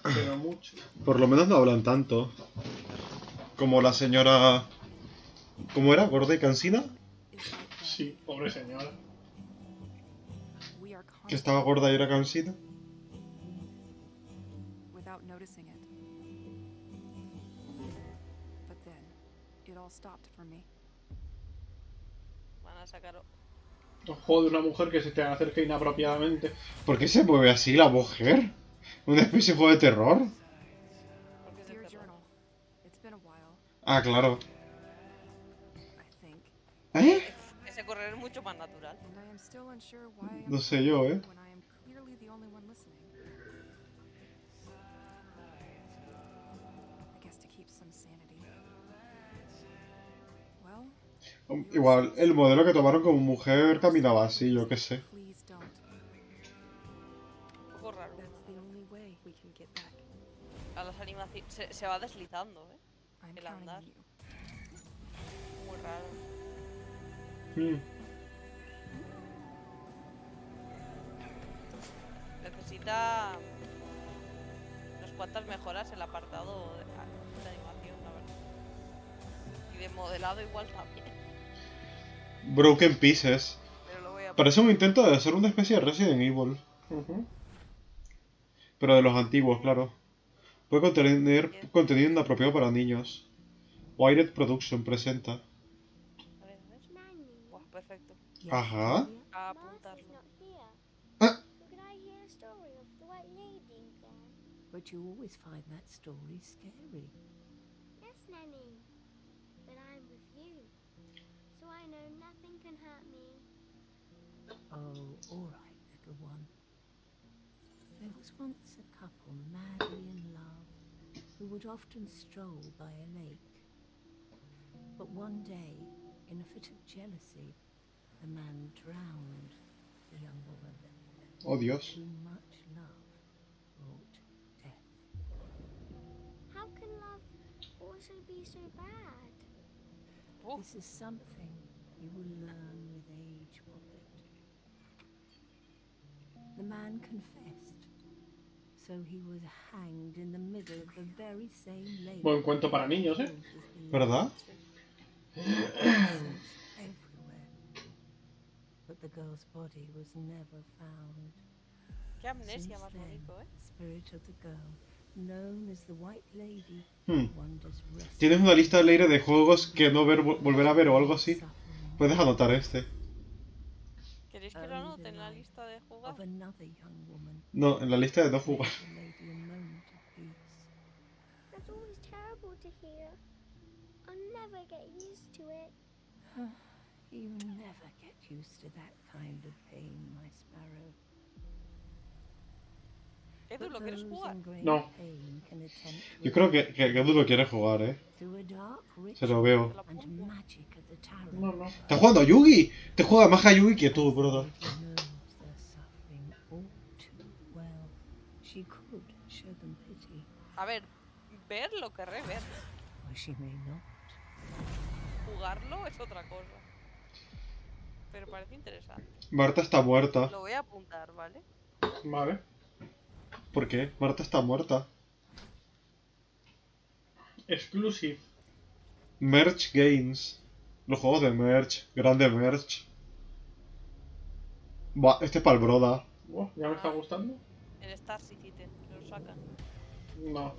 Pero mucho. Por lo menos no hablan tanto. Como la señora... ¿Cómo era? ¿Gorda y cansina? Sí, pobre señora. Que estaba gorda y era cansina. Without noticing it. But then it all stopped for me. Van a sacar Un juego de una mujer que se te acerca inapropiadamente. ¿Por qué se mueve así la mujer? ¿Una especie de juego de terror? Ah, claro. ¿Eh? Ese correr es mucho más natural. No sé yo, ¿eh? Igual, el modelo que tomaron como mujer caminaba así, yo qué sé. Un poco raro. A las animaciones se va deslizando, ¿eh? El andar. Muy raro. Necesita unas cuantas mejoras el apartado de animación, la verdad. Y de modelado igual también. Broken Pieces. Parece un intento de hacer una especie de Resident Evil. Pero de los antiguos, claro. Puede contener contenido inapropiado para niños. Wired Production presenta. Perfecto. Ajá. A apuntarlo. could I hear a story of the White Lady again? But you always find that story scary. Yes, Nanny. But I'm with you, so I know nothing can hurt me. Oh, all right, little one. There was once a couple madly in love who would often stroll by a lake. But one day, in a fit of jealousy, the man drowned the young woman. Oh, Dios. Too much love brought death. How can love also be so bad? This is something you will learn with age, Poppet. The man confessed, so he was hanged in the middle of the very same lake. Buen cuento para niños, ¿eh? ¿Verdad? Everywhere. But the girl's body was never found. Qué amnesia Since más then, bonito, the spirit of the girl, known as the White Lady, wanders restless. ¿Tienes una lista de aire de juegos que no volver a ver o algo así? Puedes anotar este. ¿Queréis que lo anote en la lista de jugar? No, en la lista de no jugar. That's always terrible to hear. I'll never get used to it. You never get used to that kind of pain, my sparrow. Edu, ¿lo quieres jugar? No. Yo creo que Edu lo quiere jugar, ¿eh? Se lo veo. No, no. ¿Estás jugando a Yugi? Te juega más a Yugi que tú, brother. A ver, ver lo querré ver. Jugarlo es otra cosa. Pero parece interesante. Marta está muerta. Lo voy a apuntar, ¿vale? Vale. ¿Por qué? Marta está muerta. Exclusive. Merch Games. Los juegos de merch. Grande merch. Buah, este es para el broda. ¿Ya me está gustando? El Star Citizen, lo sacan. No.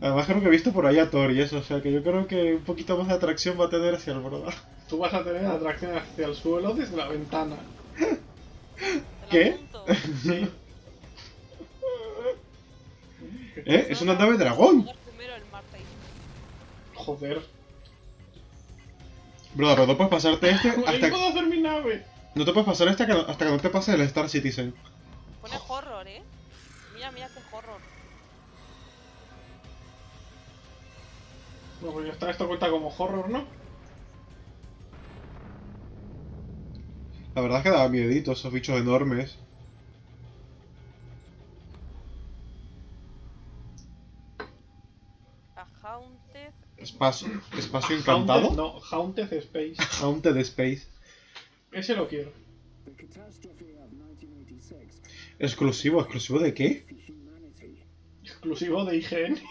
Además creo que he visto por ahí a Thor y eso, o sea que yo creo que un poquito más de atracción va a tener hacia el broda. Tú vas a tener atracción hacia el suelo desde la ventana. ¿Qué? Sí. Es una nave dragón. Joder. Broda, pero no puedes pasarte este Ahí hasta... puedo hacer mi nave. No te puedes pasar este hasta que no te pases el Star Citizen. Pone horror, ¿eh? Mira, mira qué horror. No, pues ya está, esto cuenta como horror, ¿no? La verdad es que daba miedito esos bichos enormes. A Haunted... Espacio encantado. Haunted, no, Haunted Space. Haunted Space. Ese lo quiero. ¿Exclusivo de qué? Exclusivo de IGN.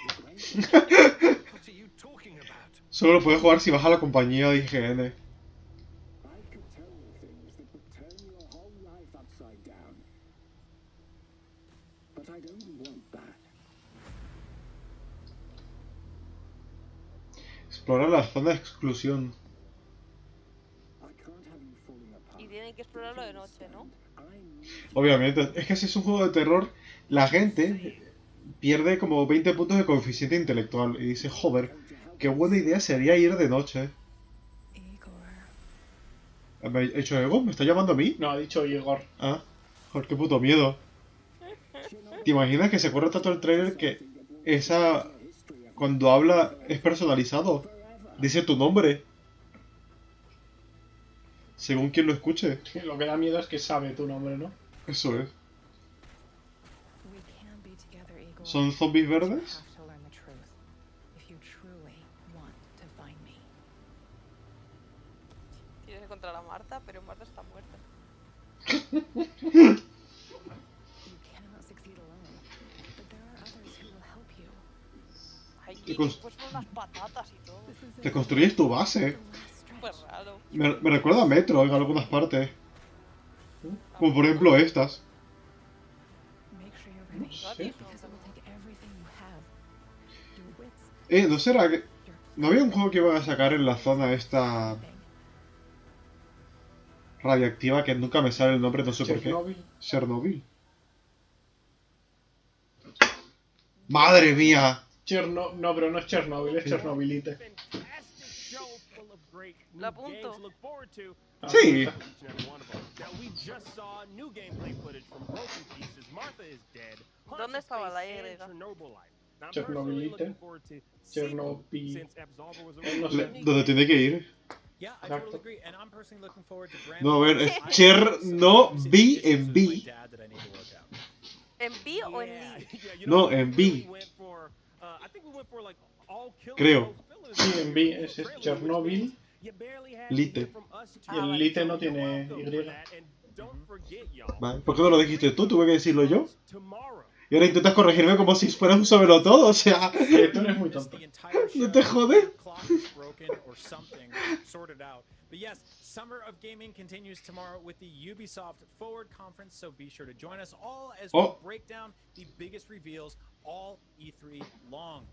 Solo lo puedes jugar si vas a la compañía de IGN. Explorar la zona de exclusión. Y tienen que explorarlo de noche, ¿no? Obviamente, es que si es un juego de terror, la gente pierde como 20 puntos de coeficiente intelectual y dice, joder, qué buena idea sería ir de noche. ¿Me ha dicho Ego? ¿Me está llamando a mí? No, ha dicho Igor. Ah, joder, qué puto miedo. ¿Te imaginas que se corre tanto el trailer que esa... cuando habla es personalizado? Dice tu nombre. Según quien lo escuche. Lo que da miedo es que sabe tu nombre, ¿no? Eso es. ¿Son zombies verdes? Tienes que encontrar a Marta, pero Marta está muerta. Ay, que pues con unas patatas y todo. Te construyes tu base. Súper raro. Me recuerda a Metro en algunas partes. Como por ejemplo estas. No sé. ¿No será que...? ¿No había un juego que iban a sacar en la zona esta...? radiactiva que nunca me sale el nombre, no sé por qué. Chernobyl. ¡Madre mía! No, pero no es Chernobyl, es Chernobylite. Lo apunto. Sí. ¿Dónde estaba la Y? Chernobylite. Chernobyl. No sé. ¿Dónde tiene que ir? Yeah, I totally agree, and I'm personally looking forward to No, a ver, es Chernobyl en B. ¿En B o en Li? No, en B. Creo. Sí, en B es Chernobyl. Lite. Y el Lite no tiene Y. Vale, ¿por qué no lo dijiste tú? Tuve que decirlo yo. Y ahora intentas corregirme como si fuera un sobre todo, o sea... Tú eres muy tonto. ¿No te jode? But yes, Summer of Gaming continues tomorrow with the Ubisoft Forward Conference, so be sure to join us all as we break down the biggest reveals all E3 long.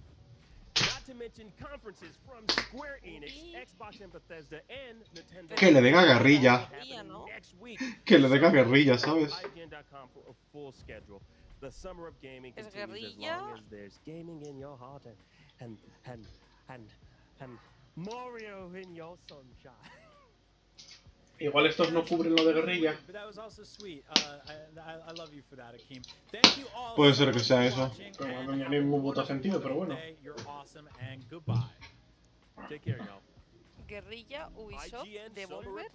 Not to mention conferences from Square Enix, Xbox and Bethesda, and Nintendo. Que le den a guerrilla. Que le den a guerrilla, ¿sabes? The Summer of Gaming ¿Es continues as guerrilla? long as there's gaming in your heart and Mario in your sunshine. Igual estos no cubren lo de guerrilla. Puede ser que sea eso. Pero no tiene ningún puto sentido, pero bueno. Guerrilla, Ubisoft, Devolver.